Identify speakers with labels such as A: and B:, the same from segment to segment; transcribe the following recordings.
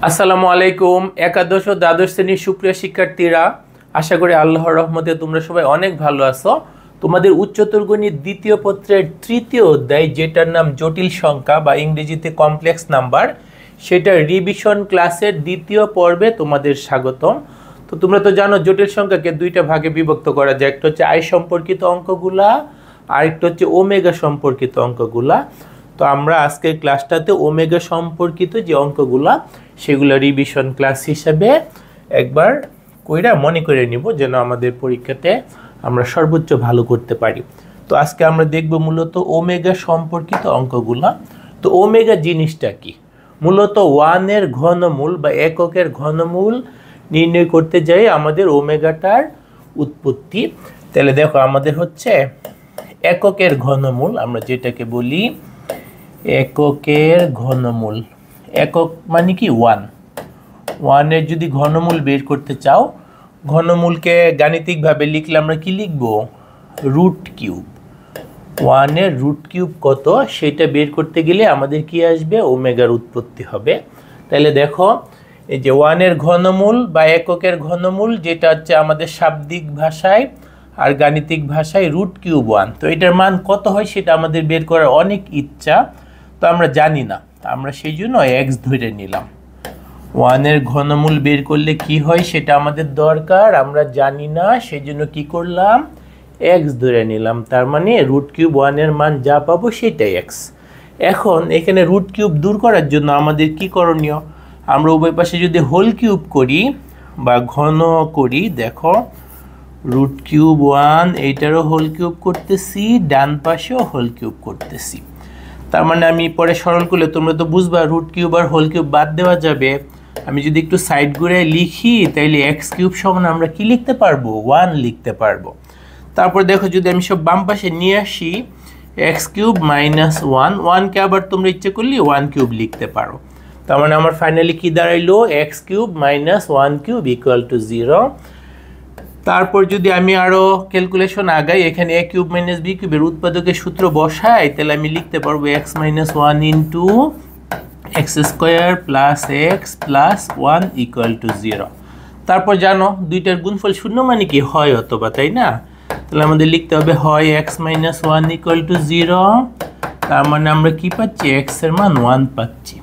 A: আসসালামু আলাইকুম। একাদশ ও দ্বাদশ শ্রেণীর সুপ্রিয় শিক্ষার্থীরা, আশা করি আল্লাহর রহমতে তোমরা সবাই অনেক ভালো আছো। তোমাদের উচ্চতর গণিত দ্বিতীয় পত্রের তৃতীয় অধ্যায়, যেটার নাম জটিল সংখ্যা বা ইংরেজিতে কমপ্লেক্স নাম্বার, সেটার রিভিশন ক্লাসের দ্বিতীয় পর্বে তোমাদের স্বাগতম। তো তোমরা তো জানো জটিল সংখ্যাকে দুইটা ভাগে বিভক্ত করা যায়, একটা হচ্ছে আই সম্পর্কিত অঙ্কগুলা, আরেকটা হচ্ছে ওমেগা সম্পর্কিত অঙ্কগুলা। তো আমরা আজকের ক্লাসটাতে ওমেগা সম্পর্কিত যে অঙ্কগুলা সেগুলো রিভিশন ক্লাস হিসেবে একবার কইরা মনে করে নিব, যেন আমাদের পরীক্ষাতে আমরা সর্বোচ্চ ভালো করতে পারি। তো আজকে আমরা দেখব মূলত ওমেগা সম্পর্কিত অঙ্কগুলা। তো ওমেগা জিনিসটা কি? মূলত ওয়ানের ঘনমূল বা এককের ঘনমূল নির্ণয় করতে যাই আমাদের ওমেগাটার উৎপত্তি। তাহলে দেখো, আমাদের হচ্ছে এককের ঘনমূল, আমরা যেটাকে বলি এককের ঘনমূল। একক মানে কি? ওয়ানের যদি ঘনমূল বের করতে চাও, ঘনমূলকে গাণিতিকভাবে লিখলে আমরা কি লিখব? Root cube. ওয়ানের রুট কিউব কত সেটা বের করতে গেলে আমাদের কি আসবে? ওমেগার উৎপত্তি হবে। তাহলে দেখো, এই যে ওয়ানের ঘনমূল বা এককের ঘনমূল, যেটা হচ্ছে আমাদের শাব্দিক ভাষায় আর গাণিতিক ভাষায় রুট কিউব ওয়ান। তো এটার মান কত হয় সেটা আমাদের বের করার অনেক ইচ্ছা, তো আমরা জানি না, আমরা সেই জন্য এক্স ধরে নিলাম। ওয়ানের ঘনমূল বের করলে কি হয় সেটা আমাদের দরকার, আমরা জানি না, সেই জন্য কি করলাম? এক্স ধরে নিলাম। তার মানে রুট কিউব ওয়ানের মান যা পাবো সেটাই এক্স। এখন এখানে রুট কিউব দূর করার জন্য আমাদের কি করণীয়? আমরা উভয় পাশে যদি হোল কিউব করি বা ঘন করি, দেখো রুট কিউব ওয়ান এইটারও হোল কিউব করতেছি, ডান পাশেও হোল কিউব করতেছি। তার মানে আমি পরে সরল করলে তোমরা তো বুঝবা রুট কিউব আর হোল কিউব বাদ দেওয়া যাবে। আমি যদি একটু সাইড ঘুরে লিখি, তাইলে এক্স কিউব সমান আমরা কি লিখতে পারবো? ওয়ান লিখতে পারবো। তারপর দেখো, যদি আমি সব বাম পাশে নিয়ে আসি, এক্স কিউব মাইনাস ওয়ান, ওয়ানকে আবার তোমরা ইচ্ছে করলে ওয়ান কিউব লিখতে পারো। তার মানে আমার ফাইনালি কি দাঁড়াইলো? X cube minus one cube equal to 0। তারপর যদি আমি আরও ক্যালকুলেশন আগাই, এখানে এ কিউব মাইনাস বি কিউবের উৎপাদকের সূত্র বসাই, তাহলে আমি লিখতে পারবো x minus one into x square plus x plus one equal to 0। তারপর জানো দুইটার গুণফল শূন্য মানে কি? হয় অথবা, তাই না? তাহলে আমাদের লিখতে হবে হয় x minus one equal to 0। তার মানে আমরা কি পাচ্ছি? এক্স এর মান 1 পাচ্ছি।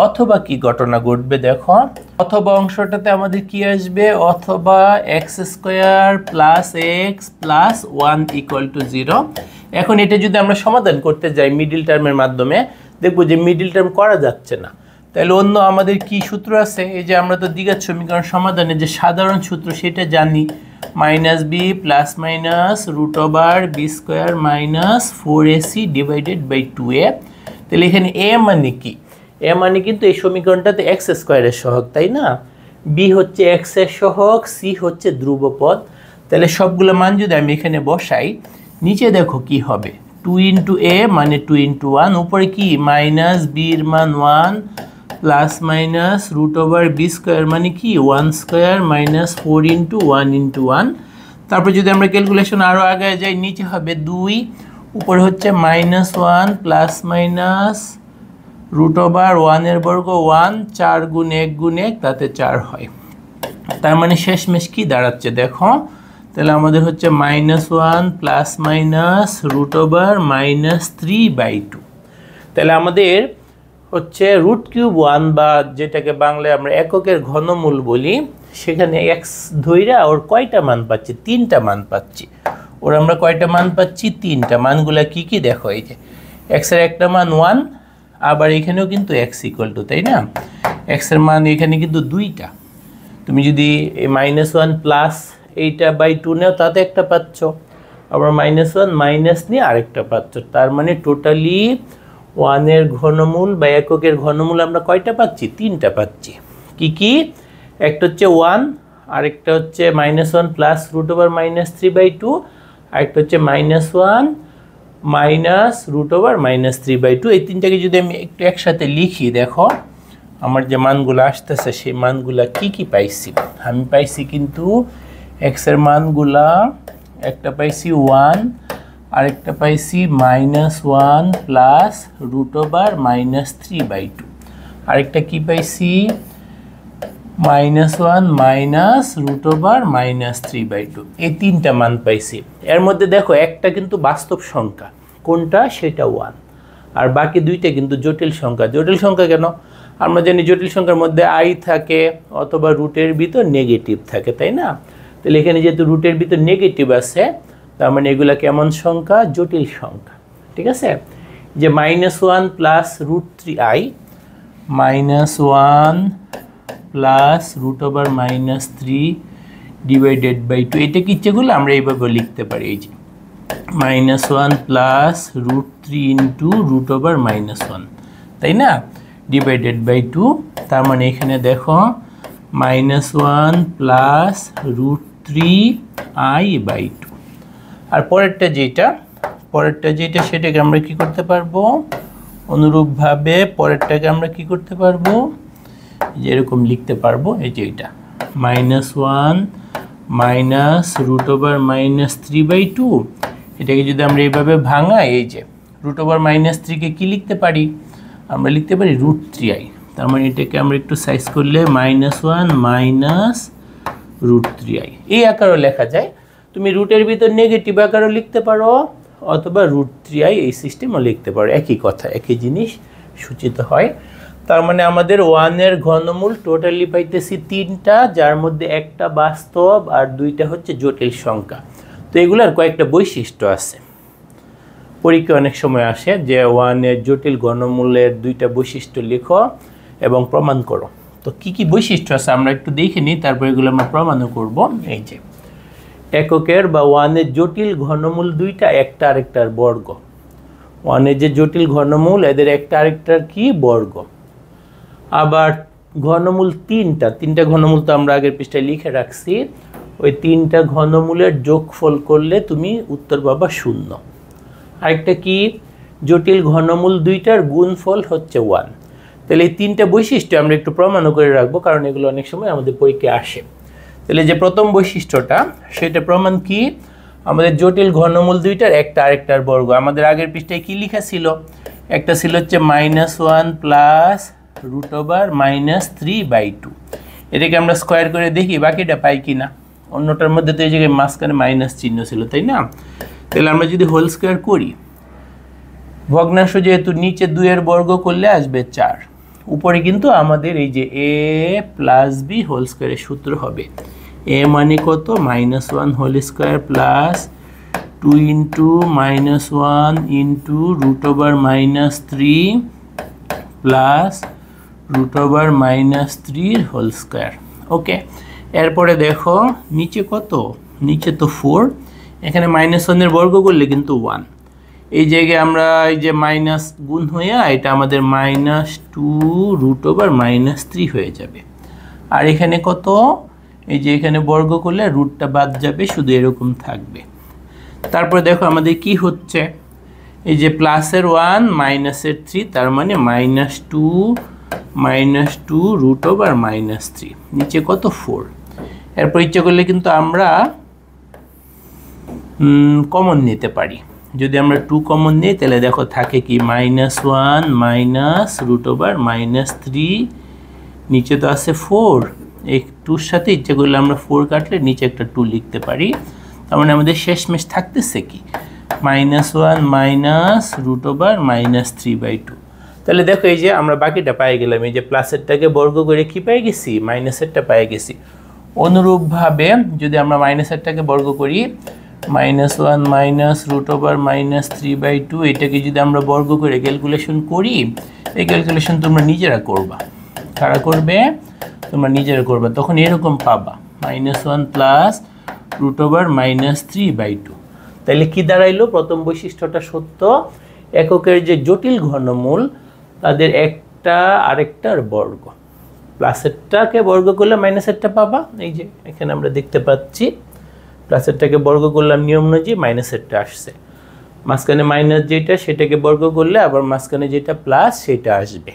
A: অথবা কি ঘটনা ঘটবে দেখো, অথবা অংশটাতে আমাদের কি আসবে? অথবা x square plus x plus one equal to 0। এখন এটা যদি আমরা সমাধান করতে যাই মিডিল টার্মের মাধ্যমে, দেখবো যে মিডিল টার্ম করা যাচ্ছে না। তাহলে অন্য আমাদের কি সূত্র আছে? এই যে আমরা তো দ্বিঘাত সমীকরণ সমাধানের যে সাধারণ সূত্র সেটা জানি, minus B plus minus root over B square minus 4ac divided by 2a। তাহলে এখানে এ মানে কি? এ মানে কিন্তু এই সমীকরণটাতে এক্স স্কোয়ারের সহগ, তাই না? বি হচ্ছে এক্স এর সহগ, সি হচ্ছে ধ্রুবপদ। তাহলে সবগুলো মান যদি আমি এখানে বসাই, নিচে দেখো কি হবে? 2 ইন্টু এ মানে 2 ইন্টু 1, উপরে কি মাইনাস বির মান 1 plus minus root over B square মানে কি 1 স্কোয়ার মাইনাস 4 ইন্টু 1 ইন্টু 1। তারপর যদি আমরা ক্যালকুলেশন আরও আগে যাই, নিচে হবে 2, উপরে হচ্ছে minus 1 plus minus root over 1 এর বর্গ 1, 4 গুণ 1 গুণ 1 তাতে 4 হয়। তার মানে শেষমেশ কি দাঁড়াচ্ছে দেখো, তাহলে আমাদের হচ্ছে minus 1 plus minus root over minus 3/2। তাহলে আমাদের হচ্ছে রুট কিউব ওয়ান বা যেটাকে বাংলায় আমরা এককের ঘনমূল বলি, সেখানে এক্স ধইরা ওর কয়টা মান পাচ্ছি? 3টা মান পাচ্ছি। ওর আমরা কয়টা মান পাচ্ছি? 3টা। মানগুলা কি কি দেখো, এই যে এক্সের একটা মান 1, আবার এখানেও কিন্তু এক্স ইকুয়াল টু, তাই না? এক্সের মান এখানে কিন্তু 2টা। তুমি যদি মাইনাস 1 প্লাস এইটা বাই 2 নেও, তাতে একটা পাচ্ছ, আবার মাইনাস 1 মাইনাস নিয়ে আরেকটা পাচ্ছ। তার মানে টোটালি ওয়ানের ঘনমূল বা এককের ঘনমূল আমরা কয়টা পাচ্ছি? 3টা পাচ্ছি। কি কি? একটা হচ্ছে 1, আরেকটা হচ্ছে minus 1 plus root over minus 3/2, আরেকটা হচ্ছে minus 1 minus root over minus 3/2। এই তিনটাকে যদি আমি একটু একসাথে লিখি, দেখো আমার যে মানগুলো আসতেছে সেই মানগুলা কি কি পাইছি। আমি পাইছি কিন্তু এক্সের মানগুলা, একটা পাইছি 1, আরেকটা পাইছি minus 1 plus root over minus 3/2, আরেকটা কি পাইছি? -1 মাইনাস √/-3/2 এই তিনটা মান পাইছি। এর মধ্যে দেখো একটা কিন্তু বাস্তব সংখ্যা, কোনটা? সেটা 1, আর বাকি দুইটা কিন্তু জটিল সংখ্যা। জটিল সংখ্যা কেন? আমরা জানি জটিল সংখ্যার মধ্যে আই থাকে অথবা রুটের ভিতর নেগেটিভ থাকে, তাই না? তাহলে এখানে যেহেতু রুটের ভিতর নেগেটিভ আছে, তার মানে এগুলা কেমন সংখ্যা? জটিল সংখ্যা। ঠিক আছে, যে -1 প্লাস √3i -1 প্লাস √/-3/2 এটা কি ইচ্ছেগুলো আমরা এইভাবে লিখতে পারি, এই যে -1 প্লাস √3 ইন্টু √/-1, তাই না? /2। তার মানে এখানে দেখো -1 প্লাস √3i/2। আর পরেরটা যেটা সেটাকে আমরা কি করতে পারবো? অনুরূপভাবে পরেরটাকে আমরা কি করতে পারবো? যেরকম লিখতে পারবো, এই যে এটা -1 মাইনাস √/-3/2। এটাকে যদি আমরা এইভাবে ভাঙাই, এই যে √/-3 কে কি লিখতে পারি? আমরা লিখতে পারি √3i। তার মানে এটাকে আমরা একটু সাইজ করলে -1 মাইনাস √3i এই আকারও লেখা যায়। তুমি রুটের ভিতর নেগেটিভ আকারও লিখতে পারো অথবা √3i এই সিস্টেমও লিখতে পারো, একই কথা, একই জিনিস সূচিত হয়। তার মানে আমাদের 1 এর ঘনমূল টোটালি পাইতেছি 3টা, যার মধ্যে একটা বাস্তব আর 2টা হচ্ছে জটিল সংখ্যা। তো এগুলার কয়েকটা বৈশিষ্ট্য আছে, পরীক্ষা অনেক সময় আসে যে 1 এর জটিল ঘনমূলের 2টা বৈশিষ্ট্য লিখো এবং প্রমাণ করো। তো কি কি বৈশিষ্ট্য আছে আমরা একটু দেখে নিই, তারপর এগুলো আমরা প্রমাণও করব। এই যে এককের বা 1 এর জটিল ঘনমূল 2টা একটা আরেকটার বর্গ। 1 এর যে জটিল ঘনমূল এদের একটা আরেকটার কি? বর্গ। আবার ঘনমূল 3টা ঘনমূল তো আমরা আগের পৃষ্ঠায় লিখে রাখছি, ওই 3টা ঘনমূলের যোগফল করলে তুমি উত্তর পাবা 0। আরেকটা কি? জটিল ঘনমূল 2টার গুণফল হচ্ছে 1। তাহলে এই 3টা বৈশিষ্ট্য আমরা একটু প্রমাণও করে রাখবো, কারণ এগুলো অনেক সময় আমাদের পরীক্ষায় আসে। তাহলে যে প্রথম বৈশিষ্ট্যটা, সেটা প্রমাণ কি? আমাদের জটিল ঘনমূল 2টার একটা আরেকটার বর্গ। আমাদের আগের পৃষ্ঠায় কি লেখা ছিল? একটা ছিল হচ্ছে -1 প্লাস √/-3/2। এটাকে আমরা স্কোয়ার করে দেখি বাকিটা পাই কি না। অন্যটার মধ্যে তো এই জায়গায় মাঝখানে মাইনাস চিহ্ন ছিল, তাই না? তাহলে আমরা যদি হোল স্কোয়ার করি, ভগ্নাংশ যেহেতু নিচে 2 এর বর্গ করলে আসবে 4, উপরে কিন্তু আমাদের এই যে a প্লাস বি হোল স্কোয়ারের সূত্র হবে। a মানে কত? -1 whole square plus 2 into -1 into √/-3 plus √/-3 whole square. Okay, এরপরে দেখো নিচে কত? নিচে তো 4, এখানে -1 এর বর্গ করলে কিন্তু 1। এই জায়গায় আমরা এই যে মাইনাস গুণ হয়ে এটা আমাদের -2 √/-3 হয়ে যাবে। আর এখানে কত? এই যে এখানে বর্গ করলে রুটটা বাদ যাবে, শুধু এরকম থাকবে। তারপরে দেখো আমাদের কি হচ্ছে? এই যে প্লাসের 1 মাইনাসের 3, তার মানে -2 √/-3। নিচে কত? 4। এরপর ইচ্ছে করলে কিন্তু আমরা কমন নিতে পারি। যদি আমরা 2 কমন নিই তাহলে দেখো থাকে কি? -1 মাইনাস √/-3, নিচে তো আছে 4, এই 2-র সাথে ইচ্ছে করলে আমরা 4 কাটলে নিচে একটা 2 লিখতে পারি। তার মানে আমাদের শেষমেশ থাকতেছে কি? -1 মাইনাস √/-3/2। তাহলে দেখো এই যে আমরা বাকিটা পেয়ে গেলাম, এই যে প্লাসেরটাকে বর্গ করে কি পেয়ে গেছি? মাইনাসেরটা পেয়ে গেছি। অনুরূপভাবে যদি আমরা মাইনাসেরটাকে বর্গ করি, -1 মাইনাস √/-3/2, এটাকে যদি আমরা বর্গ করে ক্যালকুলেশন করি, এই ক্যালকুলেশন তোমরা নিজেরা করবা। কারা করবে? তোমরা নিজেরা করবা। তখন এরকম পাবা -1 প্লাস √/-3/2। তাহলে কি দাঁড়াইলো? প্রথম বৈশিষ্ট্যটা সত্য, এককের যে জটিল ঘনমূল তাদের একটা আরেকটার বর্গ। প্লাসেরটাকে বর্গ করলে মাইনাসেরটা পাবা, এই যে এখানে আমরা দেখতে পাচ্ছি প্লাসেরটাকে বর্গ করলাম নিয়ম অনুযায়ী, মাইনাসেরটা আসছে। মাঝখানে মাইনাস যেটা সেটাকে বর্গ করলে আবার মাঝখানে যেটা প্লাস সেটা আসবে।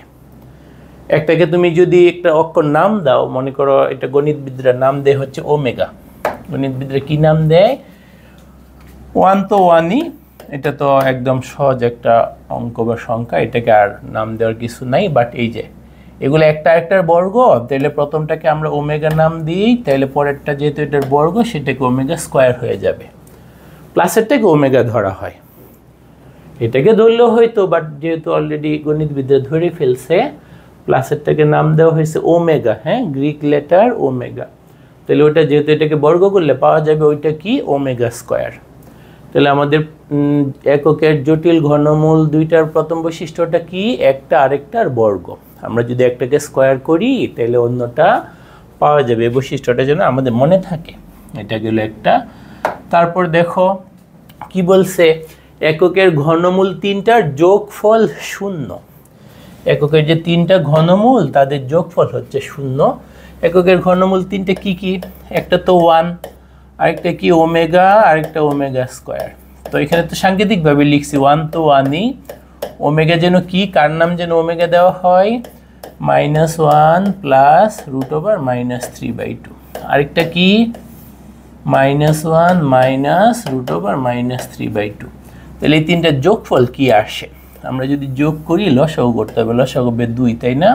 A: একটাকে তুমি যদি একটা অক্ষর নাম দাও, মনে করো এটা গণিতবিদরা নাম দেয় হচ্ছে ওমেগা। গণিতবিদরা কি নাম দেয়? 1 তো 1ই, এটা তো একদম সহজ একটা অঙ্ক বা সংখ্যা, এটাকে আর নাম দেওয়ার কিছু নাই। বাট এই যে এগুলো একটা আরেকটার বর্গ, তাহলে প্রথমটাকে আমরা ওমেগা নাম দিই, তাহলে পরেরটা যেহেতু এটার বর্গ সেটাকে ওমেগা স্কোয়ার হয়ে যাবে। প্লাসেরটাকে ওমেগা ধরা হয়, এটাকে ধরলেও হয়তো, বাট যেহেতু অলরেডি গণিতবিদরা ধরে ফেলছে, প্লাসেরটাকে নাম দেওয়া হয়েছে ওমেগা, হ্যাঁ, গ্রিক লেটার ওমেগা। তাহলে ওইটা যেহেতু এটাকে বর্গ করলে পাওয়া যাবে ওইটা কি, ওমেগা স্কোয়ার। তাহলে আমাদের এককের জটিল ঘনমূল দুইটার প্রথম বৈশিষ্ট্যটা কি, একটা আরেকটার বর্গ। আমরা যদি একটাকে স্কোয়ার করি তাহলে অন্যটা পাওয়া যাবে, এই বৈশিষ্ট্যটা যেন আমাদের মনে থাকে। এটা গেল একটা। তারপর দেখো কি বলছে, এককের ঘনমূল তিনটার যোগফল 0। এককের যে তিনটা ঘনমূল তাদের যোগফল হচ্ছে 0। এককের ঘনমূল তিনটে কি কি, একটা তো 1, আরেকটা কি ওমেগা, আরেকটা ওমেগা স্কোয়ার। তো এখানে তো সাংকেতিকভাবে লিখছি 1 তো 1ই, ওমেগা যেন কি, কার নাম যেন ওমেগা দেওয়া হয়, -1 প্লাস √(-3/2), আরেকটা কি -1 মাইনাস √(-3/2)। তাহলে এই তিনটা যোগফল কি আসে, আমরা যদি যোগ করি লসাগু করতে হবে, লসাগু হবে 2, তাই না?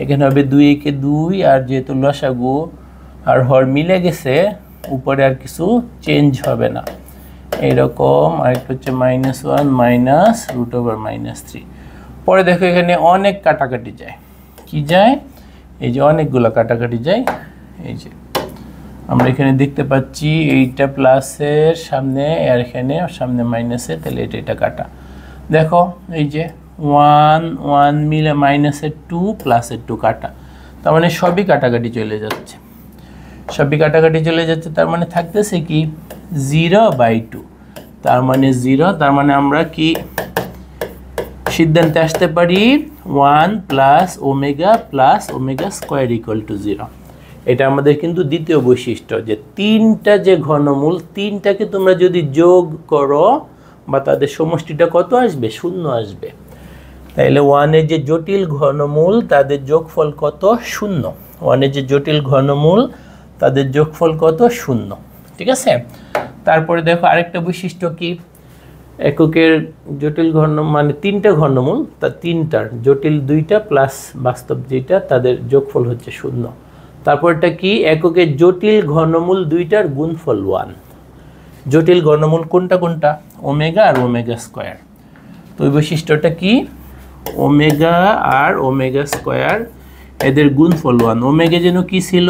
A: এখানে হবে 2 একে 2, আর যেহেতু লসাগু আর হর মিলে গেছে উপরে আর কিছু চেঞ্জ হবে না, এইরকম। আরেকটা হচ্ছে -1 মাইনাস √(-3). পরে দেখো এখানে অনেক কাটাকাটি যায়, কি যায়, এই যে অনেকগুলো কাটাকাটি যায়। এই যে আমরা এখানে দেখতে পাচ্ছি এইটা প্লাসের সামনে আর এখানে সামনে মাইনাসের, তাহলে এটা কাটা। দেখো এই যে 1 1 মিলে -2 প্লাসের 2 কাটা, তার মানে সবই কাটাকাটি চলে যাচ্ছে, সবই কাটাকাটি চলে যাচ্ছে। তার মানে থাকতেছে কি 0/2, তার মানে 0। তার মানে আমরা কি সিদ্ধান্তে আসতে পারি 1 plus omega plus omega square equal to 0। এটা আমাদের কিন্তু দ্বিতীয় বৈশিষ্ট্য, যে তিনটা যে ঘনমূল তিনটাকে তোমরা যদি যোগ করো বা তাদের সমষ্টিটা কত আসবে, 0 আসবে। তাইলে 1 এর যে জটিল ঘনমূল তাদের যোগফল কত, 0। 1 এর যে জটিল ঘনমূল তাদের যোগফল কত, 0, ঠিক আছে। তারপরে দেখো আরেকটা বৈশিষ্ট্য কি, এককের জটিল ঘন মানে তিনটা ঘনমূল, তার তিনটার জটিল 2টা প্লাস বাস্তব যেটা তাদের যোগফল হচ্ছে 0। তারপরটা কি, এককের জটিল ঘনমূল 2টার গুণফল 1। জটিল ঘনমূল কোনটা কোনটা, ওমেগা আর ওমেগা স্কোয়ার। তো ওই বৈশিষ্ট্যটা কি, ওমেগা আর ওমেগা স্কোয়ার এদের গুণফল 1। ওমেগা যেন কি ছিল,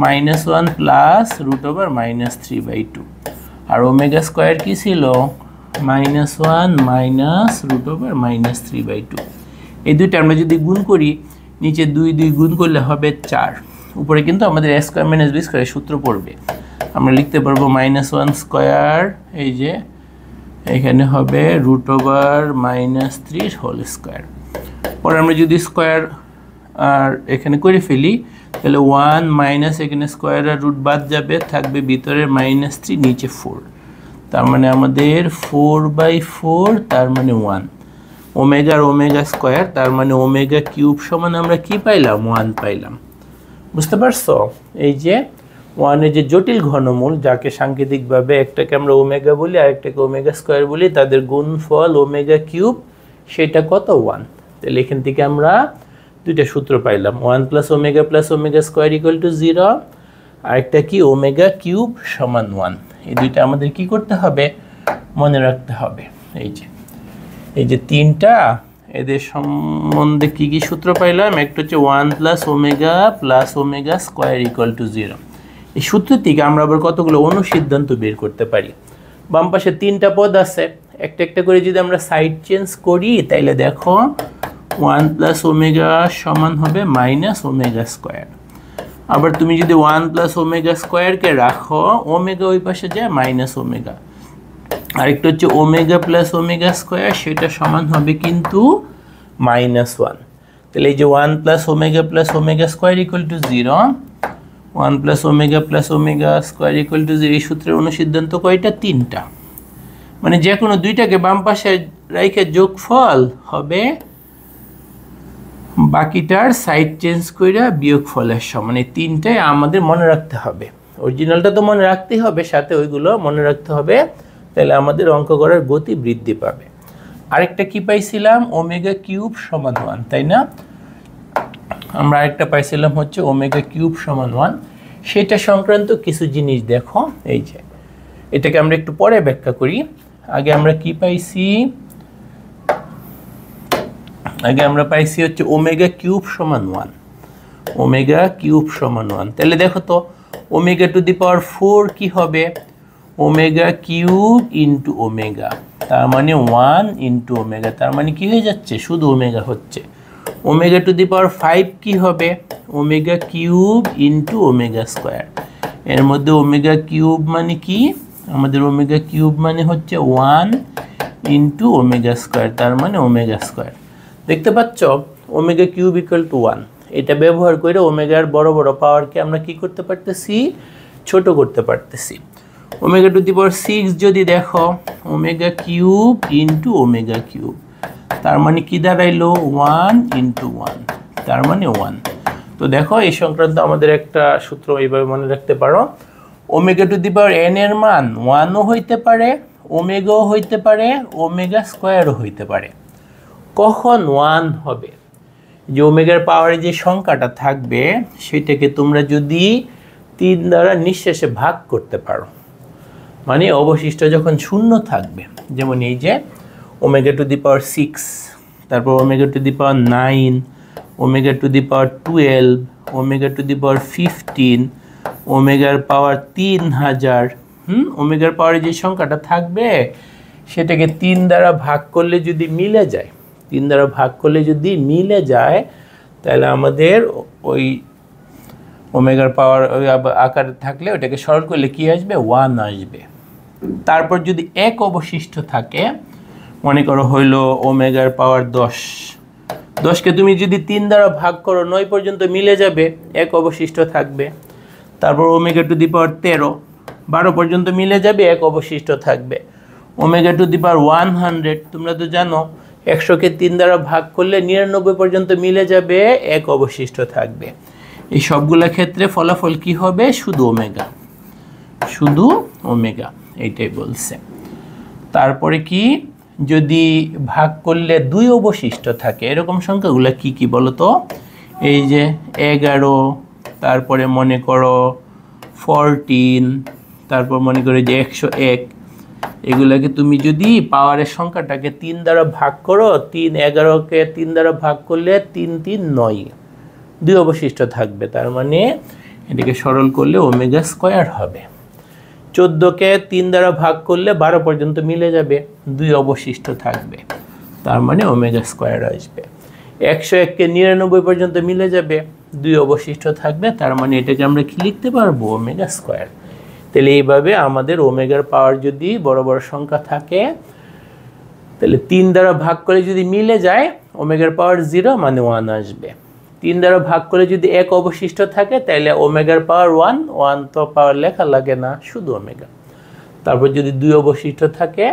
A: -1 প্লাস √(-3/2), আর ওমেগা স্কোয়ার কি ছিল, -1 মাইনাস √(-3/2). এই দুইটা আমরা যদি গুণ করি, নিচে 2 2 গুণ করলে হবে 4, উপরে কিন্তু আমাদের a² - b² সূত্র পড়বে। আমরা লিখতে পারবো -1 স্কোয়ার, এই যে এখানে হবে √(-3) হোল স্কোয়ার। পরে আমরা যদি স্কোয়ার আর এখানে করে ফেলি তাহলে 1 মাইনাস এখানে স্কোয়ার আর রুট বাদ যাবে, থাকবে ভিতরে -3, নিচে 4। তার মানে আমাদের 4/4, তার মানে 1। ওমেগা আর ওমেগা স্কোয়ার, তার মানে ওমেগা কিউব সমান আমরা কি পাইলাম, 1 পাইলাম। বুঝতে পারছো? এই যে 1 এর যে জটিল ঘনমূল, যাকে সাংকেতিকভাবে একটাকে আমরা ওমেগা বলি আর একটাকে ওমেগা স্কোয়ার বলি, তাদের গুণফল ওমেগা কিউব, সেটা কত, 1। তাহলে এখান থেকে আমরা দুইটা সূত্র পাইলাম, 1 plus omega square equal to 0, আরেকটা কি ওমেগা কিউব সমান 1। এই দুইটা আমাদের কি করতে হবে, মনে রাখতে হবে। এই যে তিনটা, এদের সম্বন্ধে কি কি সূত্র পাইলাম, একটা হচ্ছে 1 plus omega square equal to 0। এই সূত্র থেকে আমরা আবার কতগুলো অনুসিদ্ধান্ত বের করতে পারি। বাম পাশে তিনটা পদ আছে, একটা একটা করে যদি আমরা সাইড চেঞ্জ করি তাইলে দেখো 1 প্লাস ওমেগা সমান হবে -ওমেগা স্কোয়ার। আবার তুমি যদি 1 প্লাস ওমেগা স্কোয়ারকে রাখো, ওমেগা ওই পাশে যায় -ওমেগা। আরেকটা হচ্ছে ওমেগা প্লাস ওমেগা স্কোয়ার, সেটা সমান হবে কিন্তু -1। তাহলে এই যে 1 plus omega square equal to 0, 1 plus omega square equal to 0, এই সূত্রের অনুসিদ্ধান্ত কয়টা, তিনটা। মানে যে কোনো দুইটাকে বাম পাশে রেখে যোগফল হবে বাকিটার সাইড চেঞ্জ করে বিয়োগফলের সমান। এই তিনটাই আমাদের মনে রাখতে হবে। অরিজিনালটা তো মনে রাখতেই হবে, সাথে ওইগুলো মনে রাখতে হবে, তাহলে আমাদের অঙ্ক করার গতি বৃদ্ধি পাবে। আরেকটা কি পাইছিলাম, ওমেগা কিউব সমান 1, তাই না? আমরা আরেকটা পাইছিলাম হচ্ছে ওমেগা কিউব সমান 1, সেটা সংক্রান্ত কিছু জিনিস দেখো। এই যে এটাকে আমরা একটু পরে ব্যাখ্যা করি। আগে আমরা কি পাইছি? আগে আমরা পাইছি হচ্ছে ওমেগা কিউব সমান 1, ওমেগা কিউব সমান 1। তাহলে দেখো তো ওমেগা টু দি পাওয়ার 4 কি হবে? ওমেগা কিউব ইন্টু ওমেগা, তার মানে 1 ইন্টু ওমেগা, তার মানে কি হয়ে যাচ্ছে? শুধু ওমেগা হচ্ছে। ওমেগা টু দি পাওয়ার 5 কি হবে? Omega cube into omega square. এর মধ্যে ওমেগা কিউব মানে কি? আমাদের ওমেগা কিউব মানে হচ্ছে 1 ইন্টু ওমেগা স্কোয়ার, তার মানে ওমেগা স্কোয়ার। দেখতে পাচ্ছ ওমেগা কিউব ইকুয়াল টু 1। এটা ব্যবহার করে ওমেগার বড় বড় পাওয়ারকে আমরা কি করতে পারতেছি? ছোট করতে পারতেছি। ওমেগা টু দি পাওয়ার 6 যদি দেখো, omega cube into omega cube, তার মানে কি দাঁড়াইলো? 1 ইন্টু 1, তার মানে 1। তো দেখো এই সংক্রান্ত আমাদের একটা সূত্র এইভাবে মনে রাখতে পারো। Omega to the power n এর মান 1ও হইতে পারে, ওমেগাও হইতে পারে, ওমেগা স্কোয়ারও হইতে পারে। কখন 1 হবে? যে ওমেগার পাওয়ারে যে সংখ্যাটা থাকবে সেটাকে তোমরা যদি 3 দ্বারা নিঃশেষে ভাগ করতে পারো, মানে অবশিষ্ট যখন শূন্য থাকবে, যেমন এই যে ওমেগা টু দি পাওয়ার 6, তারপর omega to the power 9, omega to the power 12, omega to the power 15, ওমেগার পাওয়ার 3000। ওমেগার পাওয়ারে যে সংখ্যাটা থাকবে সেটাকে 3 দ্বারা ভাগ করলে যদি মিলে যায়, 3 দ্বারা ভাগ করলে যদি মিলে যায়, তাহলে আমাদের ওই ওমেগার পাওয়ার ওই আকারে থাকলে ওটাকে সরল করলে কি আসবে? 1 আসবে। তারপর যদি 1 অবশিষ্ট থাকে, মনে করো হইলো ওমেগার পাওয়ার 10, 10কে তুমি যদি 3 দ্বারা ভাগ করো 9 পর্যন্ত মিলে যাবে, 1 অবশিষ্ট থাকবে। তারপর ওমেগা টু দি পাওয়ার 13, 12 পর্যন্ত মিলে যাবে, 1 অবশিষ্ট থাকবে। ওমেগা টু দি পাওয়ার 100, তোমরা তো জানো 100কে 3 দ্বারা ভাগ করলে 99 পর্যন্ত মিলে যাবে, 1 অবশিষ্ট থাকবে। এই সবগুলা ক্ষেত্রে ফলাফল কি হবে? শুধু ওমেগা, শুধু ওমেগা, এইটাই বলছে। তারপরে কি? যদি ভাগ করলে 2 অবশিষ্ট থাকে, এরকম সংখ্যাগুলো কি কি বলো তো? এই যে 11, তারপরে মনে করো 14, তারপর মনে করো যে 101, এগুলাকে তুমি যদি পাওয়ারের সংখ্যাটাকে 3 দ্বারা ভাগ করো, 3 11কে 3 দ্বারা ভাগ করলে 3 3 9, 2 অবশিষ্ট থাকবে, তার মানে এটাকে সরল করলে ওমেগা স্কোয়ার হবে। 14কে 3 দ্বারা ভাগ করলে 12 পর্যন্ত মিলে যাবে, 2 অবশিষ্ট থাকবে, তার মানে ওমেগা স্কোয়ার আসবে। 101কে 99 পর্যন্ত মিলে যাবে, 2 অবশিষ্ট থাকবে, তার মানে এটাকে আমরা কি লিখতে পারবো? Omega square. তাহলে এইভাবে আমাদের ওমেগার পাওয়ার যদি বড় বড় সংখ্যা থাকে, তাহলে 3 দ্বারা ভাগ করে যদি মিলে যায়, ওমেগার পাওয়ার 0 মানে 1 আসবে। 3 দ্বারা ভাগ করে যদি 1 অবশিষ্ট থাকে, তাহলে ওমেগার পাওয়ার 1, 1 তো পাওয়ার লেখা লাগে না, শুধু ওমেগা। তারপর যদি 2 অবশিষ্ট থাকে,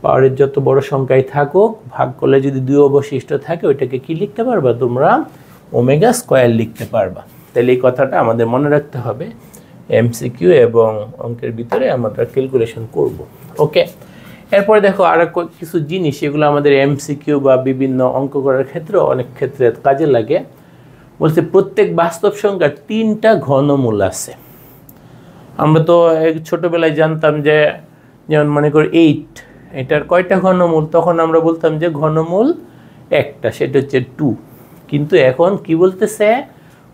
A: পাওয়ারের যত বড় সংখ্যাই থাকুক, ভাগ করলে যদি 2 অবশিষ্ট থাকে, ওইটাকে কি লিখতে পারবা তোমরা? ওমেগা স্কোয়ার লিখতে পারবা। তাহলে এই কথাটা আমাদের মনে রাখতে হবে। এমসিকিউ এবং অঙ্কের ভিতরে আমরা ক্যালকুলেশন করব। ওকে, এরপরে দেখো আর কিছু জিনিস, এগুলো আমাদের এমসিকিউ বা বিভিন্ন অঙ্ক করার ক্ষেত্রে অনেক ক্ষেত্রে কাজে লাগে। বলছে প্রত্যেক বাস্তব সংখ্যার 3টা ঘনমূল আছে। আমরা তো ছোটবেলায় জানতাম যে, যেমন মনে করি 8, এটার কয়টা ঘনমূল? তখন আমরা বলতাম যে ঘনমূল একটা, সেটা হচ্ছে 2। কিন্তু এখন কি বলতেছে?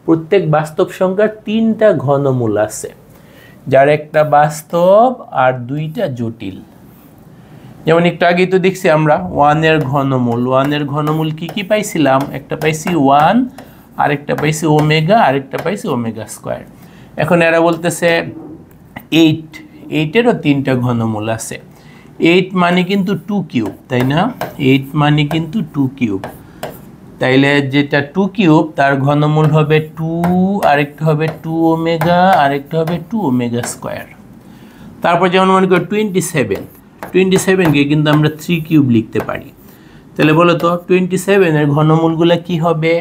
A: প্রত্যেক বাস্তব সংখ্যার 3টা ঘনমূল আছে, যার একটা বাস্তব আর 2টা জটিল। যেমন একটু আগেই তো দেখছি আমরা 1 এর ঘনমূল। 1 এর ঘনমূল কি কি পাইছিলাম? একটা পাইছি 1, আরেকটা পাইছি ওমেগা, আরেকটা পাইছি ওমেগা স্কোয়ার। এখন এরা বলতেছে 8, 8-এরও 3টা ঘনমূল আছে। 8 মানে কিন্তু 2 কিউব, তাই না? 8 মানে কিন্তু 2 কিউব। তাইলে যেটা 2 কিউব তার ঘনমূল হবে 2, আরেকটা হবে 2 ওমেগা, আরেকটা হবে 2 ওমেগা স্কোয়ার। তারপর যেমন মনে করি 27কে কিন্তু আমরা 3 কিউব লিখতে পারি। তাহলে বলো তো 27-এর ঘনমূলগুলো কি হবে?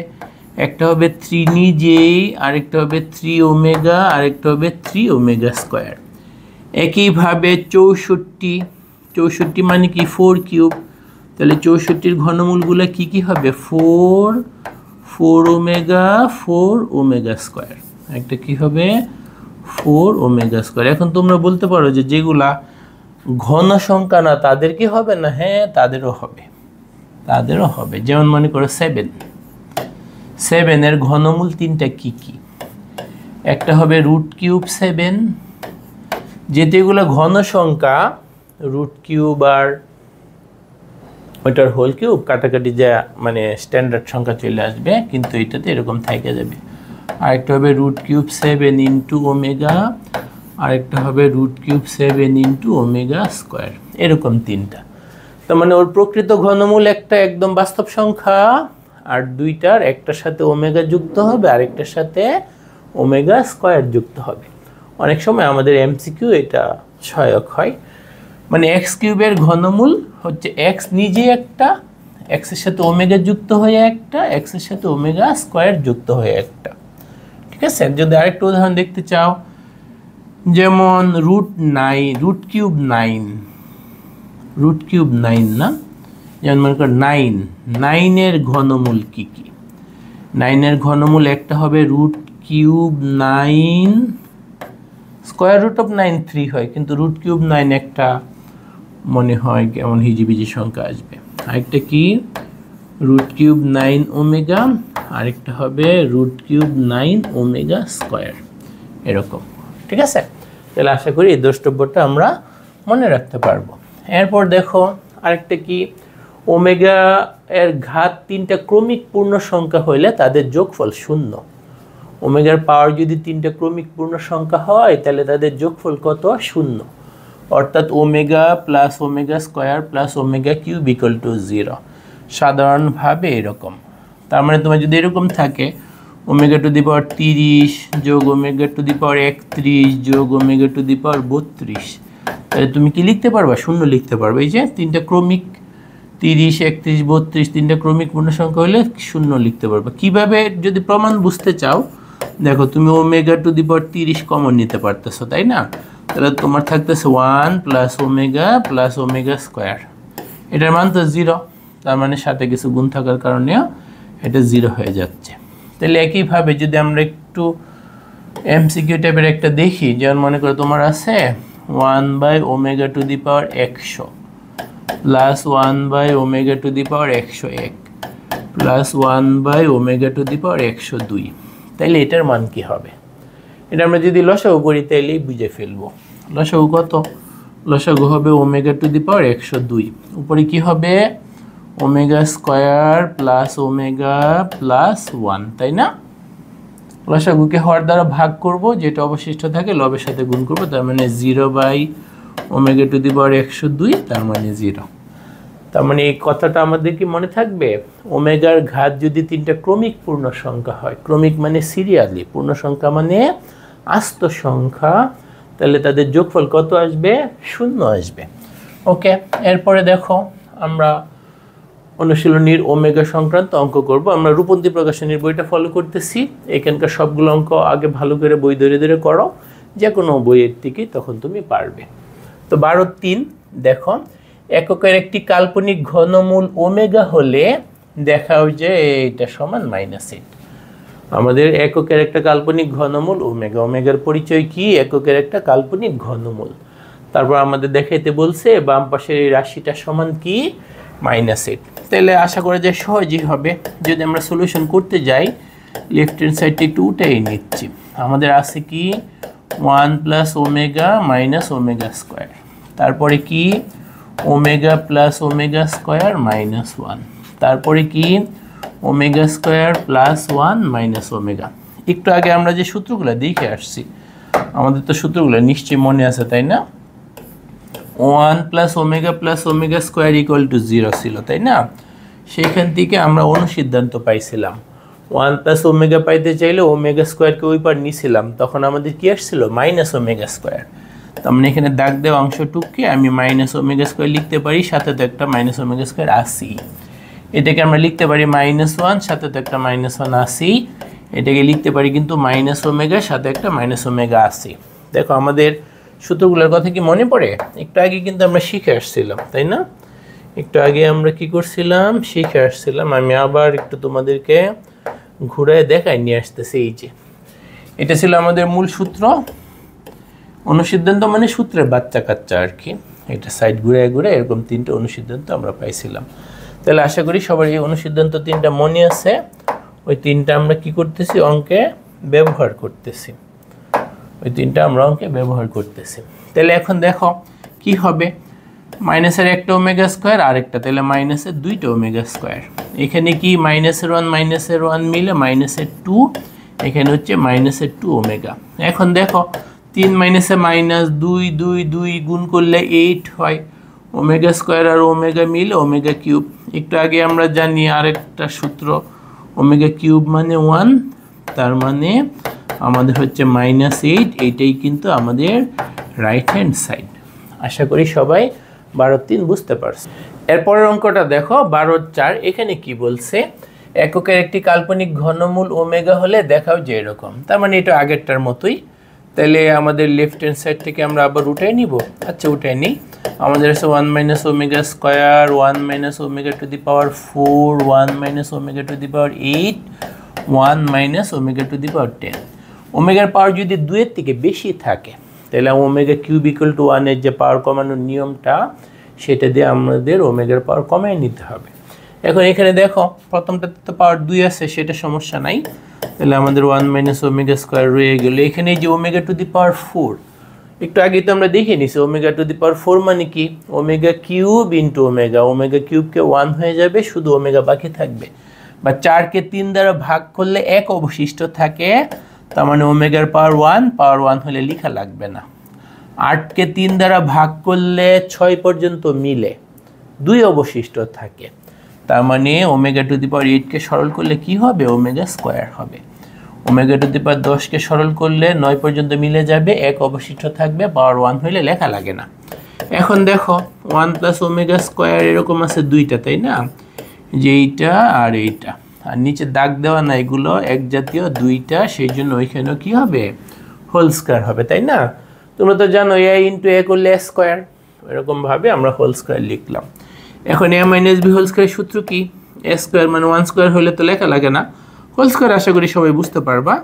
A: একটা হবে 3 নিজেই, আরেকটা হবে 3 ওমেগা, আরেকটা হবে 3 ওমেগা স্কোয়ার। একইভাবে 64 মানে কি? 4 কিউব। তাহলে 64-র ঘনমূলগুলো কি কি হবে? 4, 4 ওমেগা 4 ওমেগা স্কয়ার, একটা কি হবে 4 ওমেগা স্কয়ার। এখন তোমরা বলতে পারো যে যেগুলা ঘন সংখ্যা না তাদের কি হবে না? হ্যাঁ, তাদেরও হবে। যেমন মনে করো 7 এর ঘনমূল তিনটা কি কি? একটা হবে √3 যেহেতু এগুলো ঘন সংখ্যা, √3 আর ওইটার হোল কিউব কাটাকাটি যা মানে স্ট্যান্ডার্ড সংখ্যা চলে আসবে, কিন্তু এটাতে এরকম থেকে যাবে। আরেকটা হবে √7 ইন্টু ওমেগা, আরেকটা হবে √7 ইন্টু ওমেগা স্কয়ার, এরকম তিনটা। তার মানে ওর প্রকৃত ঘনমূল একটা একদম বাস্তব সংখ্যা, আর দুইটার একটার সাথে ওমেগা যুক্ত হবে, আরেকটার সাথে ওমেগা স্কয়ার যুক্ত হবে। অনেক সময় আমাদের এমসিকিউ এটা সহায়ক হয়। মানে এক্স কিউবের ঘনমূল হচ্ছে এক্স নিজে একটা, এক্সের সাথে ওমেগা যুক্ত হয়ে একটা, এক্সের সাথে ওমেগা স্কয়ার যুক্ত হয়ে একটা। ঠিক আছে, যদি আরেকটা উদাহরণ দেখতে চাও, যেমন √9 না, যেমন মনে করো 9 এর ঘনমূল কি কি? 9 এর ঘনমূল একটা হবে √9, √9 3 হয়, কিন্তু √9 একটা মনে হয় কেমন হিজিবিজি সংখ্যা আসবে। আরেকটা কি √9 ওমেগা, আরেকটা হবে √9 ওমেগা স্কয়ার, এরকম। ঠিক আছে, তাহলে আশা করি এই দ্রষ্টব্যটা আমরা মনে রাখতে পারবো। এরপর দেখো আরেকটা কি, ওমেগা এর ঘাত তিনটা ক্রমিক পূর্ণ সংখ্যা হইলে তাদের যোগফল 0। ওমেগার পাওয়ার যদি তিনটা ক্রমিক পূর্ণ সংখ্যা হয় তাহলে তাদের যোগফল কত? 0। অর্থাৎ omega plus omega square plus omega cube equal to 0। সাধারণভাবে এরকম। তার মানে তোমার যদি এরকম থাকে ওমেগা টু দি পাওয়ার 30 যোগ ওমেগা টু দি পাওয়ার 31 যোগ ওমেগা টু দি পাওয়ার 32, তাহলে তুমি কি লিখতে পারবা? 0 লিখতে পারবে। এই যে তিনটা ক্রমিক 30, 31, 32 তিনটা ক্রমিক পূর্ণ সংখ্যা হলে 0 লিখতে পারবে। কিভাবে যদি প্রমাণ বুঝতে চাও, দেখো তুমি omega to the power 30 common নিতে পারতেছো, তাই না? তাহলে তোমার থাকতেছে 1 প্লাস ওমেগা স্কয়ার, এটার মান তো 0, তার মানে সাথে কিছু গুণ থাকার কারণে এটা 0 হয়ে যাচ্ছে। তাহলে একইভাবে যদি আমরা একটু এমসিকিউ টাইপের একটা দেখি, যেমন মনে করো তোমার আছে omega to the power 100 plus omega to the power 101 plus omega to the power 102, তাইলে এটার মান কি হবে? এটা আমরা যদি লসাগু করি তাইলেই বুঝে ফেলবো। লসাগু কত? লসাগু হবে ওমেগা টু দি পাওয়ার 102, উপরে কি হবে omega square plus omega plus 1, তাই না? লসাগুকে হর দ্বারা ভাগ করব, যেটা অবশিষ্ট থাকে লবের সাথে গুণ করব, তার মানে 0/ওমেগা টু দি পাওয়ার 102, তার মানে 0। তার মানে এই কথাটা আমাদের কি মনে থাকবে? ওমেগার ঘাত যদি তিনটা ক্রমিক পূর্ণ সংখ্যা হয়, ক্রমিক মানে সিরিয়ালি, পূর্ণ সংখ্যা মানে আস্ত সংখ্যা, তাহলে তাদের যোগফল কত আসবে? 0 আসবে। ওকে, এরপরে দেখো আমরা অনুশীলনীর ওমেগা সংক্রান্ত অঙ্ক করব। আমরা রূপন্তী প্রকাশনীর বইটা ফলো করতেছি। এখানকার সবগুলো অঙ্ক আগে ভালো করে বই ধরে ধরে করো, যে কোনো বইয়ের থেকে, তখন তুমি পারবে। তো 12.3 দেখো, এককের একটি কাল্পনিক ঘনমূল ওমেগা হলে দেখাও যে এটা সমান -8। আমাদের এককের একটা কাল্পনিক ঘনমূল ওমেগা, ওমেগার পরিচয় কি? এককের একটা কাল্পনিক ঘনমূল। তারপর আমাদের দেখাইতে বলছে বাম পাশের এই রাশিটা সমান কি? -8। তাহলে আশা করা যায় সহজই হবে। যদি আমরা সলিউশন করতে যাই, লেফট হ্যান্ড সাইডটা একটু উঠাই নিচ্ছি। আমাদের আছে কি 1 plus omega minus omega square, তারপরে কি ওমেগা প্লাস ওমেগা স্কয়ার -1, তারপরে কি omega square plus 1 minus omega. একটু আগে আমরা যে সূত্রগুলো দেখে আসছি, আমাদের তো সূত্রগুলো নিশ্চয়ই মনে আছে, তাই না? 1 plus omega square equal to 0 ছিল, তাই না? সেইখান থেকে আমরা অনুসিদ্ধান্ত পাইছিলাম 1 প্লাস ওমেগা পাইতে চাইলে ওমেগা স্কয়ারকে ওই পার নিছিলাম, তখন আমাদের কি আসছিল? Minus omega square. তার মানে এখানে দাগ দেওয়া অংশটুককে আমি মাইনাস ওমেগা স্কয়ার লিখতে পারি, সাথে তো একটা মাইনাস ওমেগা স্কয়ার আসি। এটাকে আমরা লিখতে পারি -1, সাথে তো একটা -1 আসি। এটাকে লিখতে পারি কিন্তু মাইনাস ওমেগা, সাথে একটা মাইনাস ওমেগা আসি। দেখো আমাদের সূত্রগুলোর কথা কি মনে পড়ে? একটু আগে কিন্তু আমরা শিখে আসছিলাম, তাই না? একটু আগে আমরা কি করছিলাম? শিখে আসছিলাম। আমি আবার একটু তোমাদেরকে ঘুরায় দেখায় নিয়ে আসতেছে। এই যে এটা ছিল আমাদের মূল সূত্র। অনুসিদ্ধান্ত মানে সূত্রের বাচ্চা কাচ্চা আর কি। এটা সাইড ঘুরে ঘুরে এরকম 3টে অনুসিদ্ধান্ত আমরা পাইছিলাম। তাহলে আশা করি সবার এই অনুসিদ্ধান্ত 3টা মনে আছে। ওই 3টা আমরা কি করতেছি, অঙ্কে ব্যবহার করতেছি। ওই 3টা আমরা অঙ্কে ব্যবহার করতেছি। তাহলে এখন দেখো কি হবে, মাইনাসের একটা ওমেগা স্কোয়ার আর একটা, তাহলে মাইনাসের 2টা ওমেগা স্কোয়ার। এখানে কি মাইনাসের 1 মিলে মাইনাসের 2, এখানে হচ্ছে মাইনাসের 2 ওমেগা। এখন দেখো 3 মাইনাসে মাইনাস, 2 2 2 গুণ করলে 8 হয়। ওমেগা স্কোয়ার আর ওমেগা মিলে ওমেগা কিউব। একটু আগে আমরা জানি আরেকটা সূত্র, ওমেগা কিউব মানে 1, তার মানে আমাদের হচ্ছে -8। এইটাই কিন্তু আমাদের রাইট হ্যান্ড সাইড। আশা করি সবাই 12-3 বুঝতে পারছে। এরপরের অঙ্কটা দেখো 12-4। এখানে কি বলছে, এককের একটি কাল্পনিক ঘনমূল ওমেগা হলে দেখাও যে এরকম। তার মানে এটা আগেরটার মতোই। তাহলে আমাদের লেফট হ্যান্ড সাইড থেকে আমরা আবার উঠাই নিব। আচ্ছা উঠাই নিই। আমাদের আছে 1 - omega square, 1 - omega to the power 4, 1 - omega to the power 8, 1 - omega to the power 10। ওমেগার পাওয়ার যদি 2-এর থেকে বেশি থাকে তাহলে ওমেগা কিউব ইকুয়াল টু 1 এর যে পাওয়ার কমানোর নিয়মটা, সেটা দিয়ে আমাদের ওমেগার পাওয়ার কমিয়ে নিতে হবে। এখন এখানে দেখো প্রথমটাতে তো পাওয়ার 2 আছে, সেটা সমস্যা নাই। তাহলে আমাদের 1 - ওমেগা স্কোয়ার রয়ে গেল। এখানে যে ওমেগা টু দি পাওয়ার 4, একটু আগে তো আমরা দেখে নিছি ওমেগা টু দি পাওয়ার 4 মানে কি, omega cube into omega. Omega কিউবকে 1 হয়ে যাবে, শুধু ওমেগা বাকি থাকবে। বা 4কে 3 দ্বারা ভাগ করলে 1 অবশিষ্ট থাকে, তার মানে ওমেগার পাওয়ার 1 হলে লেখা লাগবে না। 8কে 3 দ্বারা ভাগ করলে 6 পর্যন্ত মিলে 2 অবশিষ্ট থাকে, তার মানে ওমেগা টু দি পাওয়ার 8কে সরল করলে কি হবে, ওমেগা স্কোয়ার হবে। ওমেগা টু দি পাওয়ার 10কে সরল করলে 9 পর্যন্ত মিলে যাবে, 1 অবশিষ্ট থাকবে, পাওয়ার 1 হলে লেখা লাগে না। এখন দেখো 1 + ওমেগা স্কোয়ার এরকম আছে 2টা, তাই না, যে এইটা আর এইটা, আর নিচে দাগ দেওয়া না, এগুলো এক জাতীয় 2টা, সেই জন্য ওইখানেও কি হবে, হোল স্কোয়ার হবে, তাই না। তোমরা তো জানো a ইন্টু a করলে a স্কোয়ার, এরকমভাবে আমরা হোল স্কোয়ার লিখলাম। এখন a - b হোল স্কোয়ার সূত্র কি, a স্কোয়ার মানে 1 স্কোয়ার হলে তো লেখা লাগে না, হোল স্কোয়ার আশা করি সবাই বুঝতে পারবা।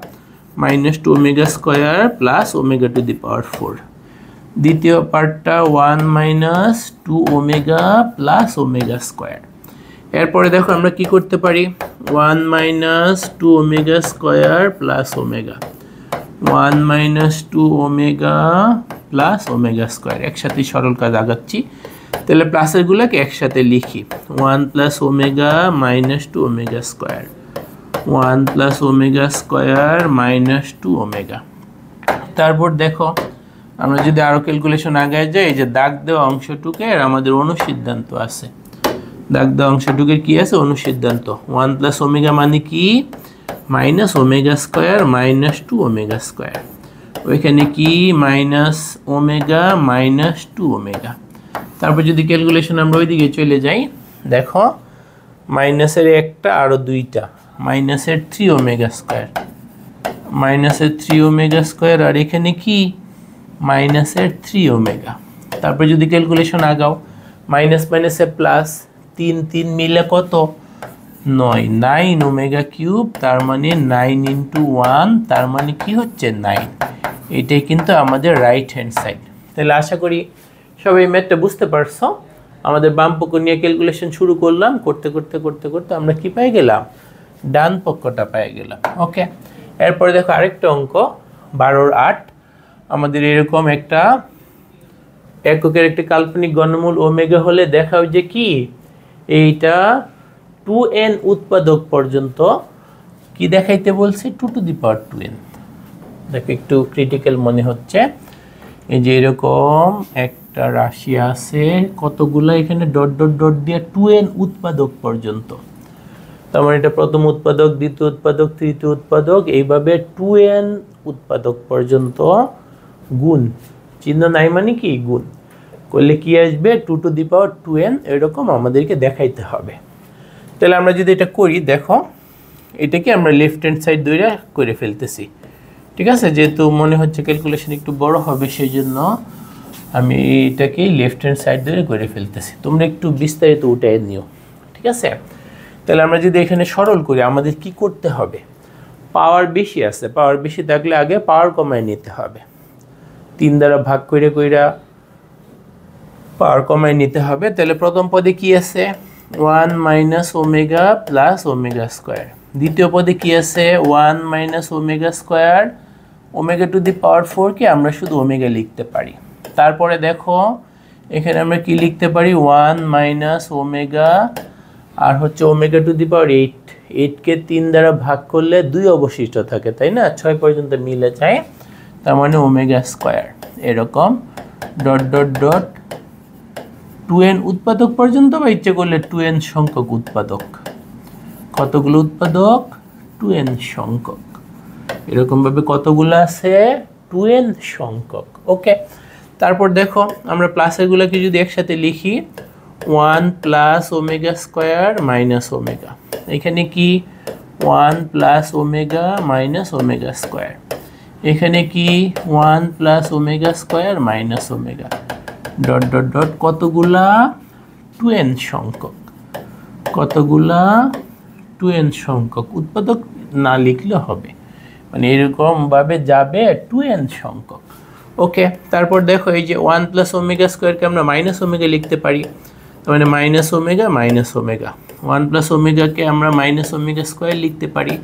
A: -2 omega square plus omega to the power 4। দ্বিতীয় পার্টটা 1 - 2 ওমেগা প্লাস ওমেগা স্কোয়ার। এরপরে দেখো আমরা কি করতে পারি, 1 - 2 omega square plus omega, 1 - 2 omega plus omega square. একসাথে সরল কাজ আগাচ্ছি, তাহলে প্লাসেরগুলোকে একসাথে লিখি। 1 + omega -2 omega square, 1 + omega square -2 omega. তারপর দেখো আমরা যদি আরও ক্যালকুলেশন আগায় যাই, এই যে দাগ দেওয়া অংশটুকের আমাদের অনুসিদ্ধান্ত আছে। দাগ দেওয়া অংশটুকের কি আছে, অনুসিদ্ধান্ত। 1 + ওমেগা মানে কি, minus omega square -2 omega square. ওইখানে কি -ওমেগা -2 ওমেগা। তারপর যদি ক্যালকুলেশন আমরা ওইদিকে চলে যাই, দেখো মাইনাসের একটা আরও 2টা, -3 ওমেগা স্কোয়ার, -3 ওমেগা স্কোয়ার, আর এখানে কি -3 ওমেগা। তারপর যদি ক্যালকুলেশন আগাও, মাইনাস মাইনাসে প্লাস, 3 3 মিলে কত, 9, 9 ওমেগা কিউব, তার মানে 9 × 1, তার মানে কি হচ্ছে 9। এটাই কিন্তু আমাদের রাইট হ্যান্ড সাইড। তাহলে আশা করি সবাই ম্যাথটা বুঝতে পারছো। আমাদের বাম পক্ষ নিয়ে ক্যালকুলেশন শুরু করলাম, করতে করতে করতে করতে আমরা কি পেয়ে গেলাম, ডান পক্ষটা পেয়ে গেলাম। ওকে, এরপরে দেখো আরেকটা অঙ্ক 12-8। আমাদের এরকম একটা এককের একটি কাল্পনিক ঘনমূল ওমেগা হলে দেখাও যে কি, এইটা 2n উৎপাদক পর্যন্ত কি দেখাইতে বলছে, 2 টু দি পাওয়ার 2n। দেখো একটু ক্রিটিক্যাল মনে হচ্ছে। এই যে এরকম একটা রাশি আছে, কতগুলো এখানে ডট ডট ডট দিয়ে 2n উৎপাদক পর্যন্ত। তার মানে এটা প্রথম উৎপাদক, দ্বিতীয় উৎপাদক, তৃতীয় উৎপাদক, এইভাবে 2n উৎপাদক পর্যন্ত গুণ চিহ্ন নাই মানে কি, গুণ করলে কি আসবে, 2 টু দি পাওয়ার 2n, এরকম আমাদেরকে দেখাইতে হবে। তাহলে আমরা যদি এটা করি, দেখো এটাকে আমরা লেফট হ্যান্ড সাইড ধরে করে ফেলতেছি, ঠিক আছে। যেহেতু মনে হচ্ছে ক্যালকুলেশন একটু বড় হবে, সেই জন্য আমি এটাকে লেফট হ্যান্ড সাইড ধরে করে ফেলতেছি। তোমরা একটু বিস্তারিত উঠাই নিও, ঠিক আছে। তাহলে আমরা যদি এখানে সরল করি আমাদের কি করতে হবে, পাওয়ার বেশি আছে, পাওয়ার বেশি থাকলে আগে পাওয়ার কমায় নিতে হবে, 3 দ্বারা ভাগ করে পাওয়ার কমায় নিতে হবে। তাহলে প্রথম পদে কি আছে 1 minus omega plus omega square, দ্বিতীয় পদে কি আছে 1 minus omega square, omega to the power 4 কে আমরা শুধু ওমেগা লিখতে পারি। তারপরে দেখো এখানে আমরা কি লিখতে পারি 1 মাইনাস ওমেগা আর হচ্ছে ওমেগা টু দি পাওয়ার 8, 8 কে 3 দ্বারা ভাগ করলে 2 অবশিষ্ট থাকে, তাই না, 6 পর্যন্ত মিলে যায়, তার মানে ওমেগা স্কোয়ার এরকম ডট ডট ডট 2n উৎপাদক পর্যন্ত, বা ইচ্ছে করলে 2n সংখ্যক উৎপাদক। কতগুলো উৎপাদক 2n সংখ্যক, এরকমভাবে কতগুলো আছে 2n সংখ্যক। ওকে, তারপর দেখো আমরা প্লাসেরগুলোকে যদি একসাথে লিখি 1 plus omega square minus omega, এখানে কি 1 plus omega minus omega square, এখানে কি 1 plus omega square minus omega dot dot dot কতগুলা 2n সংখ্যক, কতগুলা 2n সংখ্যক উৎপাদক না লিখলে হবে, মানে এরকমভাবে যাবে 2n সংখ্যক। ওকে, তারপর দেখো এই যে 1 প্লাস ওমেগা স্কোয়ারকে আমরা মাইনাস ওমেগা লিখতে পারি, তার মানে minus omega minus omega, 1 plus ওমেগাকে আমরা মাইনাস ওমেগা স্কোয়ার লিখতে পারি,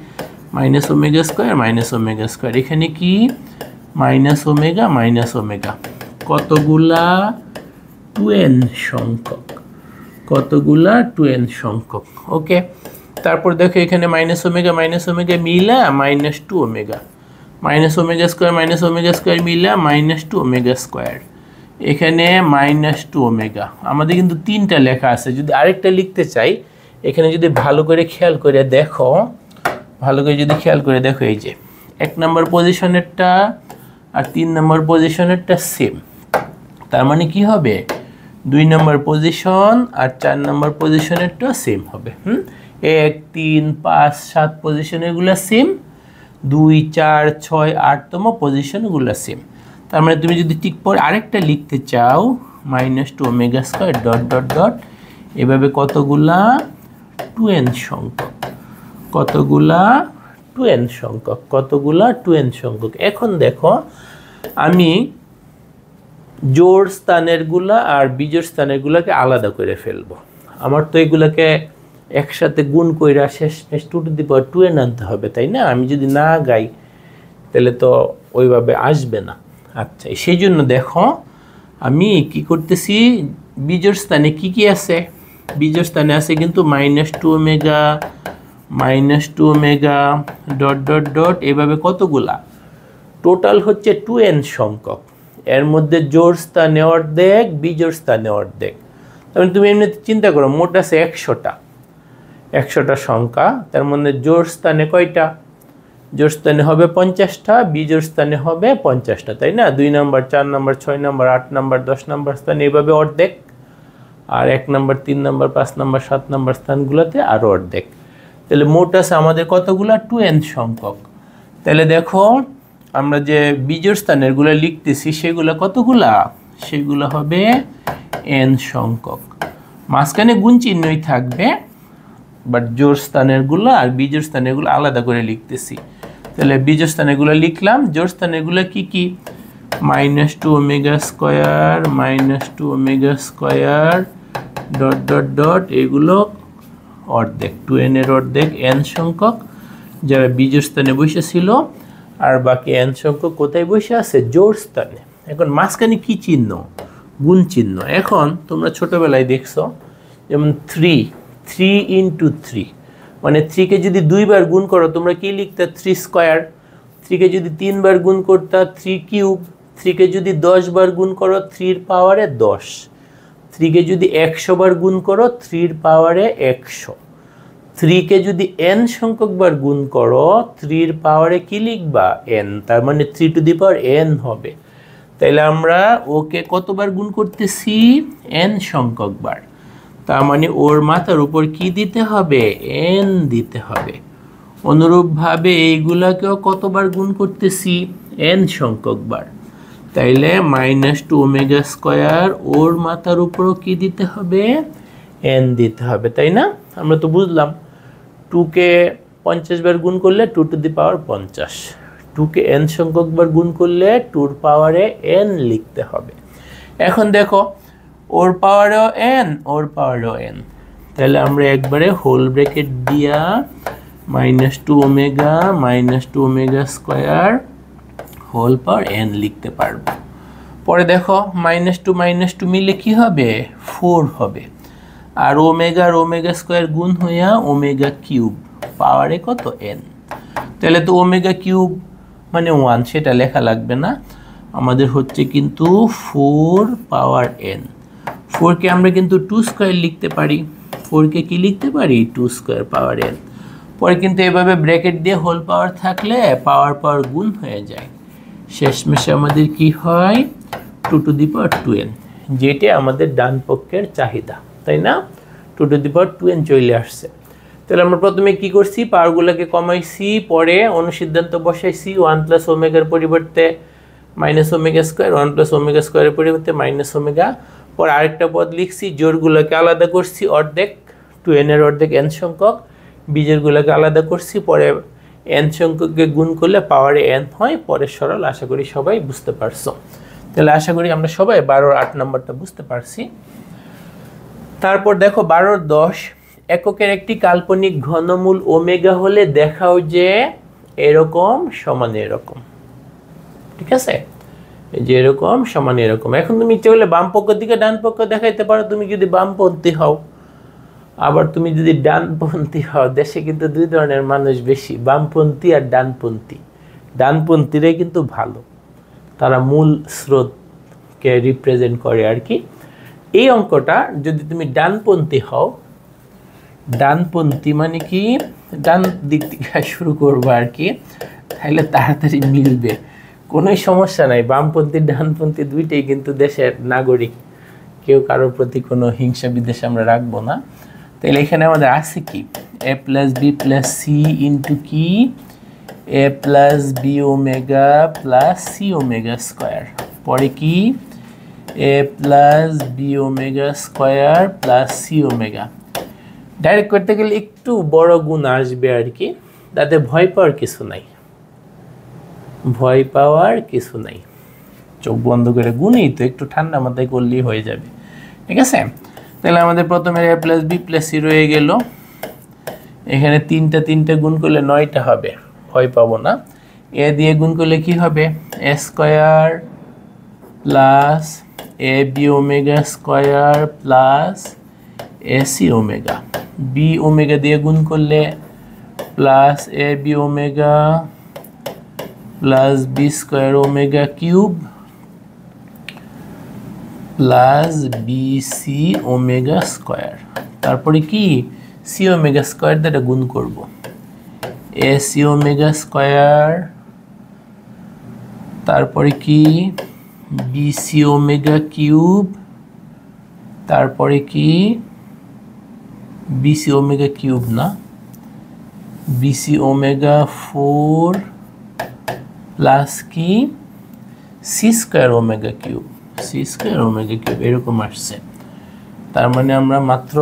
A: minus omega square minus omega square, এখানে কি মাইনাস ওমেগা কতগুলা 2n সংখ্যক, কতগুলা 2n সংখ্যক। ওকে, তারপর দেখো এখানে মাইনাস ওমেগা মিলা minus 2 omega, minus omega square মিলা মাইনাস 2 ওমেগা স্কোয়ার, এখানে মাইনাস 2 ওমেগা। আমাদের কিন্তু 3টা লেখা আছে, যদি আরেকটা লিখতে চাই এখানে যদি ভালো করে খেয়াল করে দেখো, এই যে 1 নম্বর পজিশনেরটা আর 3 নম্বর পজিশনেরটা সেম, তার মানে কি হবে 2 নম্বর পজিশন আর 4 নম্বর পজিশনেরটা সেম হবে। 1 3 5 7 পজিশনেরগুলো সেম, 2 4 6 8তম পজিশনগুলো সেম, তার মানে তুমি যদি ঠিক পরে আরেকটা লিখতে চাও minus 2 omega square dot dot dot, এভাবে কতগুলা 2n সংখ্যক, কতগুলা 2n সংখ্যক। এখন দেখো আমি জোড় স্থানেরগুলা আর বিজোড় স্থানেরগুলাকে আলাদা করে ফেলবো, আমার তো এগুলাকে একসাথে গুণ কইরা শেষ 2 টু দি পাওয়ার 2n আনতে হবে, তাই না, আমি যদি না গাই তাহলে তো ওইভাবে আসবে না। আচ্ছা, সেই জন্য দেখো আমি কি করতেছি, বিজোড় স্থানে কি আছে, বিজোড় স্থানে আছে কিন্তু minus 2 omega dot dot dot, এভাবে কতগুলা টোটাল হচ্ছে 2n সংখ্যক, এর মধ্যে জোড় স্থানে অর্ধেক বিজোড় স্থানে অর্ধেক, তাহলে তুমি এমনিতে চিন্তা করো মোট আছে 100টা সংখ্যা, তার মধ্যে জোড় স্থানে কয়টা, জোড় স্থানে হবে 50টা, বিজোড় স্থানে হবে 50টা, তাই না, 2 নম্বর 4 নম্বর 6 নম্বর 8 নম্বর 10 নম্বর স্থানে এইভাবে অর্ধেক, আর 1 নম্বর 3 নম্বর 5 নম্বর 7 নম্বর স্থানগুলোতে আরও অর্ধেক, তাহলে মোট আছে আমাদের কতগুলা 2n সংখ্যক। তাহলে দেখো আমরা যে বিজোড় স্থানেরগুলো লিখতেছি সেগুলো কতগুলা, সেগুলো হবে n সংখ্যক, মাঝখানে গুণ চিহ্নই থাকবে, বাট জোড় স্থানেরগুলো আর বিজোড় স্থানেরগুলো আলাদা করে লিখতেছি। তাহলে বিজোড় স্থানেরগুলো লিখলাম, জোড় স্থানেরগুলো কি minus 2 omega square dot dot dot, এগুলো অর্ধেক 2n এর অর্ধেক n সংখ্যক যারা বিজোড় স্থানে বসেছিল, আর বাকি n সংখ্যক কোথায় বসে আছে, জোড় স্থানে। এখন মাঝখানে কি চিহ্ন, গুণ চিহ্ন। এখন তোমরা ছোটবেলায় দেখছো যেমন 3 ইন্টু 3, মানে 3কে যদি 2 বার গুণ করো তোমরা কি লিখতে 3 স্কোয়ার, 3কে যদি 3 বার গুণ করতা 3 কিউব, 3কে যদি 10 বার গুণ করো 3 পাওয়ারে 10, 3কে যদি 100 বার গুণ করো 3 পাওয়ারে 100, 3কে যদি n সংখ্যক বার গুণ করো 3 পাওয়ারে কি লিখবা n, তার মানে 3 টু দি পাওয়ার n হবে। তাইলে আমরা ওকে কতবার গুণ করতেছি n সংখ্যক বার, তার মানে ওর মাথার উপর কি দিতে হবে n দিতে হবে। অনুরূপভাবে এইগুলাকেও কতবার গুণ করতেছি n সংখ্যক বার, তাইলে মাইনাস 2 ওমেগা স্কোয়ার ওর মাথার উপরও কি দিতে হবে n দিতে হবে, তাই না, আমরা তো বুঝলাম। 2কে 50 বার গুণ করলে 2 টু দি পাওয়ার 50, 2কে n সংখ্যক বার গুণ করলে 2 এর পাওয়ারে n লিখতে হবে। এখন দেখো ওর পাওয়ারেও n, ওর পাওয়ারেও n, তাহলে আমরা একবারে হোল ব্র্যাকেট দিয়া -2 omega -2 omega square whole power n লিখতে পারবো। পরে দেখো -2 মিলে কি হবে, 4 হবে, আর ওমেগা আর ওমেগা স্কয়ার গুণ হইয়া ওমেগা কিউব, পাওয়ারে কত n, তাহলে তো ওমেগা কিউব মানে 1, সেটা লেখা লাগবে না, আমাদের হচ্ছে কিন্তু 4 পাওয়ার n। 4কে আমরা কিন্তু 2 স্কয়ার লিখতে পারি, 4কে কি লিখতে পারি, 2 স্কয়ার পাওয়ার n। পরে কিন্তু এভাবে ব্র্যাকেট দিয়ে হোল পাওয়ার থাকলে পাওয়ার পাওয়ার গুণ হয়ে যায়, শেষমেশে আমাদের কি হয় 2 টু দি পাওয়ার 2n, যেটা আমাদের ডান পক্ষের চাহিদা, তাই না? 2 টু দি পাওয়ার 2n চলে আসছে। তাহলে আমরা প্রথমে কি করছি, পাওয়ারগুলোকে কমাইছি, পরে অনুসিদ্ধান্ত বসাইছি 1 প্লাস ওমেগার পরিবর্তে minus omega square, 1 plus omega স্কয়ারের পরিবর্তে মাইনাস ওমেগা, পর আরেকটা পদ লিখছি, জোড়গুলোকে আলাদা করছি অর্ধেক, 2n এর অর্ধেক n সংখ্যক, বিজোড়গুলোকে আলাদা করছি, পরে n সংখ্যককে গুণ করলে পাওয়ারে n হয়, পরে সরল। আশা করি সবাই বুঝতে পারছো। তাহলে আশা করি আমরা সবাই 12 8 নম্বরটা বুঝতে পারছি। তারপর দেখো 12 10, এককের একটি কাল্পনিক ঘনমূল ওমেগা হলে দেখাও যে এরকম সমান এরকম, ঠিক আছে, এই যে এরকম সমান এরকম। এখন তুমি ইচ্ছে করলে বাম পক্ষ থেকে ডান পক্ষ দেখাইতে পারো, তুমি যদি বামপন্থী হও, আবার তুমি যদি ডানপন্থী হও, দেশে কিন্তু দুই ধরনের মানুষ বেশি, বামপন্থী আর ডানপন্থী। ডানপন্থীরাই কিন্তু ভালো, তারা মূল স্রোতকে রিপ্রেজেন্ট করে আর কি। এই অঙ্কটা যদি তুমি ডানপন্থী হও, ডানপন্থী মানে কি ডান দিক থেকে শুরু করবো আর কি, তাহলে তাড়াতাড়ি মিলবে, কোনো সমস্যা নাই। বামপন্থী ডানপন্থী দুইটাই কিন্তু দেশের নাগরিক, কেউ কারোর প্রতি কোনো হিংসা বিদ্বেষ আমরা রাখবো না। তাহলে এখানে আমাদের আছে কি, a plus B plus C into কি a plus B omega plus C omega square, পরে কি a plus B omega square plus C omega. Direct করতে গেলে একটু বড় গুণ আসবে আর কি, তাতে ভয় পাওয়ার কিছু নাই, ভয় পাওয়ার কিছু নাই, চোখ বন্ধ করে গুণই তো, একটু ঠান্ডা মাথায় করলেই হয়ে যাবে, ঠিক আছে। তাহলে আমাদের প্রথমে a plus B plus C রয়ে গেল, এখানে তিনটা গুণ করলে 9টা হবে, ভয় পাবো না। এ দিয়ে গুণ করলে কি হবে, এ square plus a b omega square plus A C omega, B omega দিয়ে গুণ করলে plus a b omega plus B square omega cube plus B C omega square, তারপরে কি সি ওমেগা স্কোয়ার দ্বারা গুণ করব, এ সি ওমেগা স্কোয়ার, তারপরে কি বি সি ওমেগা কিউব, তারপরে কি বি সি ওমেগা কিউব না, বি সি ওমেগা 4 প্লাস কি C square omega cube, C square omega cube, এরকম আসছে। তার মানে আমরা মাত্র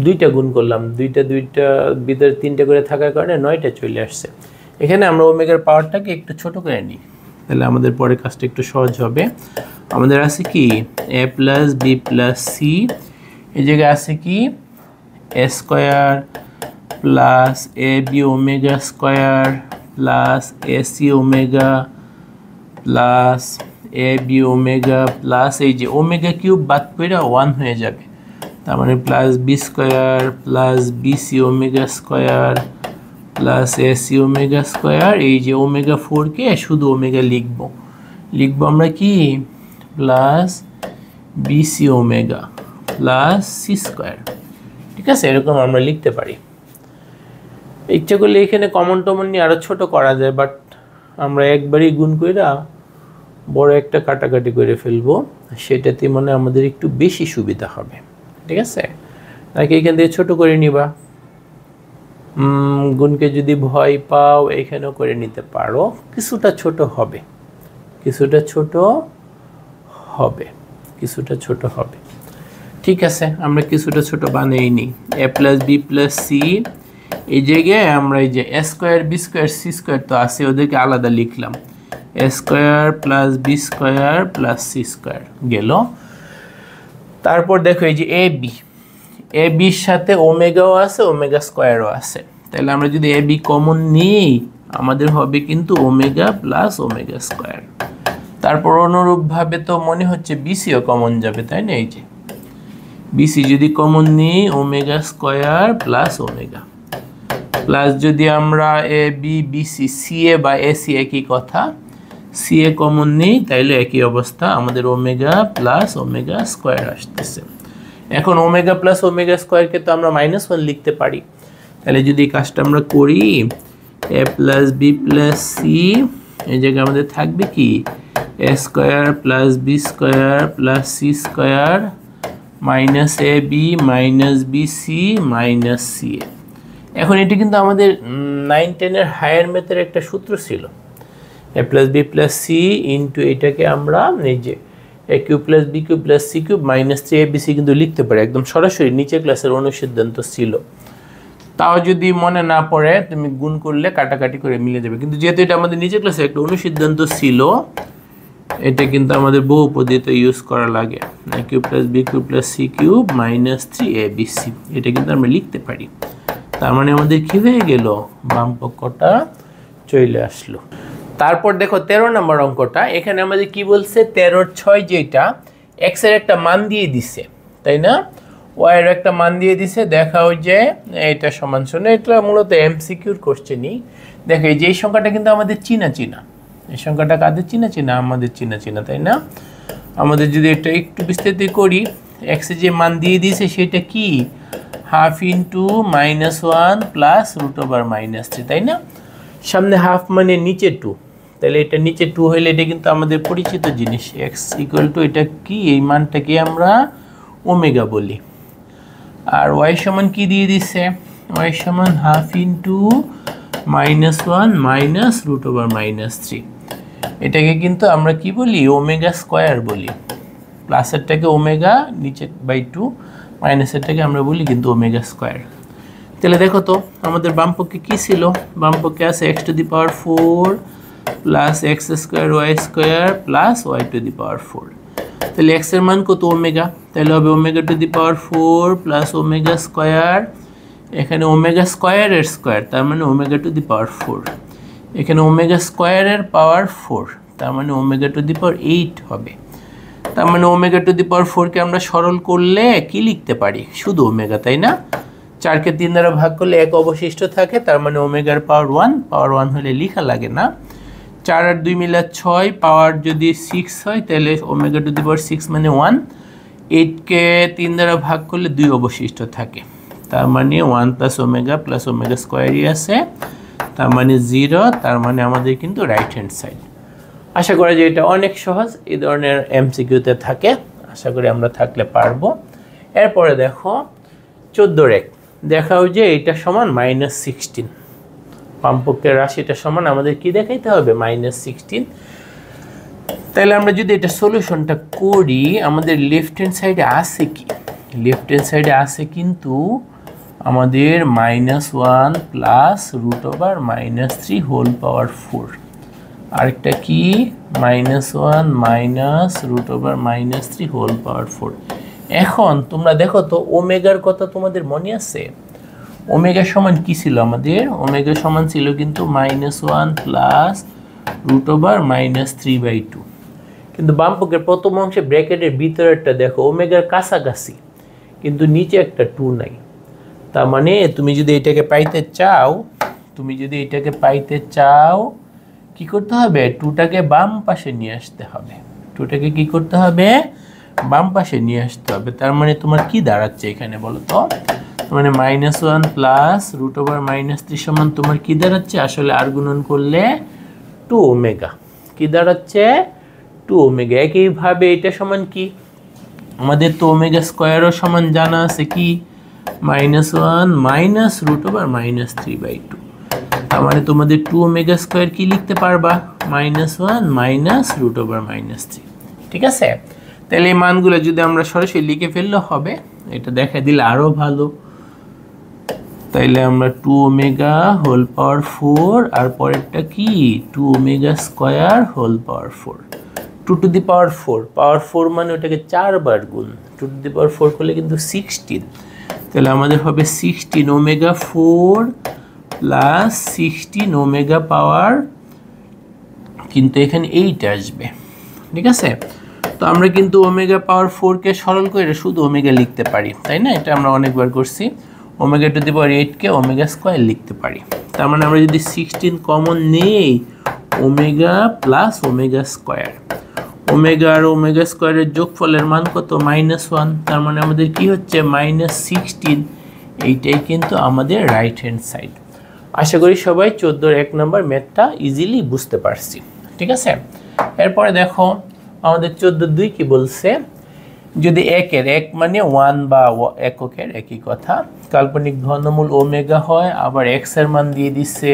A: দুইটা গুণ করলাম, দুইটা ভিতরে 3টা করে থাকার কারণে 9টা চলে আসছে। এখানে আমরা ওমেগার পাওয়ারটাকে একটু ছোট করে নিই, তাহলে আমাদের পরে কাজটা একটু সহজ হবে। আমাদের আছে কি a plus B plus c, এই জায়গায় আছে কি a square plus a b omega square plus A C omega plus a b omega plus এই যে ওমেগা কিউব বাদ করে 1 হয়ে যাবে, তার মানে plus B square plus B C omega square plus A C omega square, এই যে ওমেগা 4কে শুধু ওমেগা লিখবো আমরা কি plus B C omega plus C square, ঠিক আছে, এরকম আমরা লিখতে পারি। ইচ্ছা করলে এখানে কমন টমন নিয়ে আরও ছোটো করা যায়, বাট আমরা একবারই গুণ করে বড় একটা কাটাকাটি করে ফেলবো, সেটাতে মানে আমাদের একটু বেশি সুবিধা হবে, ঠিক আছে। নাকি এখান থেকে ছোটো করে নিবা, গুণকে যদি ভয় পাও এখানেও করে নিতে পারো, কিছুটা ছোট হবে, কিছুটা ছোট হবে। ঠিক আছে, আমরা কিছুটা ছোট বানিয়ে নিই। A plus B plus c, এই জায়গায় আমরা এই যে a square b square c square তো আছে, ওদেরকে আলাদা লিখলাম। A square plus B square plus C square গেল। তারপর দেখো এই যে এ বির সাথে ওমেগাও আছে, ওমেগা স্কোয়ারও আছে। তাহলে আমরা যদি এ বি কমন নিই, আমাদের হবে কিন্তু ওমেগা প্লাস ওমেগা স্কোয়ার। তারপর অনুরূপভাবে তো মনে হচ্ছে বিসিও কমন যাবে, তাই না? এই যে বিসি যদি কমন নিই, omega square plus omega, plus যদি আমরা এ বি বিসি সি এ বা এসি একই কথা, সি এ কমন নিই, তাইলে একই অবস্থা, আমাদের ওমেগা প্লাস ওমেগা স্কোয়ার আসতেছে। এখন ওমেগা প্লাস ওমেগা স্কোয়ারকে তো আমরা -1 লিখতে পারি। তাহলে যদি কাজটা আমরা করি, a plus B plus c, এই জায়গায় আমাদের থাকবে কি a square plus B square plus C square minus a b minus b c minus c a. এখন এটি কিন্তু আমাদের 9-10 হায়ার ম্যাথের একটা সূত্র ছিল, a plus B plus C into এটাকে আমরা এই যে a cube plus b cube plus c cube minus 3abc কিন্তু লিখতে পারি, একদম সরাসরি নিচে ক্লাসের অনুসিদ্ধান্ত ছিল। তাও যদি মনে না পড়ে, তুমি গুণ করলে কাটাকাটি করে মিলে যাবে। কিন্তু যেহেতু এটা আমাদের নিচে ক্লাসে একটা অনুসিদ্ধান্ত ছিল, এটা কিন্তু আমাদের বহুপদীতে ইউজ করা লাগে। A cube plus b cube plus c cube minus 3abc, এটা কিন্তু আমরা লিখতে পারি। তার মানে আমাদের কি হয়ে গেল, বাম পক্ষটা চলে আসলো। তারপর দেখো 13 নম্বর অঙ্কটা, এখানে আমাদের কি বলছে, 13/6 যেটা এক্স এর একটা মান দিয়ে দিছে, তাই না? ওয়াই এর একটা মান দিয়ে দিছে। দেখাও যে এটা সমান শূন্য, এটা মূলত এমসিকিউর কোশ্চেনই। দেখো এই যে এই সংখ্যাটা কিন্তু আমাদের চিনা, এই সংখ্যাটা কাদের চিনা, আমাদের চিনা, তাই না? আমাদের যদি এটা একটু বিস্তারিত করি, এক্স এর যে মান দিয়ে দিয়েছে সেটা কি, হাফ ইন্টু -1 প্লাস √/-3, তাই না? সামনে হাফ মানে নিচে 2, তাহলে এটা নিচে 2 হইলে এটা কিন্তু আমাদের পরিচিত জিনিস, এক্স ইকুয়াল টু এটা কি, এই মানটাকে আমরা ওমেগা বলি। আর ওয়াই সমান কি দিয়ে দিচ্ছে, ওয়াই সমান হাফ ইন্টু -1 মাইনাস √/-3, এটাকে কিন্তু আমরা কি বলি, ওমেগা স্কোয়ার বলি। প্লাসেরটাকে ওমেগা নিচে বাই 2, মাইনাসেরটাকে আমরা বলি কিন্তু ওমেগা স্কোয়ার। তাহলে দেখো তো আমাদের বামপক্ষে কি ছিল, বামপক্ষে আছে x⁴ plus x² y² plus y⁴। তাহলে x এর মান কত, ওমেগা, তাহলে হবে ω⁴ প্লাস ওমেগা স্কোয়ার, এখানে ওমেগা স্কোয়ারের স্কোয়ার, তার মানে ω⁴, এখানে ওমেগা স্কোয়ারের পাওয়ার 4, তার মানে ω⁴ হবে। তার মানে ω⁴কে আমরা সরল করলে কি লিখতে পারি, শুধু ওমেগা, তাই না? 4কে 3 দ্বারা ভাগ করলে 1 অবশিষ্ট থাকে, তার মানে ওমেগার পাওয়ার 1 হলে লেখা লাগে না। 4 আর 2 মিলে 6, পাওয়ার যদি 6 হয় তাহলে ω⁴ মানে 1, 8কে 3 দ্বারা ভাগ করলে 2 অবশিষ্ট থাকে, তার মানে 1 প্লাস ওমেগা স্কোয়ারই আছে, তার মানে 0, তার মানে আমাদের কিন্তু রাইট হ্যান্ড সাইড। আশা করি যে এটা অনেক সহজ, এই ধরনের এমসিকিউতে থাকে, আশা করি আমরা থাকলে পারবো। এরপরে দেখো 14 দেখাও যে এটা সমান -16, বামপক্ষের রাশিটা সমান আমাদের কি দেখাইতে হবে, -16। তাহলে আমরা যদি এটা সলিউশনটা করি, আমাদের লেফট হ্যান্ড সাইডে আছে কি, লেফট হ্যান্ড সাইডে আছে কিন্তু আমাদের -1 প্লাস √/-3 হোল পাওয়ার 4, আরেকটা কি -1 মাইনাস √/-3 হোল পাওয়ার 4। এখন তোমরা দেখো তো ওমেগার কথা তোমাদের মনে আছে, ওমেগা সমান কি ছিল আমাদের, ওমেগা সমান ছিল কিন্তু -1 প্লাস √/-3/2, কিন্তু বামপক্ষের প্রথম অংশে ব্র্যাকেটের ভিতরেরটা দেখো ওমেগার কাছাকাছি, কিন্তু নিচে একটা 2 নাই। তার মানে তুমি যদি এটাকে পাইতে চাও, কি করতে হবে, 2টাকে বাম পাশে নিয়ে আসতে হবে, 2টাকে কি করতে হবে, বাম পাশে নিয়ে আসতে হবে। তার মানে তোমার কি দাঁড়াচ্ছে এখানে বলো তো, মানে -1 প্লাস √/-3 সমান তোমার কি দাঁড়াচ্ছে, আসলে আর গুণন করলে 2 ওমেগা, কি দাঁড়াচ্ছে 2 ওমেগা। একইভাবে এটা সমান কি, আমাদের তো ওমেগা স্কোয়ারও সমান জানা আছে কি, -1 মাইনাস √/-3/2, তার মানে তোমাদের 2 ওমেগা স্কোয়ার কি লিখতে পারবা, -1 মাইনাস √/-3, ঠিক আছে? তাহলে এই মানগুলো যদি আমরা সরাসরি লিখে ফেললে হবে, এটা দেখা দিলে আরও ভালো। তাইলে আমরা 2 ওমেগা হোল পাওয়ার 4 আর পরেরটা কি 2 omega square whole power 4, 2 to the power 4, power 4 মানে ওটাকে 4 বার গুণ, 2 টু দি পাওয়ার 4 করলে কিন্তু 16। তাহলে আমাদের হবে 16 ওমেগা 4 প্লাস 16 ওমেগা পাওয়ার, কিন্তু এখানে 8 আসবে, ঠিক আছে। তো আমরা কিন্তু ওমেগা পাওয়ার 4 কে সরল করে শুধু ওমেগা লিখতে পারি, তাই না? এটা আমরা অনেকবার করছি। ওমেগা টু দি পাওয়ার 8 কে ওমেগা স্কয়ার লিখতে পারি। তার মানে আমরা যদি 16 কমন নেই, omega plus omega square, omega আর ওমেগা স্কয়ারের যোগফলের মান কত -1, তার মানে আমাদের কি হচ্ছে -16। এইটাই কিন্তু আমাদের রাইট হ্যান্ড সাইড। আশা করি সবাই 14 1 নম্বর ম্যাথটা ইজিলি বুঝতে পারছি, ঠিক আছে। এরপরে দেখো আমাদের 14 কি বলছে, যদি একের এক মানে 1 বা এককের একই কথা, কাল্পনিক ঘনমূল ওমেগা হয়, আবার এক্স এর মান দিয়ে দিছে,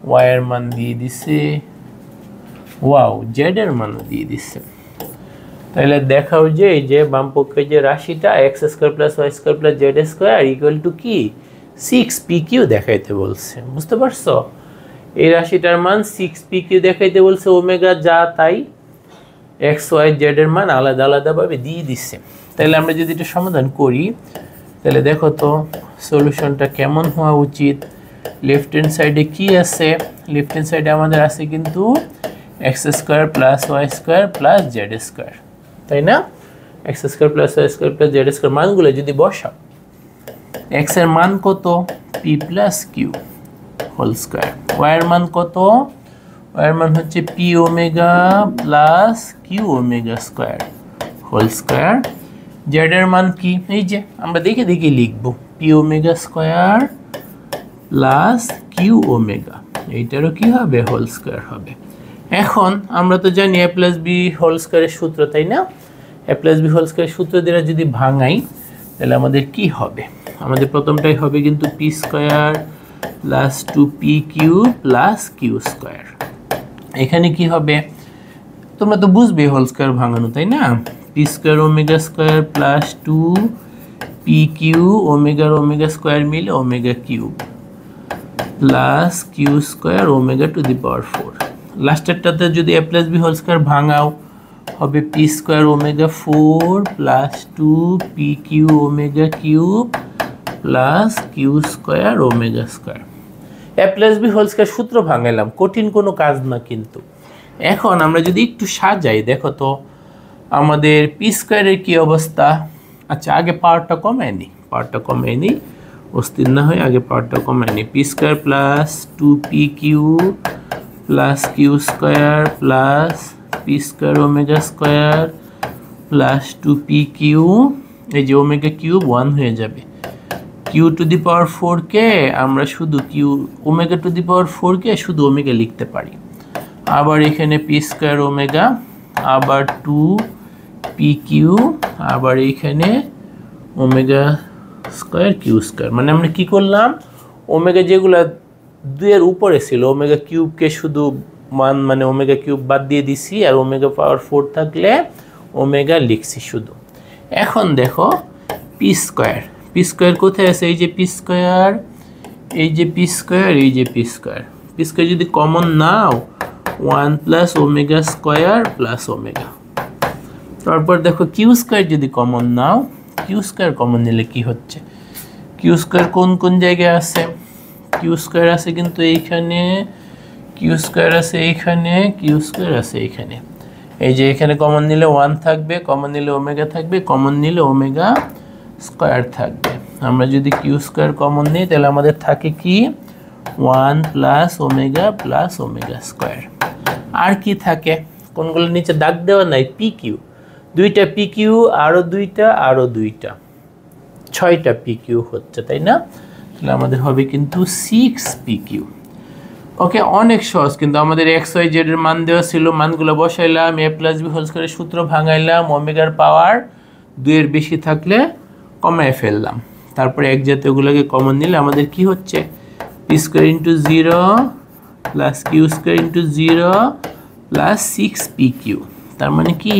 A: ওয়াই এর মান দিয়ে দিছে, ওয়াও জেড এর মান দিয়ে দিছে। তাহলে দেখাও যে এই যে বাম পক্ষে যে রাশিটা X square plus Y square plus Z square equal to কি 6pq দেখাইতে বলছে, বুঝতে পারছো? এই রাশিটার মান 6pq দেখাইতে বলছে, ওমেগা যা তাই এক্স ওয়াই জেড এর মান আলাদা আলাদাভাবে দিয়ে দিচ্ছে। তাহলে আমরা যদি এটা সমাধান করি, তাহলে দেখো তো সলিউশনটা কেমন হওয়া উচিত। লেফট হ্যান্ড সাইডে কি আছে, লেফট হ্যান্ড সাইডে আমাদের আছে কিন্তু x square plus Y square plus Z square, তাই না? X square plus Y square plus Z square মানগুলো যদি বসাও, এক্স এর মান কত p plus Q whole square, y এর মান কত, ওয়াই এর মান হচ্ছে p omega plus q omega square whole square, z এর মান কি, এই যে আমরা দেখে দেখে লিখবো p omega square plus q omega, এইটারও কি হবে হোল স্কয়ার হবে। এখন আমরা তো জানি a প্লাস বি হোল স্কয়ারের সূত্র, তাই না? a প্লাস বি হোল স্কয়ারের সূত্র দিয়ে যদি ভাঙাই তাহলে আমাদের কি হবে, আমাদের প্রথমটাই হবে কিন্তু P square plus 2pq plus Q square. এখানে কি হবে তোমরা তো বুঝবে হোল স্কয়ার ভাঙানো, তাই না? P square omega square plus 2pq ওমেগার ওমেগা স্কয়ার মিলে omega cube plus Q square omega to the power 4। লাস্টেরটাতে যদি a plus b whole square ভাঙাও হবে p square omega 4 plus 2pq omega cube plus Q square omega square. a plus b whole square সূত্র ভাঙাইলাম, কঠিন কোনো কাজ না কিন্তু। এখন আমরা যদি একটু সাজাই, দেখো তো আমাদের পি স্কয়ারের কি অবস্থা। আচ্ছা আগে পাওয়ারটা কমায় নি, অস্থির না হয় আগে পাওয়ারটা কমায় নি। P square plus 2pq plus Q square plus P square omega square plus 2pq, এই যে ওমেগা কিউব 1 হয়ে যাবে, কিউ টু দি পাওয়ার 4 কে আমরা শুধু Q omega to the power 4 কে শুধু ওমেগা লিখতে পারি। আবার এখানে পি স্কয়ার ওমেগা, আবার 2pq, আবার এখানে ওমেগা স্কয়ার কিউ স্কয়ার। মানে আমরা কি করলাম, ওমেগা যেগুলা 2 এর উপরে ছিল ওমেগা কিউবকে শুধু মান মানে ওমেগা কিউব বাদ দিয়ে দিছি, আর ওমেগা পাওয়ার 4 থাকলে ওমেগা লিখছি শুধু। এখন দেখো পি স্কয়ার কোথায় আছে, এই যে পি স্কয়ার, এই যে পি স্কয়ার, এই যে পি স্কয়ার। পি স্কয়ার যদি কমন নাও 1 plus omega square plus omega. তারপর দেখো কিউ স্কয়ার যদি কমন নাও, কিউ স্কয়ার কমন নিলে কি হচ্ছে, কিউ স্কয়ার কোন কোন জায়গায় আছে, কিউ স্কয়ার আছে কিন্তু এইখানে, কিউ স্কয়ার আছে এইখানে, কিউ স্কয়ার আছে এইখানে। এই যে এখানে কমন নিলে 1 থাকবে, কমন নিলে ওমেগা থাকবে, কমন নিলে ওমেগা স্কয়ার থাকবে। আমরা যদি কিউ স্কয়ার কমন নিই তাহলে আমাদের থাকে কি 1 প্লাস ওমেগা স্কয়ার। আর কি থাকে, কোনগুলো নিচে দাগ দেওয়া নাই, পি কিউ, 2টা পি কিউ, আরও 2টা, আরও 2টা, 6টা পি কিউ হচ্ছে, তাই না? তাহলে আমাদের হবে কিন্তু 6pq। ওকে, অনেক সহজ কিন্তু। আমাদের এক্স ওয়াই জেড এর মান দেওয়া ছিল, মানগুলো বসাইলাম, a প্লাস বি হোল স্কয়ারের সূত্র ভাঙাইলাম, ওমেগার পাওয়ার 2 এর বেশি থাকলে কমায় ফেললাম, তারপরে এক জাতীয়গুলোকে কমন নিলে আমাদের কি হচ্ছে P square into 0 plus Q square into 0 plus 6pq। তার মানে কি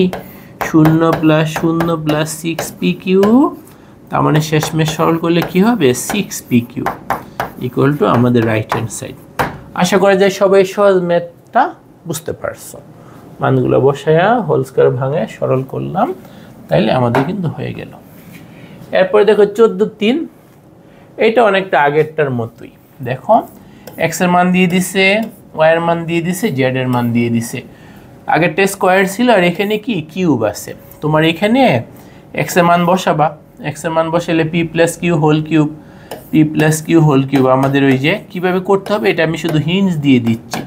A: 0 প্লাস 0 প্লাস 6p কিউ, তার মানে শেষমেশ সরল করলে কি হবে 6p কিউ ইকুয়াল টু আমাদের রাইট হ্যান্ড সাইড। আশা করা যায় সবাই সহজ ম্যাথটা বুঝতে পারছো। মানগুলো বসায়া হোল স্কয়ার ভাঙে সরল করলাম, তাইলে আমাদের কিন্তু হয়ে গেল। এরপরে দেখো 14(3), এটা অনেকটা আগেরটার মতোই। দেখো x এর মান দিয়ে দিছে, y এর মান দিয়ে দিছে, z এর মান দিয়ে দিছে। আগেরটা স্কয়ার ছিল আর এখানে কি কিউব আছে। তোমার এখানে x এর মান বসাবা, x এর মান বসালে p plus Q whole cube, p plus Q whole cube. আমাদের ওই যে কিভাবে করতে হবে এটা আমি শুধু হিন্টস দিয়ে দিচ্ছি।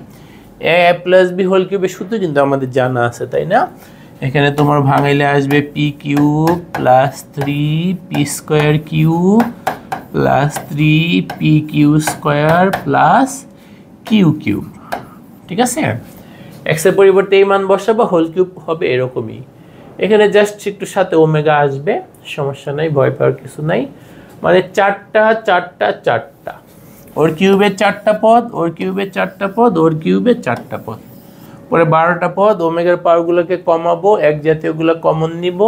A: a প্লাস b হোল কিউবের সূত্র কিন্তু আমাদের জানা আছে, তাই না? এখানে তোমার ভাঙাইলে আসবে p cube plus 3p square cube plus 3p Q square plus Q cube. ঠিক আছে, x এর পরিবর্তে এই মান বসাবো, হোল কিউব হবে এরকমই। এখানে জাস্ট একটু সাথে ওমেগা আসবে, সমস্যা নাই, ভয় পাওয়ার কিছু নাই। মানে 4টা 4টা 4টা, ওর কিউবের 4টা পদ, ওর কিউবের 4টা পদ, ওর কিউবের 4টা পদ, পরে 12টা পদ। ওমেগার পাওয়ারগুলোকে কমাবো, এক জাতীয়গুলো কমন নিব,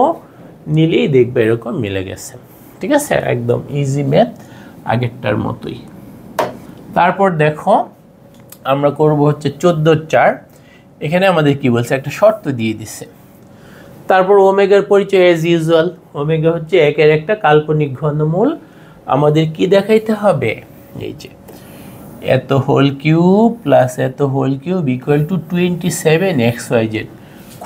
A: নিলেই দেখবে এরকম মিলে গেছে। ঠিক আছে, একদম ইজি ম্যাথ, আগেরটার মতোই। তারপর দেখো আমরা করব হচ্ছে 14(4). এখানে আমাদের কি বলছে, একটা শর্ত দিয়ে দিছে। তারপর ওমেগার পরিচয় অ্যাজ ইউজুয়াল, ওমেগা হচ্ছে একের একটা কাল্পনিক ঘনমূল। আমাদের কি দেখাইতে হবে, এই যে এত হোল কিউব প্লাস এত whole cube equal to 27xyz।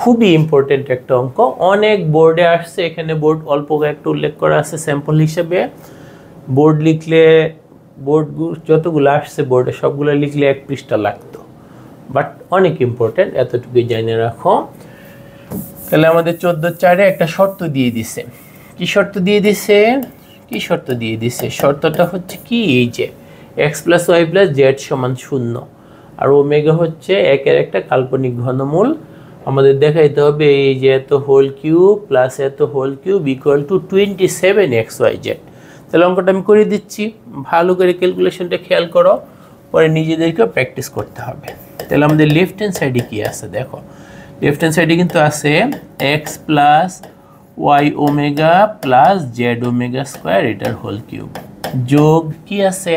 A: খুবই ইম্পর্টেন্ট একটা অঙ্ক, অনেক বোর্ডে আসছে। এখানে বোর্ড অল্প একটা উল্লেখ করা আছে স্যাম্পল হিসেবে। বোর্ড লিখলে, বোর্ড যতগুলো আসছে বোর্ডে সবগুলো লিখলে 1 পৃষ্ঠা লাগতো, বাট অনেক ইম্পর্টেন্ট, এতটুকুই জেনে রাখো। তাহলে আমাদের 14(4)-এ একটা শর্ত দিয়ে দিছে। কি শর্ত দিয়ে দিছে, কি শর্ত দিয়ে দিছে? শর্তটা হচ্ছে কি, এই যে x plus Y plus Z সমান 0, আর ওমেগা হচ্ছে একের একটা কাল্পনিক ঘনমূল। আমাদের দেখাইতে হবে এই যে এত হোল কিউব প্লাস এত whole cube equal to 27xyz। তাহলে অঙ্কটা আমি করে দিচ্ছি, ভালো করে ক্যালকুলেশনটা খেয়াল করো, পরে নিজেদেরকেও প্র্যাকটিস করতে হবে। তাহলে আমাদের লেফট হ্যান্ড সাইডে কি আছে দেখো, লেফট হ্যান্ড সাইডে কিন্তু আছে x plus Y omega plus Z omega square, এটার হোল কিউব, যোগ কি আছে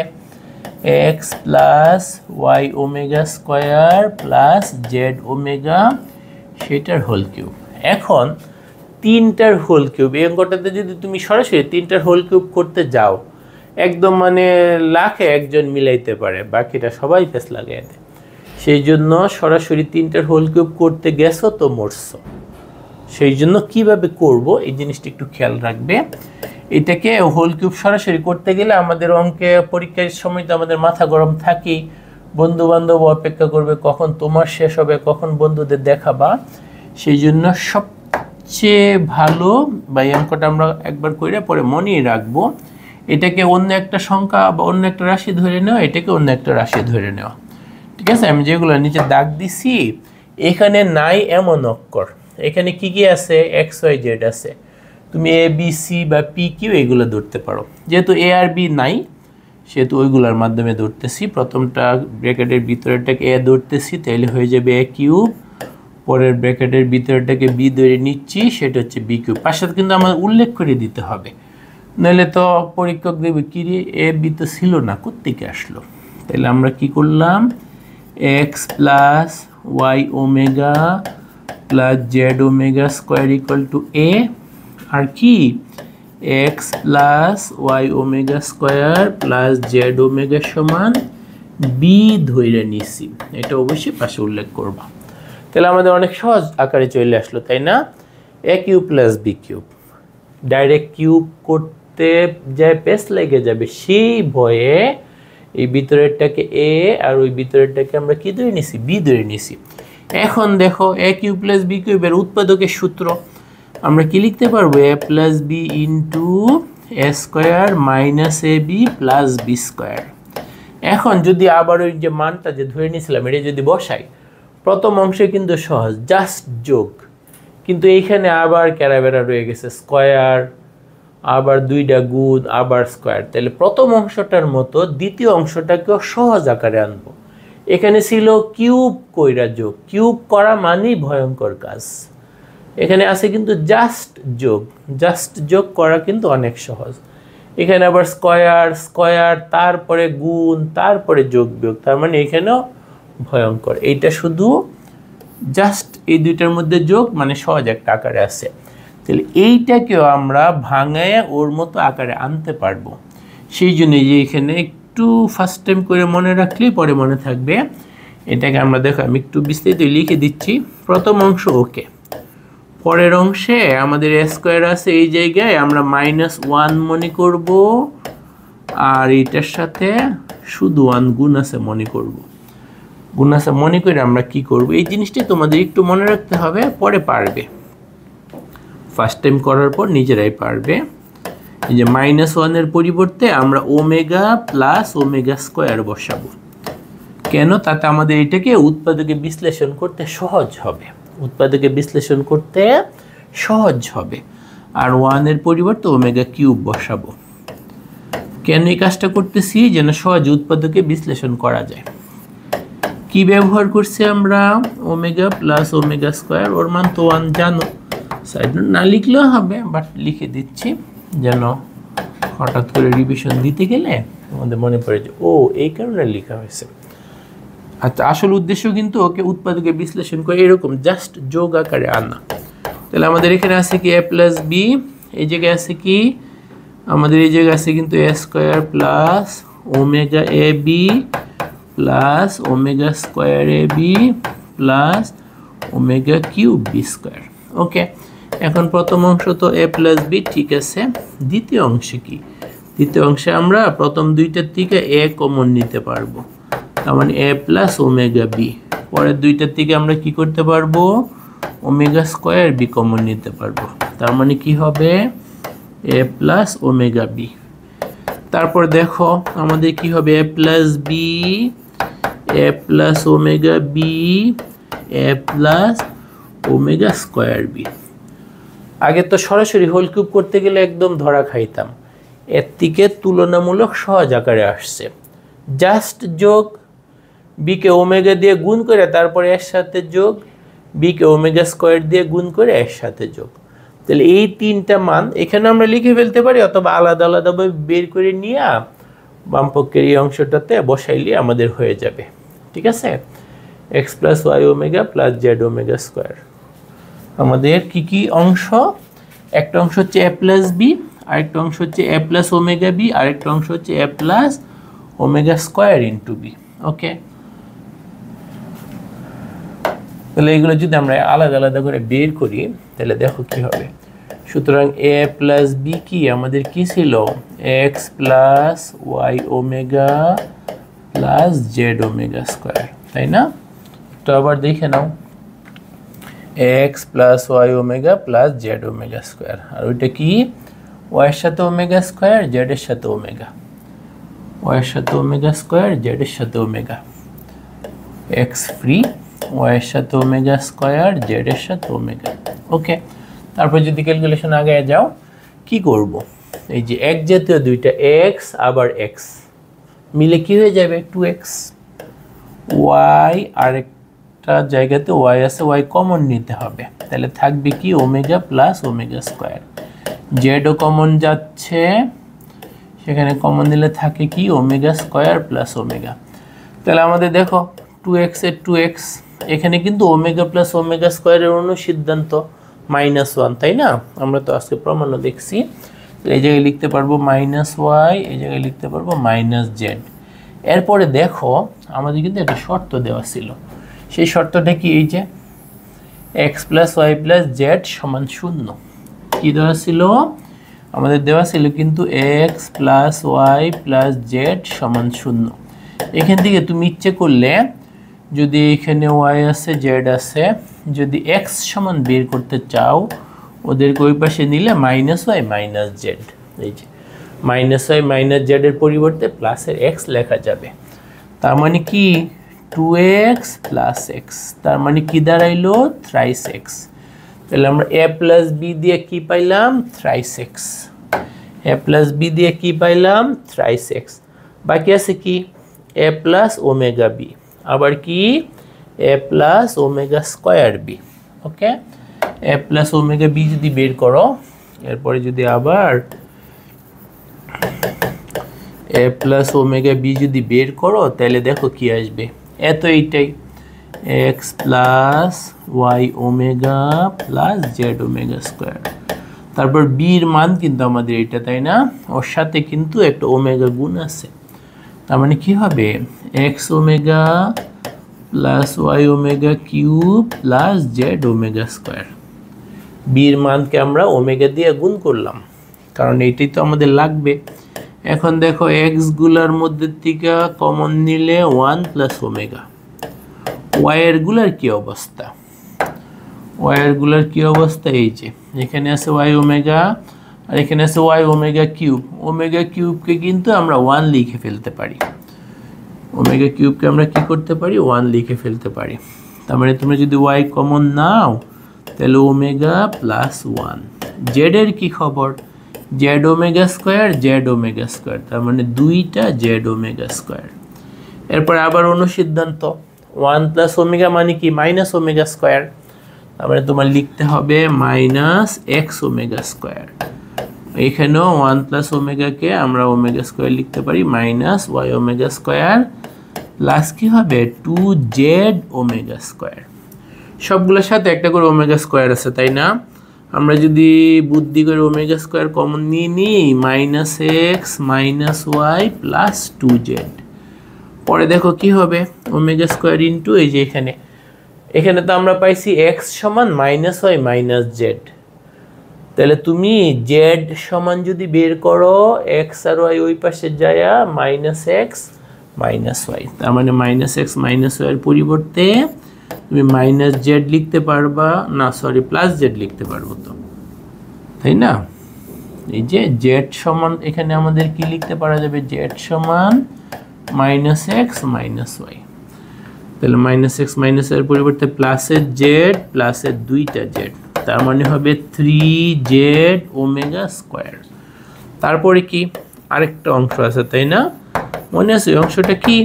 A: x plus Y omega square plus Z omega, সেটার হোল কিউব। এখন 3টার হোল কিউব, এই অঙ্কটাতে যদি তুমি সরাসরি 3টার হোল কিউব করতে যাও, একদম মানে লাখে একজন মিলাইতে পারে, বাকিটা সবাই ফেস লাগাই দেয়। সেই জন্য সরাসরি 3টার হোল কিউব করতে গেছো তো মরছো। সেই জন্য কিভাবে করব এই জিনিসটা একটু খেয়াল রাখবে। এটাকে হোল কিউব সরাসরি করতে গেলে আমাদের অঙ্কে পরীক্ষার সময় তো আমাদের মাথা গরম থাকেই, বন্ধু বান্ধব অপেক্ষা করবে কখন তোমার শেষ হবে, কখন বন্ধুদের দেখাবা। সেই জন্য সবচেয়ে ভালো বা এই অঙ্কটা আমরা একবার করে পরে মনেই রাখবো, এটাকে অন্য একটা সংখ্যা বা অন্য একটা রাশি ধরে নেওয়া, এটাকে অন্য একটা রাশি ধরে নেওয়া। ঠিক আছে, আমি যেগুলো নিচে দাগ দিছি এখানে নাই এমন অক্ষর, এখানে কি কি আছে এক্স ওয়াই জেড আছে, তুমি এ বি সি বা পি কিউ এগুলো ধরতে পারো। যেহেতু এ আর বি নাই সেহেতু ওইগুলোর মাধ্যমে ধরতেছি। প্রথমটা ব্র্যাকেটের ভিতরেরটাকে এ ধরতেছি, তাইলে হয়ে যাবে এ কিউব, পরের ব্র্যাকেটের ভিতরেরটাকে বি ধরে নিচ্ছি, সেটা হচ্ছে বি কিউব। পাশে কিন্তু আমার উল্লেখ করে দিতে হবে, নইলে তো পরীক্ষক দেবে কি রে এ বি তো ছিল না, কোত্থেকে আসলো। তাহলে আমরা কি করলাম, x plus Y omega plus Z omega square equal to a, আর কি x plus Y omega square plus Z omega সমান বি ধরে নিছি, এটা অবশ্যই পাশে উল্লেখ করবা। তাহলে আমাদের অনেক সহজ আকারে চলে আসলো, তাই না? A cube plus b cube, direct cube করতে যায় পেস লেগে যাবে, সেই ভয়ে এই ভিতরেরটাকে এ আর ওই ভিতরেরটাকে আমরা কি ধরে নিছি, বি ধরে নিছি। এখন দেখো এ কিউব প্লাস বি কিউবের উৎপাদকের সূত্র আমরা কি লিখতে পারবো, এ plus B into A square minus a b plus B square. এখন যদি আবার ওই যে মানটা যে ধরে নিয়েছিলাম এটা যদি বসাই, প্রথম অংশে কিন্তু সহজ, জাস্ট যোগ, কিন্তু এইখানে আবার ক্যারাবেরা রয়ে গেছে স্কোয়ার, আবার দুইটা গুণ, আবার স্কোয়ার। তাহলে প্রথম অংশটার মতো দ্বিতীয় অংশটাকেও সহজ আকারে আনবো। এখানে ছিল কিউব কইরা যোগ, কিউব করা মানেই ভয়ঙ্কর কাজ, এখানে আছে কিন্তু জাস্ট যোগ করা কিন্তু অনেক সহজ। এখানে আবার স্কয়ার তারপরে গুণ তারপরে যোগ বিয়োগ, তার মানে এখানেও ভয়ঙ্কর। এইটা শুধু জাস্ট এই দুইটার মধ্যে যোগ, মানে সহজ একটা আকারে আছে। তাহলে এইটাকেও আমরা ভাঙায় ওর মতো আকারে আনতে পারবো। সেই জন্য যে এখানে একটু ফার্স্ট টাইম করে মনে রাখলেই পরে মনে থাকবে। এটাকে আমরা দেখো আমি একটু বিস্তারিত লিখে দিচ্ছি। প্রথম অংশ ওকে, পরের অংশে আমাদের এ স্কয়ার আছে, এই জায়গায় আমরা -1 মনে করব, আর এটার সাথে শুধু 1 গুণ আছে মনে করব। গুণ আছে মনে করে আমরা কি করব, এই জিনিসটি তোমাদের একটু মনে রাখতে হবে, পরে পারবে। ফার্স্ট টাইম করার পর নিজেরাই পারবে। এই যে -1 এর পরিবর্তে আমরা ওমেগা প্লাস ওমেগা স্কয়ার বসাবো। কেন? তাতে আমাদের এটাকে উৎপাদকে বিশ্লেষণ করতে সহজ হবে, আর 1 এর পরিবর্তে ওমেগা কিউব বসাবো। কেন এই কাজটা করতেছি? যেন সহজ উৎপাদকে বিশ্লেষণ করা যায়। কি ব্যবহার করছি আমরা? ওমেগা প্লাস ওমেগা স্কয়ার, ওর মান তো 1 জানো, সাইড নোট না লিখলেও হবে, বাট লিখে দিচ্ছি যেন হঠাৎ করে রিভিশন দিতে গেলে আমাদের মনে পড়ে যে ও এই কারণে লেখা হয়েছে। আচ্ছা, আসল উদ্দেশ্য কিন্তু ওকে উৎপাদকে বিশ্লেষণ করে এরকম জাস্ট যোগ আকারে আনা। তাহলে আমাদের এখানে আছে কি a প্লাস বি, এই জায়গায় আছে কি আমাদের, এই জায়গায় আছে কিন্তু a square plus omega a b plus omega square a b plus omega cube b square. Okay, এখন প্রথম অংশ তো a প্লাস বি, ঠিক আছে। দ্বিতীয় অংশে কি? দ্বিতীয় অংশে আমরা প্রথম দুইটার থেকে a কমন নিতে পারবো, তার মানে a প্লাস ওমেগা বি। পরের দুইটার থেকে আমরা কি করতে পারবো? ওমেগা স্কয়ার বি কমন নিতে পারবো, তার মানে কি হবে? a plus omega B. তারপর দেখো আমাদের কি হবে? a plus B, a plus omega B, a plus omega square B. আগে তো সরাসরি হোল কিউব করতে গেলে একদম ধরা খাইতাম, এর থেকে তুলনামূলক সহজ আকারে আসছে। জাস্ট যোগ, বিকে ওমেগা দিয়ে গুণ করে তারপরে এর সাথে যোগ, বিকে ওমেগা স্কয়ার দিয়ে গুণ করে এর সাথে যোগ। তাহলে এই তিনটা মান এখানে আমরা লিখে ফেলতে পারি, অথবা আলাদা আলাদাভাবে বের করে নিয়ে বামপক্ষের এই অংশটাতে বসাইলে আমাদের হয়ে যাবে। ঠিক আছে, X plus Y omega plus Z omega square. আমাদের কি কি অংশ? একটা অংশ হচ্ছে a প্লাস বি, আরেকটা অংশ হচ্ছে a প্লাস ওমেগা বি, আরেকটা অংশ হচ্ছে a plus omega square into b. Okay, তাহলে এগুলো যদি আমরা আলাদা আলাদা করে বের করি তাহলে দেখো কি হবে। সুতরাং a প্লাস বি কি আমাদের কি ছিল? X plus Y omega plus Z omega square, তাই না? তো আবার দেখে নাও, x plus Y omega plus Z omega square, আর ওইটা কি? ওয়াইয়ের সাথে ওমেগা স্কয়ার, জেডের সাথে ওমেগা, ওয়াইয়ের সাথে ওমেগা স্কয়ার, জেডের সাথে ওমেগা, এক্স ফ্রি, ওয়াইয়ের সাথে ওমেগা স্কয়ার, জেডের সাথে ওমেগা। ওকে, তারপর যদি ক্যালকুলেশন আগে যাও কি করব? এই যে এক জাতীয় দুইটা এক্স আবার এক্স মিলে কি হয়ে যাবে? 2x। ওয়াই আরেকটা জায়গাতে ওয়াই আছে, ওয়াই কমন নিতে হবে, তাহলে থাকবে কি? Omega plus omega square. জেডও কমন যাচ্ছে, সেখানে কমন দিলে থাকে কি? Omega square plus omega. তাহলে আমাদের দেখো 2x এর 2x, এখানে কিন্তু ওমেগা প্লাস ওমেগা স্কয়ারের অনুসিদ্ধান্ত -1, তাই না? আমরা তো আজকে প্রমাণও দেখছি। এই জায়গায় লিখতে পারবো -y, এই জায়গায় লিখতে পারবো -z। এরপরে দেখো আমাদের কিন্তু একটা শর্ত দেওয়া ছিল, সেই শর্তটা কি? এই যে x plus Y plus Z সমান 0। কি দেওয়া ছিল? আমাদের দেওয়া ছিল কিন্তু x plus Y plus Z সমান 0। এখান থেকে তুমি ইচ্ছে করলে যদি এখানে y আছে z আছে, যদি x সমান বের করতে চাও ওদেরকে ওই পাশে নিলে -y -z, এই যে -y -z এর পরিবর্তে প্লাসের x লেখা যাবে। তার মানে কি? 2x প্লাস x, তার মানে কি দাঁড়াইলো? thrice x। তাহলে আমরা a প্লাস b দিয়ে কি পাইলাম? thrice x। a plus b দিয়ে কি পাইলাম? thrice x। বাকি আছে কি? a প্লাস ওমেগা b, আবার কি? a plus omega square B. Okay, A plus omega B যদি বের করো, এরপরে যদি আবার এ প্লাস ওমেগা বি যদি বের করো, তাহলে দেখো কি আসবে। এত এইটাই X plus Y omega plus Z omega square. তারপর বির মান কিন্তু আমাদের এটা, তাই না? ওর সাথে কিন্তু একটা ওমেগা গুণ আছে, তার মানে কি হবে X omega plus Y omega cube plus Z omega square. বির মানকে আমরা ওমেগা দিয়ে গুণ করলাম, কারণ এইটাই তো আমাদের লাগবে। এখন দেখো এক্স গুলার মধ্যে থেকে কমন নিলে 1 প্লাস ওমেগা। ওয়াইয়ের গুলার কি অবস্থা? ওয়াইয়ের গুলার কি অবস্থা? এই যে এখানে আছে ওয়াই ওমেগা আর এখানে আছে ওয়াই ওমেগা কিউব। ওমেগা কিউবকে কিন্তু আমরা 1 লিখে ফেলতে পারি। ওমেগা কিউবকে আমরা কি করতে পারি? 1 লিখে ফেলতে পারি। তার মানে তোমরা যদি ওয়াই কমন নাও, তাহলে ওমেগা প্লাস 1। জেড এর কি খবর? Z omega square, Z omega square, তার মানে দুইটা জেড ওমেগা স্কোয়ার। এরপর আবার অনুসিদ্ধান্ত, 1 প্লাস ওমেগা মানে কি? Minus omega square. তার মানে তোমার লিখতে হবে মাইনাস এক্স ওমেগা স্কোয়ার। এখানেও 1 প্লাস ওমেগাকে আমরা ওমেগা স্কোয়ার লিখতে পারি minus Y omega square plus কি হবে 2 জেড ওমেগা স্কোয়ার। সবগুলোর সাথে একটা করে ওমেগা স্কোয়ার আছে, তাই না? আমরা যদি বুদ্ধি করে ওমেগা স্কোয়ার কমন নিয়ে নিই, minus X minus Y plus 2 Z. পরে দেখো কি হবে, ওমেগা স্কোয়ার ইন্টু এই যে এখানে তো আমরা পাইছি এক্স সমান মাইনাস ওয়াই মাইনাস জেড। তাহলে তুমি জেড সমান যদি বের করো, এক্স আর ওয়াই ওই পাশে যায়া মাইনাস এক্স মাইনাস ওয়াই, তার মানে মাইনাস এক্স মাইনাস ওয়াইয়ের পরিবর্তে তুমি মাইনাস জেড লিখতে পারবা না, সরি প্লাস জেড লিখতে পারবো তো, তাই না? এই যে জেড সমান এখানে আমাদের কি লিখতে পারা যাবে? জেড সমান মাইনাস এক্স মাইনাস ওয়াই। তাহলে মাইনাস এক্স মাইনাস ওয়াইয়ের পরিবর্তে প্লাসের জেড প্লাসের দুইটা জেড, তার মানে হবে 3 জেড ওমেগা স্কোয়ার। তারপরে কি আরেকটা অংশ আছে, তাই না? মনে আছে ওই অংশটা কি?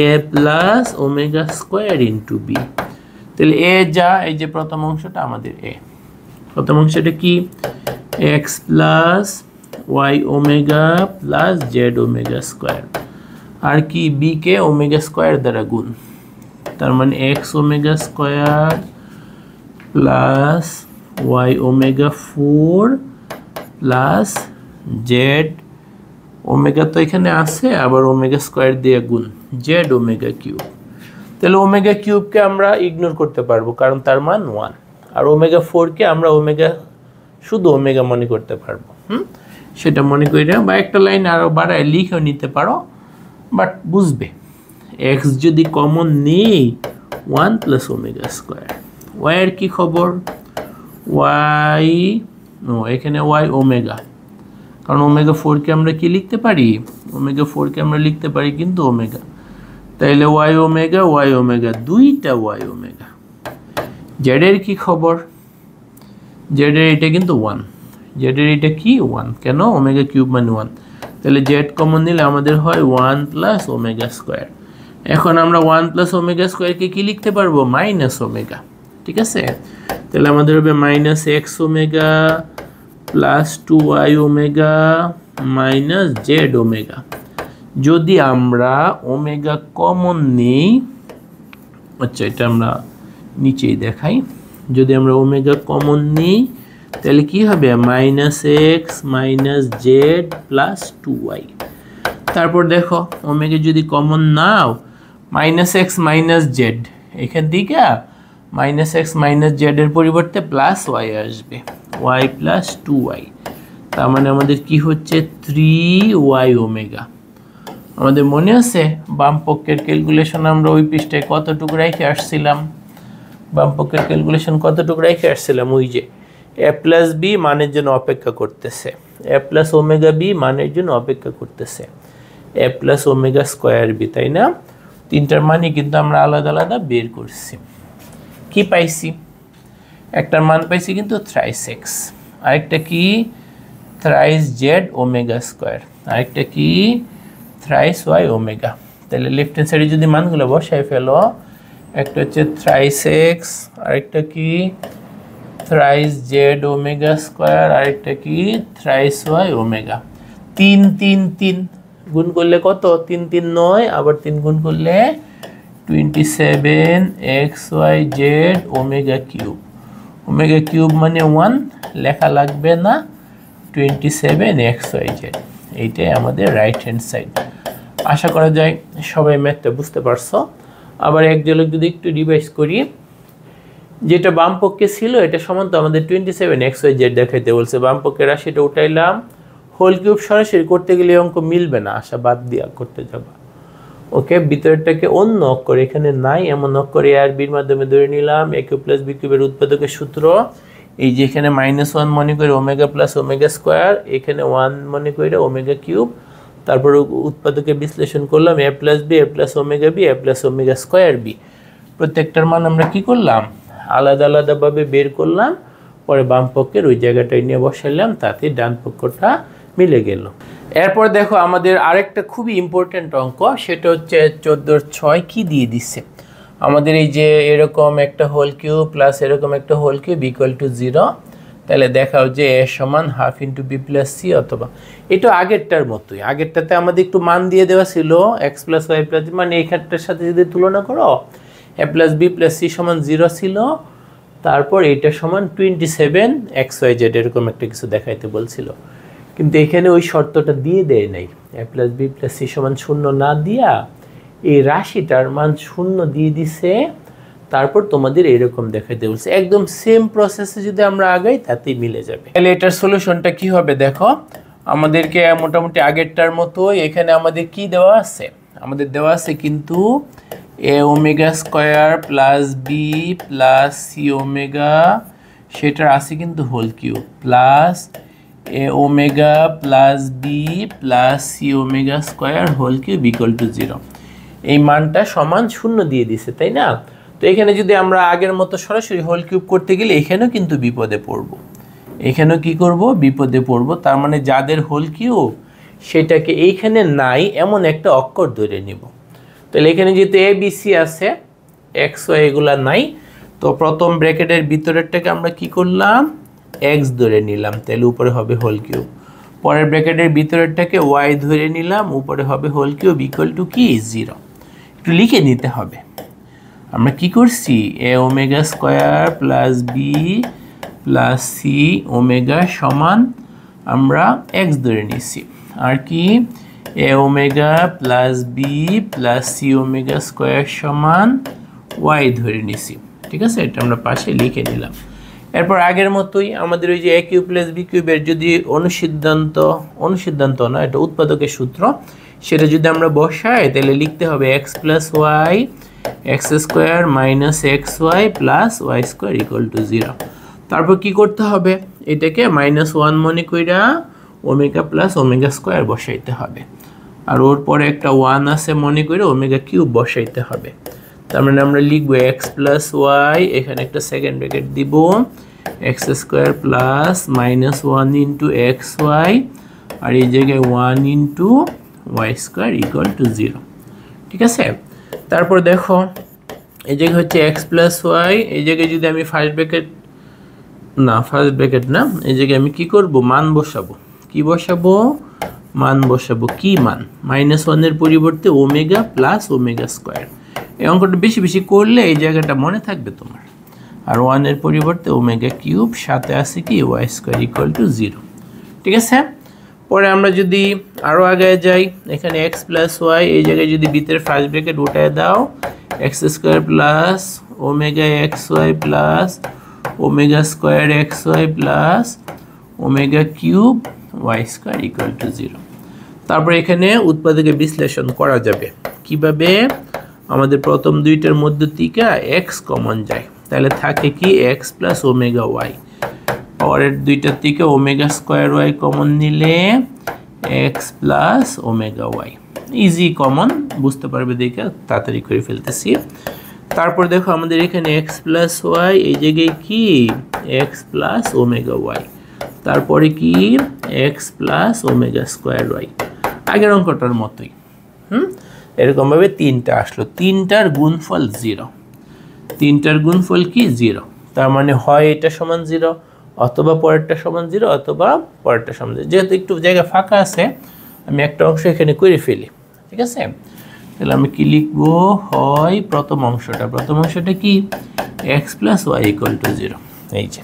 A: A plus omega square into b. তাহলে এ যা, এই যে প্রথম অংশটা আমাদের এ, প্রথম অংশটা কি? X plus Y omega plus Z omega square, আর কি বি কে ওমেগা স্কোয়ার দ্বারা গুণ, তার মানে x omega square plus Y omega 4 plus Z omega তো এখানে আছে, আবার ওমেগা স্কোয়ার দিয়ে গুণ জেড ওমেগা কিউব। তাহলে ওমেগা কিউবকে আমরা ইগনোর করতে পারবো, কারণ তার মান 1। আর ওমেগা 4কে আমরা ওমেগা শুধু ওমেগা মনে করতে পারবো। সেটা মনে করি না, বা একটা লাইন আরও বাড়ায় লিখেও নিতে পারো, বাট বুঝবে এক্স যদি কমন নেই 1 প্লাস ওমেগা স্কোয়ার। ওয়াইয়ের কি খবর? ওয়াই এখানে ওয়াই ওমেগা, কারণ ওমেগা 4কে আমরা কি লিখতে পারি? ওমেগা 4কে আমরা লিখতে পারি কিন্তু ওমেগা। তাইলে ওয়াই ওমেগা দুইটা ওয়াই ওমেগা। জেডের কি খবর? জেডের এটা কিন্তু 1, জেডের এটা কি 1, কেন? ওমেগা কিউব মানে 1। তাহলে জেড কমন নিলে আমাদের হয় 1 প্লাস ওমেগা স্কোয়ার। এখন আমরা 1 প্লাস ওমেগা স্কোয়ারকে কি লিখতে পারবো? মাইনাস ওমেগা, ঠিক আছে? তাহলে আমাদের হবে minus x omega plus 2y omega minus Z omega. যদি আমরা ওমেগা কমন নেই, আচ্ছা এটা আমরা নিচেই দেখাই, যদি আমরা ওমেগা কমন নিই তাহলে কি হবে? Minus X minus Z plus 2y। তারপর দেখো ওমেগা যদি কমন নাও, মাইনাস এক্স মাইনাস জেড, এখান থেকে মাইনাস এক্স মাইনাস জেড এর পরিবর্তে প্লাস ওয়াই আসবে, ওয়াই প্লাস 2y। তার মানে আমাদের কি হচ্ছে? 3y omega. আমাদের মনে আছে বাম পক্ষের ক্যালকুলেশন আমরা ওই পৃষ্ঠায় কতটুকু রেখে আসছিলাম? বাম পক্ষের ক্যালকুলেশন কতটুকু রেখে আসছিলাম? ওই যে এ প্লাস বি মানের জন্য অপেক্ষা করতেছে, এ প্লাস ওমেগা বি মানের জন্য অপেক্ষা করতেছে, এ প্লাস ওমেগা স্কোয়ার বি, তাই না? তিনটার মানই কিন্তু আমরা আলাদা আলাদা বের করছি। কি পাইছি? একটার মান পাইছি কিন্তু থ্রাইস এক্স, আরেকটা কি থ্রাইস জেড ওমেগা স্কোয়ার, আরেকটা কি থ্রাইস ওয়াই ওমেগা। তাহলে লেফট হ্যান্ড সাইডে যদি মানগুলো বসাই ফেলো, একটা হচ্ছে থ্রাইস এক্স, আরেকটা কি থ্রাইস জেড ওমেগা স্কোয়ার, আরেকটা কি থ্রাইস ওয়াই ওমেগা। 3 3 3 গুণ করলে কত? 3 3 9, আবার 3 গুণ করলে 27 X Y Z omega cube. Omega cube মানে 1, লেখা লাগবে না, 27 এক্স ওয়াই জেড। এইটাই আমাদের রাইট হ্যান্ড সাইড। আশা করা যায় সবাই ম্যাথটা বুঝতে পারছো। আবার এক ঝলক যদি একটু রিভাইজ করি, যেটা বাম পক্ষে ছিল এটা সমান তো আমাদের 27 এক্স ওয়াই জেড দেখাইতে বলছে। বাম পক্ষের রাশিটা উঠাইলাম, হোল কিউব সরাসরি করতে গেলে অঙ্ক মিলবে না, আশা বাদ দিয়া করতে যাবা। ওকে, ভিতরেরটাকে অন্য অক্ষর এখানে নাই এমন অক্ষর এ আর বির মাধ্যমে ধরে নিলাম। এ কিউব প্লাস বি কিউবের উৎপাদকের সূত্র, এই যে এখানে -1 মনে করে ওমেগা প্লাস ওমেগা স্কোয়ার, এখানে 1 মনে করে ওমেগা কিউব। তারপর উৎপাদকে বিশ্লেষণ করলাম এ প্লাস বি, এ প্লাস ওমেগা বি, এ প্লাস ওমেগা স্কোয়ার বি। প্রত্যেকটার মান আমরা কি করলাম? আলাদা আলাদাভাবে বের করলাম, পরে বাম পক্ষের ওই জায়গাটায় নিয়ে বসাইলাম, তাতে ডান পক্ষটা মিলে গেল। এরপর দেখো আমাদের আরেকটা খুবই ইম্পর্টেন্ট অঙ্ক, সেটা হচ্ছে 14/6 কি দিয়ে দিচ্ছে আমাদের, এই যে এরকম একটা হোল কিউব প্লাস এরকম একটা হোল কিউব ইকুয়াল টু 0। তাহলে দেখাও যে এ সমান half into b plus c, অথবা এটা আগেরটার মতোই। আগেরটাতে আমাদের একটু মান দিয়ে দেওয়া ছিল এক্স প্লাস ওয়াই প্লাস, মানে এইখানটার সাথে যদি তুলনা করো এ প্লাস বি প্লাস সি সমান 0 ছিল, তারপর এইটা সমান 27 এক্স ওয়াই জেড এরকম একটা কিছু দেখাইতে বলছিল। কিন্তু এখানে ওই শর্তটা দিয়ে দেয় নাই, এ প্লাস বি প্লাস সি সমান 0 না দিয়া এই রাশিটার মান 0 দিয়ে দিছে। তারপর তোমাদের এরকম দেখাইতে বলছে, একদম সেম প্রসেসে যদি আমরা আগাই তাতেই মিলে যাবে। তাহলে এটার সলিউশনটা কি হবে দেখো, আমাদেরকে মোটামুটি আগেরটার মতো এখানে আমাদের কি দেওয়া আছে, আমাদের দেওয়া আছে কিন্তু a omega square plus B plus C omega, সেটার আছে কিন্তু whole cube, plus a omega plus B plus C omega square whole cube equal to 0। এই মানটা সমান 0 দিয়ে দিছে, তাই না? তো এখানে যদি আমরা আগের মতো সরাসরি হোল কিউব করতে গেলে এখানেও কিন্তু বিপদে পড়ব, এখানেও কি করব? বিপদে পড়ব। তার মানে যাদের হোল কিউব সেটাকে এইখানে নাই এমন একটা অক্ষর ধরে নিব। তাহলে এখানে যেহেতু এ বি সি আছে, এক্স ওয়াই এগুলা নাই, তো প্রথম ব্র্যাকেটের ভিতরেরটাকে আমরা কি করলাম? এক্স ধরে নিলাম, তাহলে উপরে হবে হোল কিউব। পরের ব্র্যাকেটের ভিতরেরটাকে ওয়াই ধরে নিলাম, উপরে হবে হোল কিউব ইকুয়াল টু কি 0। একটু লিখে নিতে হবে আমরা কি করছি, a omega square plus B plus C omega সমান আমরা এক্স ধরে নিছি, আর কি a omega plus B plus C omega square সমান ওয়াই ধরে নিছি। ঠিক আছে, এটা আমরা পাশে লিখে নিলাম। এরপর আগের মতোই আমাদের ওই যে এ কিউব প্লাস বি কিউবের যদি অনুসিদ্ধান্ত না, এটা উৎপাদকের সূত্র, সেটা যদি আমরা বসাই তাহলে লিখতে হবে x plus y x square minus x y plus y square equal to 0। তারপর কি করতে হবে, এটাকে -1 মনে কইরা ওমেগা প্লাস ওমেগা স্কোয়ার বসাইতে হবে, আর ওর পরে একটা 1 আছে মনে করে ওমেগা কিউব বসাইতে হবে। তার মানে আমরা লিখবো এক্স প্লাস ওয়াই, এখানে একটা সেকেন্ড ব্র্যাকেট দিব, x square plus -1 into x y, আর এই জায়গায় 1 into y square equal to 0। ঠিক আছে, তারপর দেখো এই জায়গায় হচ্ছে এক্স প্লাস ওয়াই, এই জায়গায় যদি আমি ফার্স্ট ব্র্যাকেট না, এই জায়গায় আমি কি করব? মান বসাবো। কি বসাবো? মান বসাবো। কি মান? -1 এর পরিবর্তে ওমেগা প্লাস ওমেগা স্কোয়ার। এই অঙ্কটা বেশি বেশি করলে এই জায়গাটা মনে থাকবে তোমার। আর 1 এর পরিবর্তে ওমেগা কিউব, সাথে আছে কি ওয়াই স্কোয়ার ইকুয়াল টু 0। ঠিক আছে, পরে আমরা যদি আরও আগে যাই, এখানে এক্স প্লাস ওয়াই, এই জায়গায় যদি ভিতরে ফার্স্ট ব্র্যাকেট উঠায় দাও, x square plus omega x y plus omega square x y plus omega cube y square equal to 0। তারপর এখানে উৎপাদকে বিশ্লেষণ করা যাবে কিভাবে? আমাদের প্রথম দুইটার মধ্যে থেকে এক্স কমন যায়, তাহলে থাকে কি এক্স প্লাস ওমেগা ওয়াই, পরের দুইটার থেকে ওমেগা স্কোয়ার ওয়াই কমন নিলে x plus omega y. Easy common, বুঝতে পারবে দেখে তাড়াতাড়ি করে ফেলতেছি। তারপর দেখো আমাদের এখানে এক্স প্লাস ওয়াই, এই জায়গায় কি এক্স প্লাস ওমেগা ওয়াই, তারপরে কি x plus omega square y, আগের অঙ্কটার মতোই। এরকমভাবে 3টা আসলো, 3টার গুণফল 0, 3টার গুণফল কি 0। তার মানে হয় এটা সমান 0 অথবা পরেরটা সমান 0 অথবা পরেরটা সমান 0। যেহেতু একটু জায়গা ফাঁকা আছে আমি একটা অংশ এখানে করে ফেলি, ঠিক আছে? তাহলে আমি কি লিখব, হয় প্রথম অংশটা কি x + y = 0। এই যে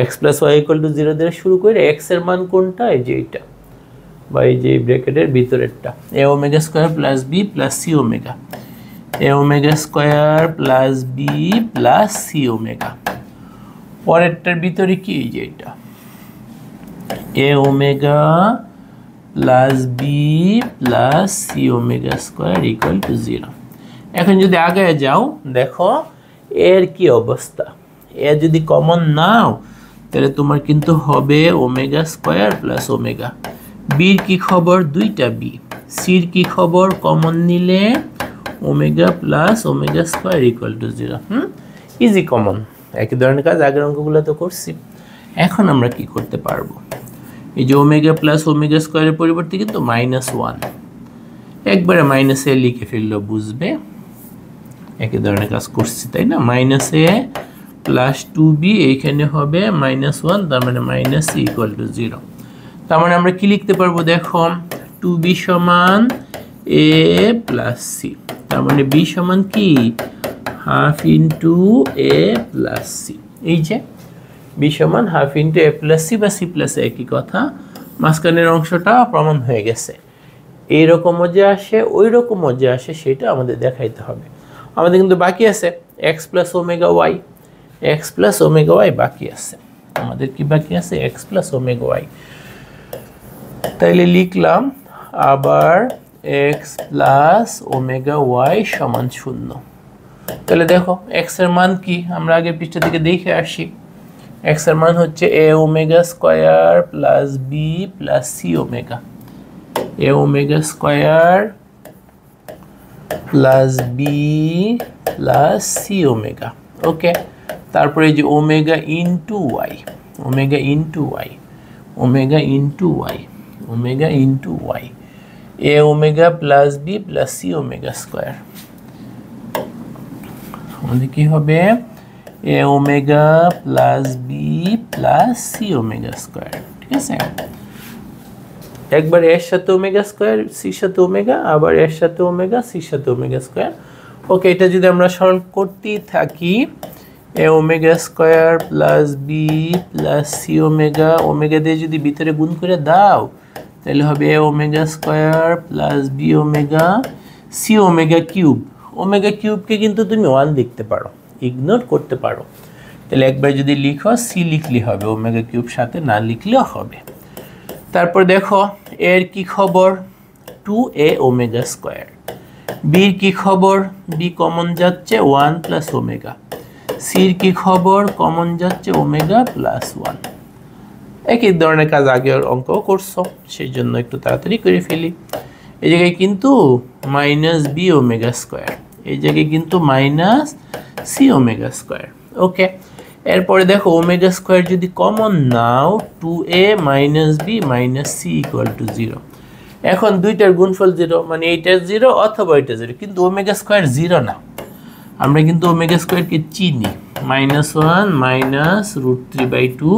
A: x + y = 0 দিয়ে শুরু করে x এর মান কোনটা, এই যে এটা বা এই যে ব্র্যাকেটের ভিতরেরটা a omega square plus b plus c omega, a omega square plus b plus c omega. পরেরটার ভিতরে কি, এই যে এটা a omega plus b plus c omega square equal to 0। এখন যদি আগে যাও দেখো এর কি অবস্থা, এ যদি কমন নাও তাহলে তোমার কিন্তু হবে ওমেগা স্কয়ার প্লাস ওমেগা। বির কি খবর, দুইটা বি। সির কি খবর, কমন নিলে omega plus omega square equal to 0। Easy common, একই ধরনের কাজ আগের অঙ্কগুলো তো করছি। এখন আমরা কি করতে পারবো, এই যে ওমেগা প্লাস ওমেগা স্কয়ারের পরিবর্তে কিন্তু -1 একবারে -a লিখে ফেললো, বুঝবে একই ধরনের কাজ করছি তাই না। -a প্লাস 2b এইখানে হবে -1, তার মানে -c ইকুয়াল টু 0। তার মানে আমরা কি লিখতে পারবো দেখো, 2b সমান a প্লাস c, তার মানে b সমান কি half into a plus c। এই যে b সমান half into a plus c বা c প্লাস a একই কথা, মাঝখানের অংশটা প্রমাণ হয়ে গেছে। এইরকমও যে আসে ওই রকমও যে আসে সেটা আমাদের দেখাইতে হবে। আমাদের কিন্তু বাকি আছে x plus omega y, x plus omega y বাকি আছে, আমাদের কি বাকি আছে x প্লাস ওমেগা ওয়াই। তাইলে লিখলাম আবার x প্লাস ওমেগা ওয়াই সমান 0। তাহলে দেখো x এর মান কি, আমরা আগে পৃষ্ঠা থেকে দেখে আসি। x এর মান হচ্ছে a omega square plus b plus c omega, a omega square plus b plus c omega. Okay, তারপরে এই যে omega into y, omega into y, omega into y, omega into y, a omega plus b plus c omega square. আমাদের কি হবে a omega plus b plus c omega square, ঠিক আছে। একবার এর সাথে ওমেগা স্কয়ার, সির সাথে ওমেগা, আবার এর সাথে ওমেগা, সির সাথে ওমেগা স্কয়ার। ওকে, এটা যদি আমরা সরল করতে থাকি, a omega square plus b plus c omega, omega দিয়ে যদি ভিতরে গুণ করে দাও তাহলে হবে a omega square plus b omega c omega cube. Omega কিউবকে কিন্তু তুমি 1 লিখতে পারো, ইগনোর করতে পারো। তাহলে একবার যদি লিখো c লিখলে হবে, ওমেগা কিউব সাথে না লিখলেও হবে। তারপর দেখো এর কি খবর, 2a ওমেগা স্কয়ার। বির কি খবর, বি কমন যাচ্ছে 1 প্লাস ওমেগা। সির কি খবর, কমন যাচ্ছে ওমেগা প্লাস 1। একই ধরনের কাজ আগের অঙ্ক করছো, সেই জন্য একটু তাড়াতাড়ি করে ফেলি। এই জায়গায় কিন্তু -b ওমেগা স্কয়ার, এই জায়গায় কিন্তু -c ওমেগা স্কয়ার। ওকে, এরপরে দেখো ওমেগা স্কয়ার যদি কমন নাও, 2a - b - c = 0। এখন দুইটার গুণফল 0, মানে এইটা 0 অথবা এটা 0, কিন্তু ওমেগা স্কয়ার 0 না। আমরা কিন্তু ওমেগা স্কয়ারকে চিনি, -1 - √3/2,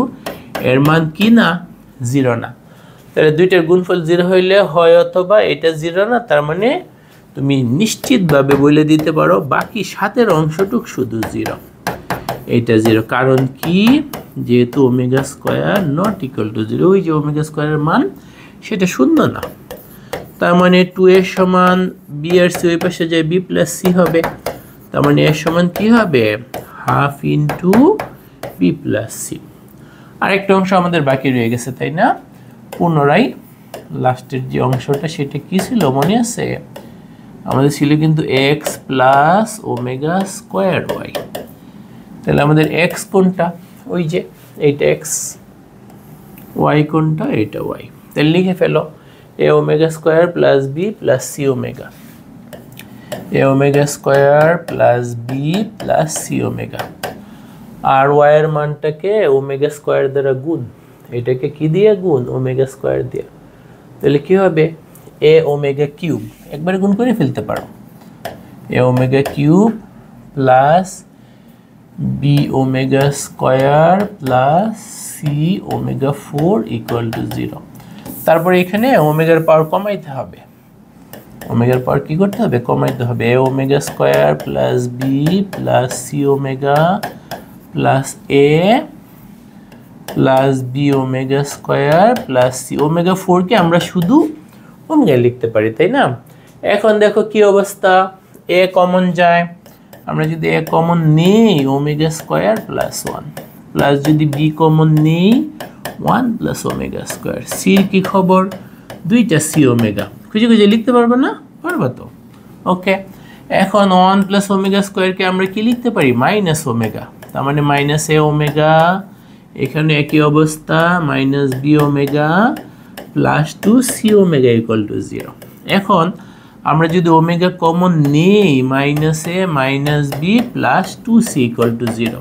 A: এর মান কি না 0 না। তাহলে দুইটার গুণফল 0 হইলে হয় অথবা এটা 0 না, তার মানে তুমি নিশ্চিতভাবে বলে দিতে পারো বাকি সাতের অংশটুক শুধু 0, এটা 0। কারণ কি, যেহেতু omega square not equal to 0, ওই যে ওমেগা স্কয়ারের মান সেটা 0 না। তার মানে 2 এর সমান b আর c ওই পাশে যায় b প্লাস c হবে, তার মানে এর সমান কি হবে half into b plus c। আরেকটা অংশ আমাদের বাকি রয়ে গেছে তাই না। পুনরায় লাস্টের যে অংশটা সেটা কি ছিল মনে আছে, আমাদের ছিল কিন্তু x plus omega square y. তাহলে আমাদের x কোনটা, ওই যে এইটা x, y কোনটা, এটা y। তাহলে লিখে ফেলো a omega square plus b plus c omega, a omega square plus b plus c omega. আর y এর মানটাকে ওমেগা স্কয়ার দ্বারা গুণ, এটাকে কি দিয়ে গুণ, ওমেগা স্কয়ার দিয়ে। তাহলে কি হবে a ওমেগা কিউব, একবারে গুণ করে ফেলতে পারো, a omega cube plus B omega square plus C omega 4 equal to 0। তারপরে এখানে ওমেগার পাওয়ার কমাইতে হবে, ওমেগার পাওয়ার কি করতে হবে, কমাইতে হবে। A omega square plus B plus C omega plus a plus B omega square plus C omega 4 কে আমরা শুধু ওমেগা লিখতে পারি, তাই না? এখন দেখো কি অবস্থা, এ কমন যায়, আমরা যদি এ কমন নেই ওমেগা স্কোয়ার প্লাস 1 প্লাস যদি বি কমন নেই 1 প্লাস ওমেগা স্কোয়ার। সির কি খবর, দুইটা সি ওমেগা খুঁজে খুঁজে লিখতে পারবো না, পারবো তো? ওকে, এখন 1 প্লাস ওমেগা স্কোয়ারকে আমরা কি লিখতে পারি, মাইনাস ওমেগা, তার মানে মাইনাস এ ওমেগা, এখানে একই অবস্থা minus b omega plus 2 c omega equal to 0। এখন আমরা যদি ওমেগা কমন নেই minus a minus B plus 2 c equal to 0,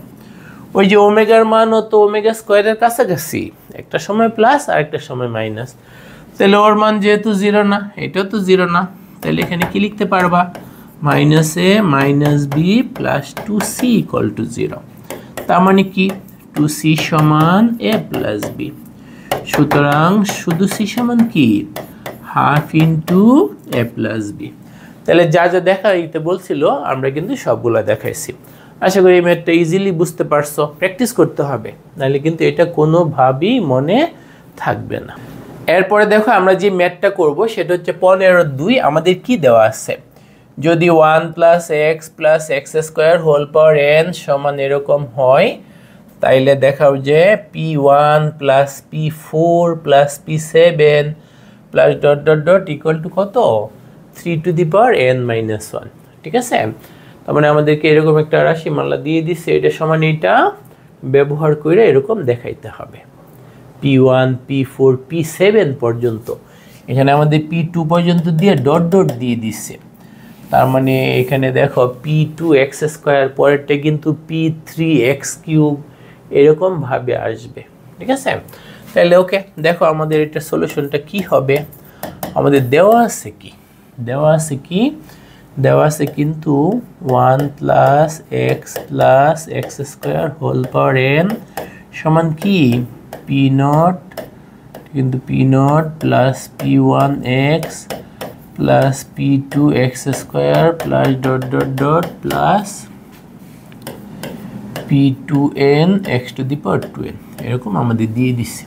A: ওই যে ওমেগার মান তো ওমেগা স্কোয়ারের কাছাকাছি, একটা সময় প্লাস আর একটা সময় মাইনাস, তাহলে ওর মান যেহেতু 0 না, এটাও তো 0 না, তাহলে এখানে কি লিখতে পারবা, minus a minus B plus 2 c equal to 0। তার মানে কি 2c সমান a প্লাস বি, সুতরাং শুধু c সমান কি half into a plus b. তাহলে যা যা দেখাইতে বলছিল আমরা কিন্তু সবগুলা দেখাইছি। আশা করি এই ম্যাথটা ইজিলি বুঝতে পারছো, প্র্যাকটিস করতে হবে, নাহলে কিন্তু এটা কোনোভাবেই মনে থাকবে না। এরপরে দেখো আমরা যে ম্যাথটা করব সেটা হচ্ছে 15(2) আমাদের কি দেওয়া আছে, যদি 1 plus x plus x square whole power n সমান এরকম হয়, তাইলে দেখাও যে p1 plus p4 plus p7 plus dot dot dot equal to কত, 3 to the power n minus 1। ঠিক আছে, তার মানে আমাদেরকে এরকম একটা রাশিমালা দিয়ে দিচ্ছে, এটা সমান এটা ব্যবহার করে এরকম দেখাইতে হবে, p1 p4 p7 পর্যন্ত, এখানে আমাদের p2 পর্যন্ত দিয়ে ডট ডট দিয়ে দিচ্ছে, তার মানে এখানে দেখো p2 x স্কোয়ার, পরেরটা কিন্তু p3 x কিউব এরকম ভাবে আসবে। ঠিক আছে, তাহলে ওকে, দেখো আমাদের এটা সলিউশনটা কি হবে, আমাদের দেওয়া আছে কি, দেওয়া আছে কি, দেওয়া আছে কিন্তু 1 plus x plus x square whole power n সমান কি পি নট, কিন্তু p naught plus p1 x plus p2 x স্কোয়ার plus dot dot dot plus p2n x to the power 2n এরকম আমাদের দিয়ে দিচ্ছে।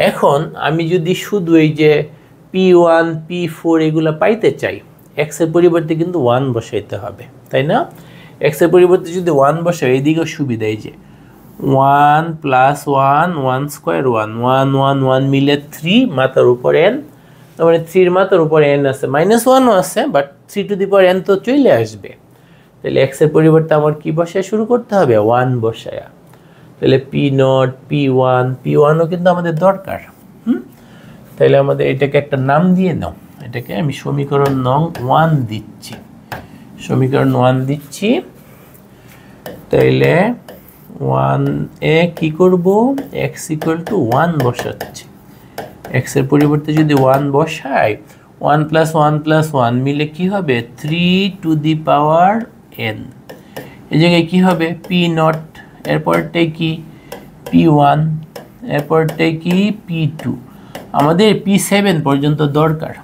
A: এখন আমি যদি শুধু এই যে p1 p4 এগুলো পাইতে চাই, x এর পরিবর্তে কিন্তু 1 বসাইতে হবে, তাই না? x এর পরিবর্তে যদি 1 বসাই এদিকেও সুবিধা, এই যে 1 প্লাস 1 1 স্কোয়ার 1 1 1 1 মিলে 3 মাথার উপর n, তার মানে 3 মাথার উপর n আছে, মাইনাস 1ও আছে, but 3 to the power n তো চলে আসবে, তাহলে x এর পরিবর্তে আমার কি বসায় শুরু করতে হবে, 1 বসায়া, তাহলে p নট p1 p1ও কিন্তু আমাদের দরকার। তাহলে আমাদের এটাকে একটা নাম দিয়ে নাও, এটাকে আমি সমীকরণ নং 1 দিচ্ছি, সমীকরণ 1 দিচ্ছি। তাইলে 1 এ কি করব, x ইকুয়াল টু 1 বসাচ্ছি, x এর পরিবর্তে যদি 1 বসাই 1 প্লাস 1 প্লাস 1 মিলে কি হবে 3 টু দি পাওয়ার n, এই জায়গায় কি হবে p নট, এরপরটাই কি p1, এরপরটাই কি p2, আমাদের p7 পর্যন্ত দরকার,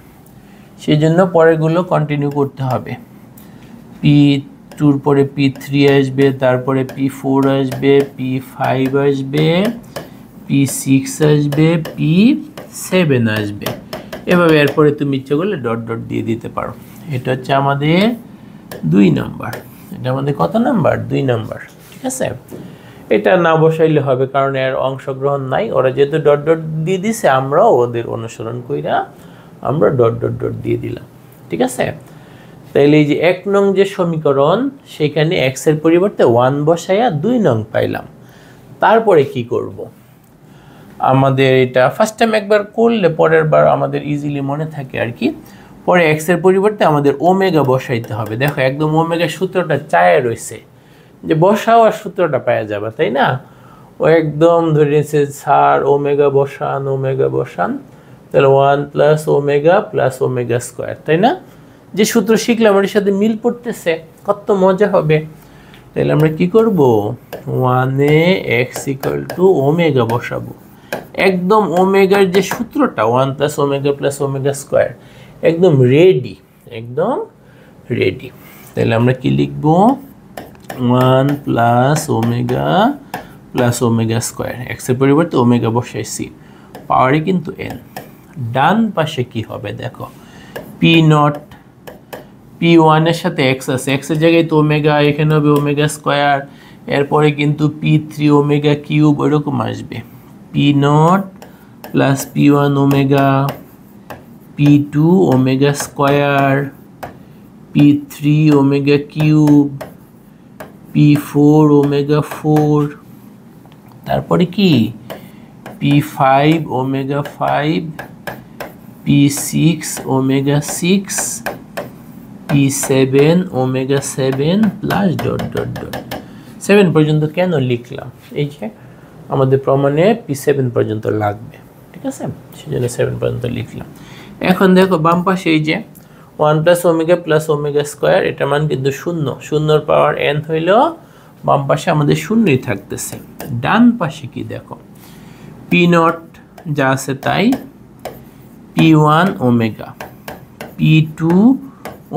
A: সেই জন্য পরেরগুলো কন্টিনিউ করতে হবে, p2 পরে p3 আসবে, তারপরে p4 আসবে, p5 আসবে, p6 আসবে, p7 আসবে, এভাবে এরপরে তুমি ইচ্ছে করলে ডট ডট দিয়ে দিতে পারো। এটা হচ্ছে আমাদের 2 নাম্বার, এটা আমাদের কত নাম্বার, 2 নাম্বার। ঠিক আছে, এটা না বসাইলে হবে, কারণ এর অংশগ্রহণ নাই, ওরা যেহেতু ডট ডট দিয়ে দিছে আমরাও ওদের অনুসরণ কইরা আমরা ডট ডট ডট দিয়ে দিলাম। ঠিক আছে, তাইলে এই যে 1 নং যে সমীকরণ সেখানে x এর পরিবর্তে 1 বসাইয়া 2 নং পাইলাম। তারপরে কি করব, আমাদের এটা ফার্স্ট টাইম একবার করলে পরের বার আমাদের ইজিলি মনে থাকে আর কি। পরে x এর পরিবর্তে আমাদের ওমেগা বসাইতে হবে, দেখো একদম ওমেগা সূত্রটা চায়ে রয়েছে, যে বসাও আর সূত্রটা পাওয়া যাবে, তাই না? ও একদম ধরে নিয়েছে স্যার ওমেগা বসান, ওমেগা বসান, তাহলে 1 plus omega plus omega square, তাই না? যে সূত্র শিখলাম ওর সাথে মিল পড়তেছে, কত মজা হবে। তাহলে আমরা কি করব, 1 এ x = ওমেগা বসাবো। একদম ওমেগার যে সূত্রটা 1 + ওমেগা + ওমেগা স্কয়ার, একদম রেডি, একদম রেডি। তাহলে আমরা কি লিখব, 1 + ওমেগা + ওমেগা স্কয়ার, x এর পরিবর্তে ওমেগা বসাইছি, পাওয়ারে কিন্তু n। ডান পাশে কি হবে দেখো, p0, p1 এর সাথে x আছে, x এর জায়গায় তো ওমেগা, এখানে হবে ওমেগা স্কয়ার, এরপরে কিন্তু p3 ওমেগা কিউব এরকম আসবে, p0 + p1 omega, p2 omega square, p3 omega cube, p4 omega 4, তারপরে কি p5 omega 5, p6 omega 6, p7 omega 7 plus dot dot dot. 7 পর্যন্ত কেন লিখলাম, এই যে আমাদের প্রমাণে p7 পর্যন্ত লাগবে, ঠিক আছে, সেজন্য 7 পর্যন্ত লিখলাম। এখন দেখো বাম পাশে এই যে 1 + ওমেগা + ওমেগা স্কয়ার, এটা মান কিন্তু 0, 0 এর পাওয়ার n হইলেও বাম পাশে আমাদের শূন্যই থাকতেছে। ডান পাশে কি দেখো, p0 যা আছে তাই, p1 omega, p2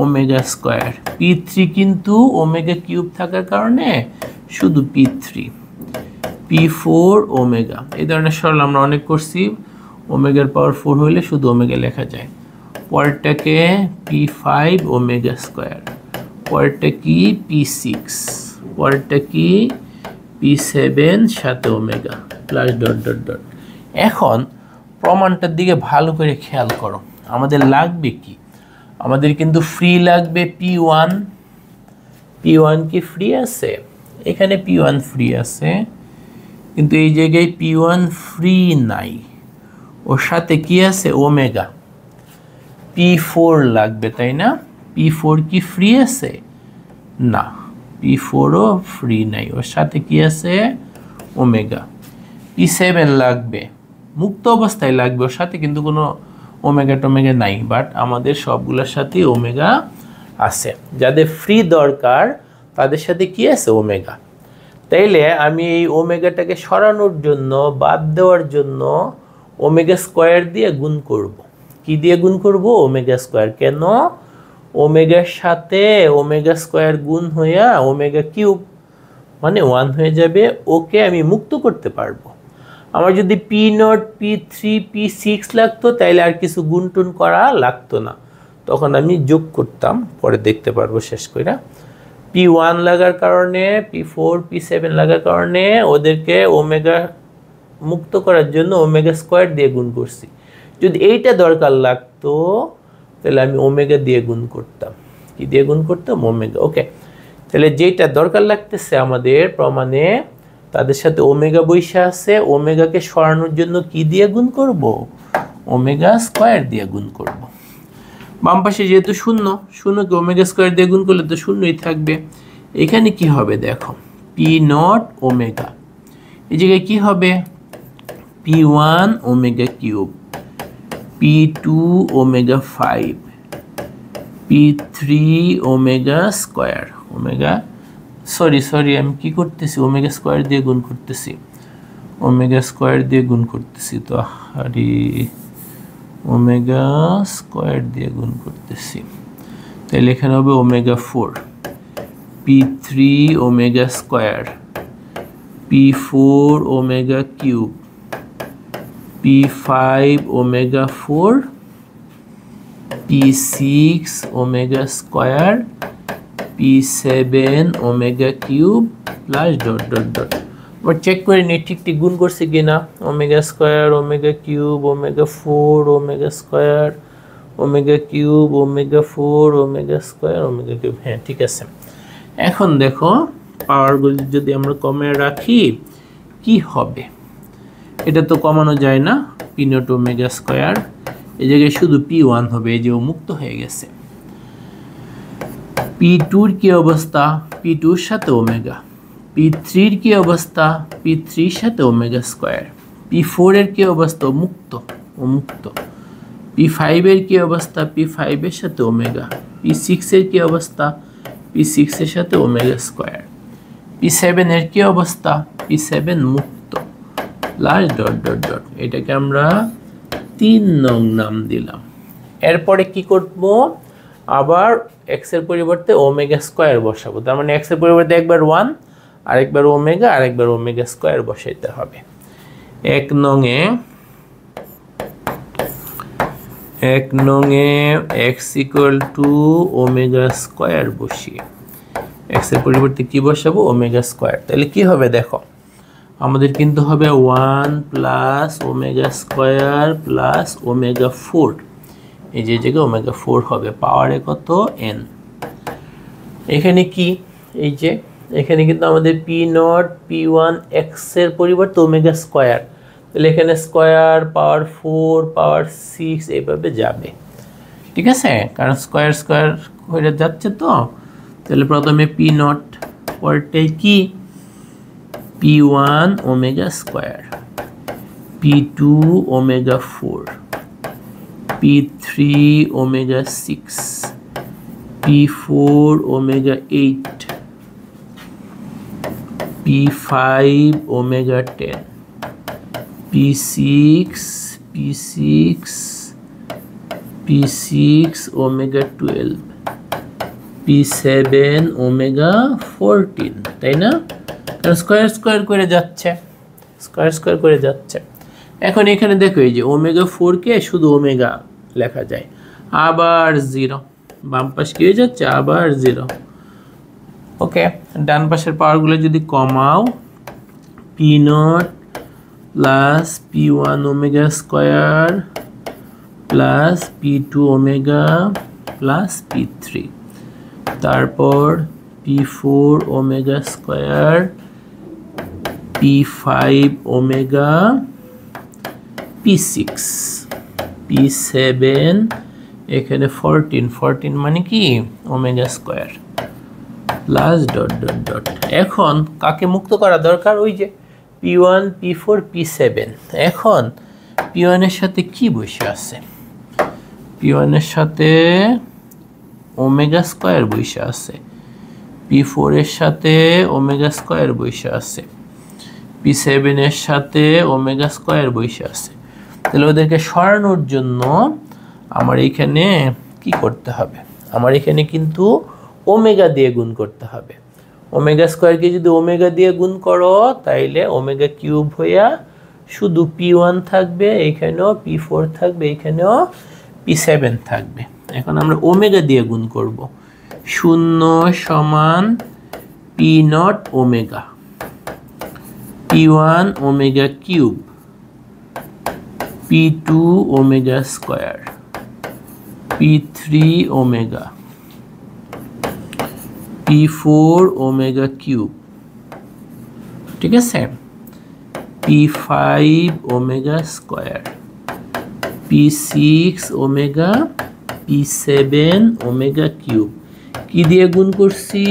A: omega square, p3 কিন্তু ওমেগা কিউব থাকার কারণে শুধু p3, p4 ওমেগা। এই ধরনের সরল আমরা অনেক করছি, ওমেগার পাওয়ার 4 হইলে শুধু ওমেগা লেখা যায়। পরেরটাকে p5 ওমেগা স্কয়ার, পরেরটা কি p6, পরেরটা কি p7 সাথে omega plus dot dot dot. এখন প্রমাণটার দিকে ভালো করে খেয়াল করো, আমাদের লাগবে কি, আমাদের কিন্তু ফ্রি লাগবে p1, p1 কি ফ্রি আছে, এখানে p1 ফ্রি আছে, কিন্তু এই জায়গায় p1 ফ্রি নাই, ওর সাথে কি আছে ওমেগা, p4 লাগবে তাই না, p4 কি ফ্রি আছে, না, p4 ও ফ্রি নাই, ওর সাথে কি আছে ওমেগা। p7 লাগবে, মুক্ত অবস্থায় লাগবে, ওর সাথে কিন্তু কোনো ওমেগা টোমেগা নাই, বাট আমাদের সবগুলোর সাথে ওমেগা আছে। যাদের ফ্রি দরকার তাদের সাথে কি আছে ওমেগা। তাইলে আমি এই ওমেগাটাকে সরানোর জন্য, বাদ দেওয়ার জন্য ওমেগা স্কয়ার দিয়ে গুণ করব। কি দিয়ে গুণ করব, ওমেগা স্কয়ার। কেন, ওমেগার সাথে ওমেগা স্কয়ার গুণ হইয়া ওমেগা কিউব মানে 1 হয়ে যাবে, ওকে আমি মুক্ত করতে পারবো। আমার যদি p0, p3, p6 লাগতো তাইলে আর কিছু গুণ টুন করা লাগতো না, তখন আমি যোগ করতাম, পরে দেখতে পারবো শেষ করে। p1 লাগার কারণে, p4, p7 লাগার কারণে ওদেরকে ওমেগা মুক্ত করার জন্য ওমেগা স্কয়ার দিয়ে গুণ করছি। যদি এইটা দরকার লাগতো তাহলে আমি ওমেগা দিয়ে গুণ করতাম। কি দিয়ে গুণ করতাম, ওমেগা। ওকে, তাহলে যেটা দরকার লাগতেছে আমাদের প্রমাণে, তাদের সাথে ওমেগা বৈশা আছে, ওমেগাকে সরানোর জন্য কি দিয়ে গুণ করব, ওমেগা স্কয়ার দিয়ে গুণ করব। বাম পাশে যেহেতু শূন্য, শূন্যকে ওমেগা স্কয়ার দিয়ে গুণ করলে তো শূন্যই থাকবে। এখানে কি হবে দেখো, p0 ওমেগা, এই জায়গায় কি হবে, p1 omega cube, p2 omega 5, p3 omega square, omega sorry আমি কি করতেছি, ওমেগা স্কয়ার দিয়ে গুণ করতেছি, ওমেগা স্কয়ার দিয়ে গুণ করতেছি, তো আরে ওমেগা স্কয়ার দিয়ে গুণ করতেছি, তাহলে এখানে হবে omega 4, p3 omega square, p4 omega cube, p5 omega 4, p6 omega square, p7 omega cube plus dot dot dot. আবার চেক করে নিই ঠিক গুণ করছি কিনা, omega square, omega cube, omega 4, omega square, omega cube, omega 4, omega square, omega cube, হ্যাঁ ঠিক আছে। এখন দেখো পাওয়ারগুলি যদি আমরা কমে রাখি কি হবে, এটা তো কমানো যায় না, p0 ওমেগা স্কয়ার, এই জায়গায় শুধু p1 হবে, এই যে ও মুক্ত হয়ে গেছে। p2 কি অবস্থা, p2 এর সাথে ওমেগা, p3 এর কি অবস্থা, p3 এর সাথে ওমেগা স্কয়ার, p4 এর কি অবস্থা, মুক্ত, মুক্ত, p5 এর কি অবস্থা, p5 এর সাথে ওমেগা, p6 এর কি অবস্থা, p6 এর সাথে ওমেগা স্কয়ার। P7 এর কি অবস্থা? P7 মুক্ত প্লাস ডট ডট ডট, এটাকে আমরা 3 নং নাম দিলাম। এরপরে কি করব, আবার x এর পরিবর্তে ওমেগা স্কয়ার বসাবো। তার মানে x এর পরিবর্তে একবার 1, আরেকবার ওমেগা, আরেকবার ওমেগা স্কয়ার বসাইতে হবে। 1 নংয়ে x equal to omega square বসিয়ে x এর পরিবর্তে কি বসাবো? Omega square. তাহলে কি হবে দেখো, আমাদের কিন্তু হবে 1 plus omega square plus omega 4, এই যে জায়গায় ওমেগা 4 হবে, পাওয়ারে কত? n। এখানে কি, এই যে এখানে কিন্তু আমাদের p0 p1 x এর পরিবর্তে ওমেগা স্কয়ার, তাহলে এখানে স্কয়ার পাওয়ার 4 পাওয়ার 6 এইভাবে যাবে, ঠিক আছে, কারণ স্কয়ার স্কয়ার হয়ে যাচ্ছে তো। তাহলে প্রথমে p0, পরেরটাই কি p1 omega square, p2 omega 4, p3 omega 6, p4 omega 8, p5 omega 10, p6 omega 12, p7 omega 14, তাই না? কারণ স্কয়ার স্কয়ার করে যাচ্ছে, স্কয়ার স্কয়ার করে যাচ্ছে। এখন এখানে দেখো এই যে ওমেগা 4 কে শুধু ওমেগা লেখা যায়, আবার 0, বাম পাশ কি হয়ে যাচ্ছে? আবার 0। ওকে, ডান পাশের পাওয়ারগুলো যদি কমাও, p0 plus p1 omega square plus p2 omega plus p3, তারপর p4 omega square, p5 omega, p6, p7 এখানে 14 মানে কি omega square plus dot dot dot. এখন কাকে মুক্ত করা দরকার? ওই যে p1 p4 p7। এখন p1 এর সাথে কি বসে আছে? p1 এর সাথে ওমেগা স্কয়ার বসে আছে, p4 এর সাথে ওমেগা স্কয়ার বসে আছে, p7 এর সাথে ওমেগা স্কয়ার বসে আছে। তাহলে ওদেরকে সরানোর জন্য আমার এখানে কি করতে হবে? আমার এখানে কিন্তু ওমেগা দিয়ে গুণ করতে হবে। ওমেগা স্কয়ারকে যদি ওমেগা দিয়ে গুণ করো, তাইলে ওমেগা কিউব হইয়া শুধু p1 থাকবে, এখানেও p4 থাকবে, এখানেও p7 থাকবে। এখন আমরা ওমেগা দিয়ে গুণ করব। 0 সমান p0 omega, p1 omega cube, p2 omega square, p3 omega, p4 omega cube, ঠিক আছে, p5 omega square, p6 omega, p7 omega cube. কি দিয়ে গুণ করছি?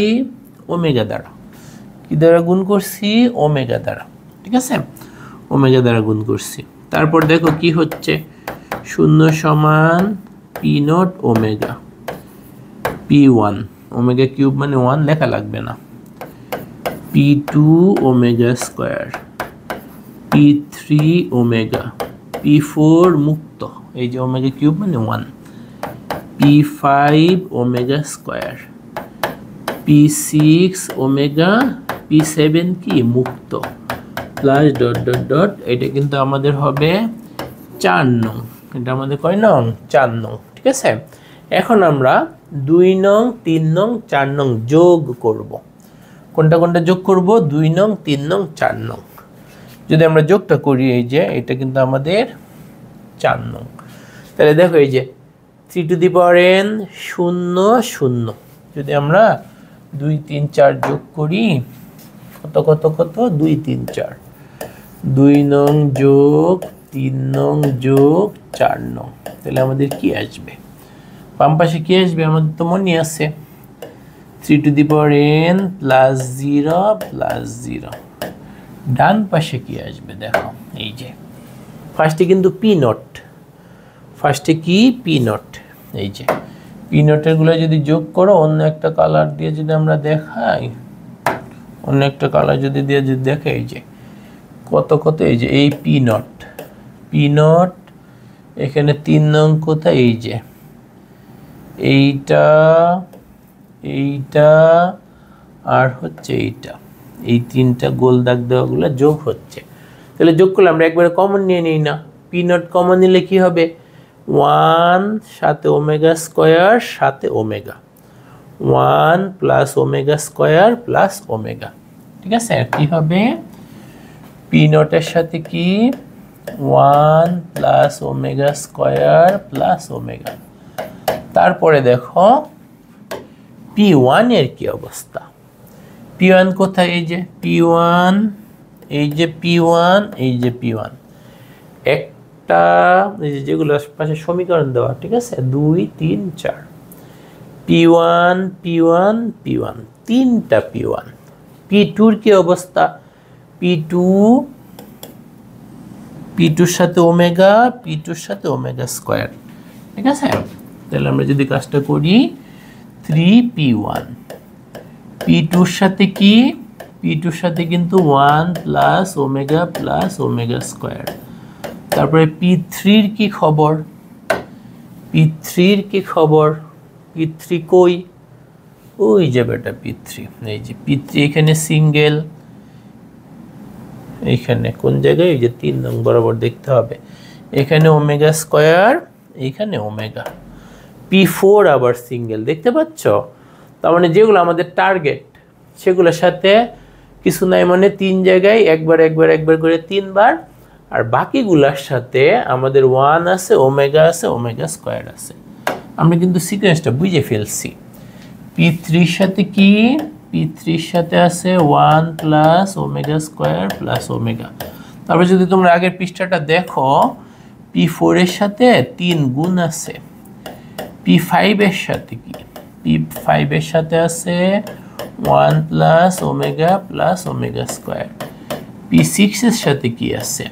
A: ওমেগা দ্বারা। কি দ্বারা গুণ করছি? ওমেগা দ্বারা, ঠিক আছে, ওমেগা দ্বারা গুণ করছি। তারপর দেখো কি হচ্ছে, 0 সমান p0 omega, p1 omega cube মানে 1 লেখা লাগবে না, p2 omega square, p3 omega, p4 মুক্ত, এই যে ওমেগা কিউব মানে 1, p5 omega square, p6 omega, p7 কি মুক্ত, প্লাস ডট ডট ডট। এটা কিন্তু আমাদের হবে 4 নং। এটা আমাদের কয় নং? 4 নং, ঠিক আছে। এখন আমরা 2 নং, 3 নং, 4 নং যোগ করব। কোনটা কোনটা যোগ করব? 2 নং, 3 নং, 4 নং। যদি আমরা যোগটা করি, এই যে এটা কিন্তু আমাদের 4 নং। তাহলে দেখো এই যে 3 টু দি পাওয়ার n 0 0, যদি আমরা 2 3 4 যোগ করি, কত কত কত? 2 3 4, 2 নং যোগ 3 নং যোগ 4 নং। তাহলে আমাদের কি আসবে? বাম পাশে কি আসবে? আমাদের তো মনে আছে 3 to the power n plus 0 plus 0। ডান পাশে কি আসবে দেখো, এই যে ফার্স্টে কিন্তু p0, ফার্স্টে কি p0, এই যে p0 এর গুলো যদি যোগ করো, অন্য একটা কালার দিয়ে যদি আমরা দেখাই, অন্য একটা কালার যদি দিয়ে যদি দেখে, এই যে কত কত, এই যে এই পি নট এখানে 3 নং কোথায়, এই যে এইটা এইটা আর হচ্ছে এইটা, এই 3টা গোল দাগ দেওয়াগুলো যোগ হচ্ছে। তাহলে যোগ করলে আমরা একবারে কমন নিয়ে নিই না, পি নট কমন নিলে কি হবে, 1 সাথে ওমেগা স্কোয়ার সাথে omega, 1 plus omega square plus omega. ঠিক আছে, আর কি হবে, পি নটের সাথে কি 1 plus omega square plus omega. তারপরে দেখো P1 এর কি অবস্থা, P1 কোথায়, এই যে P1, এই যে P1, এই যে P1 একটা, এই যে যেগুলো পাশে সমীকরণ দেওয়া, ঠিক আছে 2 3 4, P1 P1 P1, 3টা P1। P2 এর কি অবস্থা, P2 সাথে ওমেগা, P2 সাথে ওমেগা স্কোয়ার। ঠিক আছে, তাহলে আমরা যদি কাজটা করি 3P1, P2 সাথে কি, P2 সাথে কিন্তু 1 প্লাস ওমেগা স্কোয়ার। তারপরে P3 এর কি খবর, P3 এর কি খবর, P3 কই, ওই যে বেটা P3, এই যে P3 এখানে সিঙ্গেল, এইখানে কোন জায়গায়, এই যে 3 নং বরাবর দেখতে হবে, এখানে ওমেগা স্কোয়ার, এইখানে ওমেগা। P4 আবার সিঙ্গেল, দেখতে পাচ্ছ, তার মানে যেগুলো আমাদের টার্গেট সেগুলোর সাথে কিছু নাই, মানে 3 জায়গায় একবার করে 3 বার, আর বাকিগুলোর সাথে আমাদের 1 আছে, ওমেগা আছে, ওমেগা স্কোয়ার আছে। আমরা কিন্তু সিকোয়েন্সটা বুঝে ফেলছি। P3 এর সাথে কি, P3 এর সাথে আছে 1 plus omega square plus omega. তারপর যদি তোমরা আগের পৃষ্ঠাটা দেখো, P4 এর সাথে 3 গুণ আছে, P5 এর সাথে কি, P5 এর সাথে আছে 1 প্লাস ওমেগা স্কোয়ার। P6 এর সাথে কি আছে,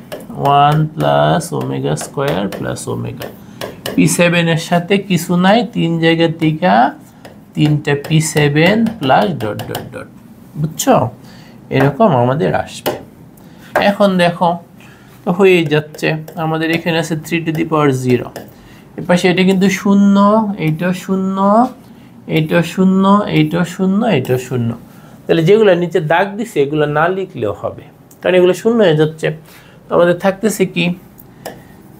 A: 1 plus omega square plus omega. P7 এর সাথে কিছু নাই, 3 জায়গা থেকে 3টা P7 plus dot dot dot, বুঝছো, এরকম আমাদের আসবে। এখন দেখো তো হয়ে যাচ্ছে, আমাদের এখানে আছে 3 টু দি পাওয়ার 0, এর পাশে এটা কিন্তু 0, এইটাও 0, এইটাও 0, এইটাও 0, এইটাও 0। তাহলে যেগুলো নিচে দাগ দিছে এগুলো না লিখলেও হবে, কারণ এগুলো 0 হয়ে যাচ্ছে। তো আমাদের থাকতেছে কি,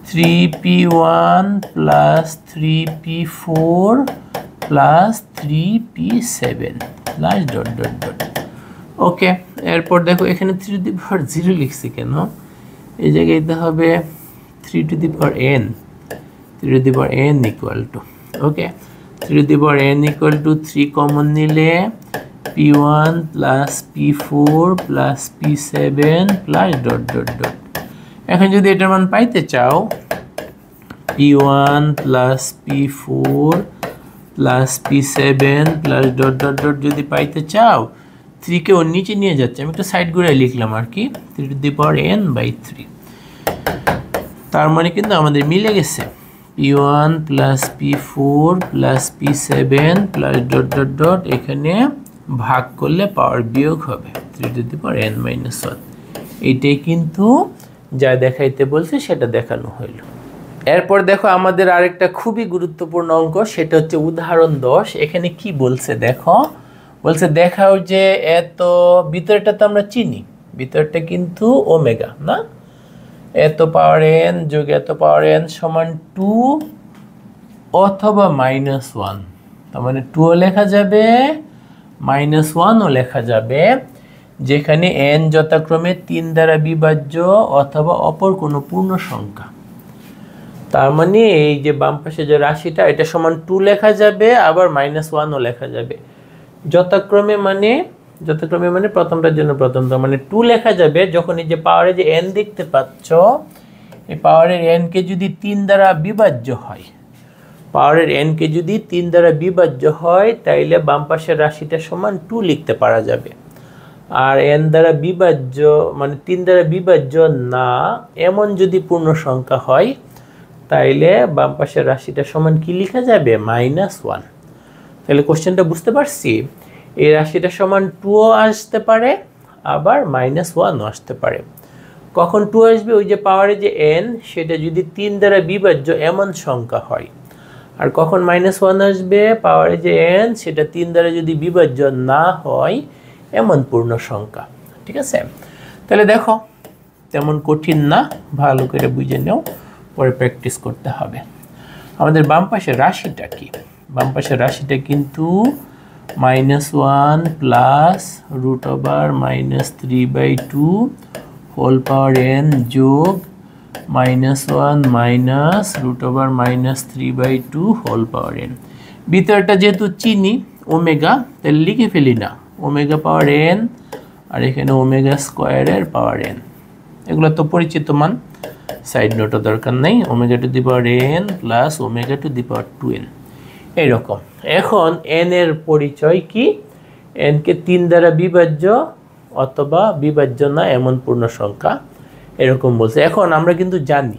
A: 3P1 plus 3P4 plus 3P7 plus dot dot dot. Okay, এরপর দেখো এখানে 3 টু দি পাওয়ার 0 লিখছি কেন, এই জায়গায় দিতে হবে 3 to the power n, 3 to the power n equal to, okay 3 to the power n equal to 3 common নিলে P1 plus P4 plus P7 plus dot dot dot. এখন যদি এটার মান পাইতে চাও, P1 plus P4 plus P7 plus dot dot dot যদি পাইতে চাও, 3 কে ওর নিচে নিয়ে যাচ্ছে, আমি একটা সাইড ঘুরে লিখলাম আর কি, 3 টু দি পাওয়ার n/3। তার মানে কিন্তু আমাদের মিলে গেছে, P1 plus P4 plus P7 plus dot dot dot, এখানে ভাগ করলে পাওয়ার বিয়োগ হবে 3 টু দি পাওয়ার n-1। এইটাই কিন্তু যা দেখাইতে বলছে সেটা দেখানো হইল। এরপর দেখো আমাদের আরেকটা খুবই গুরুত্বপূর্ণ অঙ্ক, সেটা হচ্ছে উদাহরণ 10। এখানে কি বলছে দেখো, বলছে দেখাও যে এত, ভিতরটা তো আমরা চিনি, ভিতরটা কিন্তু ওমেগা না, এত পাওয়ার n যোগ এত পাওয়ার n সমান 2 অথবা -1, তার মানে 2ও লেখা যাবে, -1ও লেখা যাবে, যেখানে n যথাক্রমে 3 দ্বারা বিভাজ্য অথবা অপর কোনো পূর্ণ সংখ্যা। তার মানে এই যে বাম পাশে যে রাশিটা, এটা সমান 2 লেখা যাবে, আবার -1ও লেখা যাবে। যথাক্রমে মানে প্রথমটার জন্য প্রথমটা, মানে 2 লেখা যাবে যখন এই যে পাওয়ারে যে n দেখতে পাচ্ছ, এই পাওয়ারের n কে যদি 3 দ্বারা বিভাজ্য হয়, পাওয়ারের n কে যদি 3 দ্বারা বিভাজ্য হয়, তাইলে বাম পাশের রাশিটা সমান 2 লিখতে পারা যাবে। আর n দ্বারা বিভাজ্য মানে 3 দ্বারা বিভাজ্য না এমন যদি পূর্ণ সংখ্যা হয়, তাইলে বাম পাশের রাশিটা সমান কি লেখা যাবে, -1। তাহলে কোশ্চেনটা বুঝতে পারছি, এই রাশিটা সমান 2ও আসতে পারে, আবার -1ও আসতে পারে। কখন 2 আসবে? ওই যে পাওয়ারে যে n, সেটা যদি 3 দ্বারা বিভাজ্য এমন সংখ্যা হয়। আর কখন -1 আসবে? পাওয়ারে যে n, সেটা 3 দ্বারা যদি বিভাজ্য না হয় এমন পূর্ণ সংখ্যা। ঠিক আছে? তাহলে দেখো, তেমন কঠিন না, ভালো করে বুঝে নাও, পরে প্র্যাকটিস করতে হবে। আমাদের বাম পাশের রাশিটা কি? বাম পাশের রাশিটা কিন্তু -1 প্লাস √-3/2 হোল পাওয়ার n যোগ -1 মাইনাস √-3/2 হোল পাওয়ার n। ভিতরটা যেহেতু চিনি ওমেগা, তাহলে লিখে ফেলি না, ওমেগা পাওয়ার n, আর এখানে ওমেগা স্কোয়ারের পাওয়ার n। এগুলো তো পরিচিত মান, সাইড নোটও দরকার নেই। Omega to the power n plus omega to the power 2n, এইরকম। এখন n এর পরিচয় কি? n কে 3 দ্বারা বিভাজ্য অথবা বিভাজ্য না এমন পূর্ণ সংখ্যা, এরকম বলছে। এখন আমরা কিন্তু জানি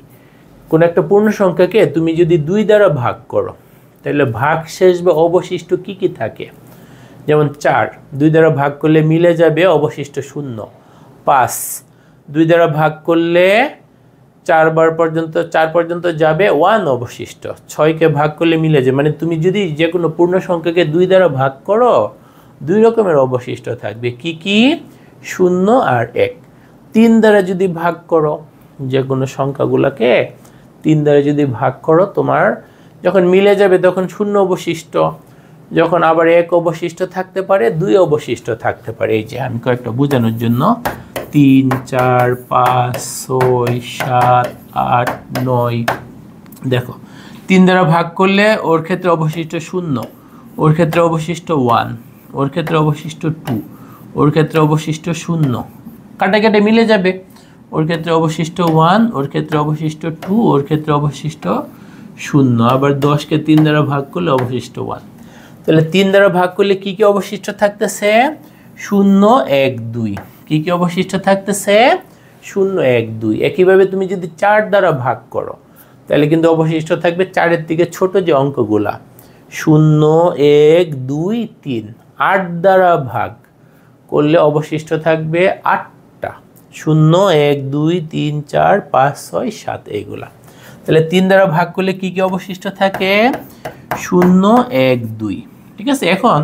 A: কোন একটা পূর্ণ সংখ্যাকে তুমি যদি 2 দ্বারা ভাগ করো, তাহলে ভাগশেষ বা অবশিষ্ট কি কি থাকে? যেমন 4 2 দ্বারা ভাগ করলে মিলে যাবে, অবশিষ্ট 0। 5 2 দ্বারা ভাগ করলে 4 পর্যন্ত যাবে, 1 অবশিষ্ট। 6কে ভাগ করলে মিলে যাবে, মানে তুমি যদি যে কোনো পূর্ণ সংখ্যাকে 2 দ্বারা ভাগ করো, 2 রকমের অবশিষ্ট থাকবে। কি কি? 0 আর 1। 3 দ্বারা যদি ভাগ করো, যে কোনো সংখ্যাগুলোকে 3 দ্বারা যদি ভাগ করো, তোমার যখন মিলে যাবে তখন 0 অবশিষ্ট, যখন আবার 1 অবশিষ্ট থাকতে পারে, 2 অবশিষ্ট থাকতে পারে। এই যে আমি কয়েকটা বোঝানোর জন্য 3 4 5 6 7 8 9, দেখো 3 দ্বারা ভাগ করলে ওর ক্ষেত্রে অবশিষ্ট 0, ওর ক্ষেত্রে অবশিষ্ট 1, ওর ক্ষেত্রে অবশিষ্ট 2, ওর ক্ষেত্রে অবশিষ্ট 0, কাটাকাটি মিলে যাবে। ওর ক্ষেত্রে অবশিষ্ট 1, ওর ক্ষেত্রে অবশিষ্ট 2, ওর ক্ষেত্রে অবশিষ্ট 0। আবার 10কে 3 দ্বারা ভাগ করলে অবশিষ্ট 1। তাহলে 3 দ্বারা ভাগ করলে কি কি অবশিষ্ট থাকতেছে? 0 1 2। কি কি অবশিষ্ট থাকতেছে? 0 1 2। একইভাবে তুমি যদি 4 দ্বারা ভাগ করো, তাহলে কিন্তু অবশিষ্ট থাকবে 4-এর থেকে ছোট যে অঙ্কগুলা, 0 1 2 3। 8 দ্বারা ভাগ করলে অবশিষ্ট থাকবে 8টা, 0 1 2 3 4 5 6 7, এইগুলা। তাহলে 3 দ্বারা ভাগ করলে কি কি অবশিষ্ট থাকে? 0 1 2। ঠিক আছে? এখন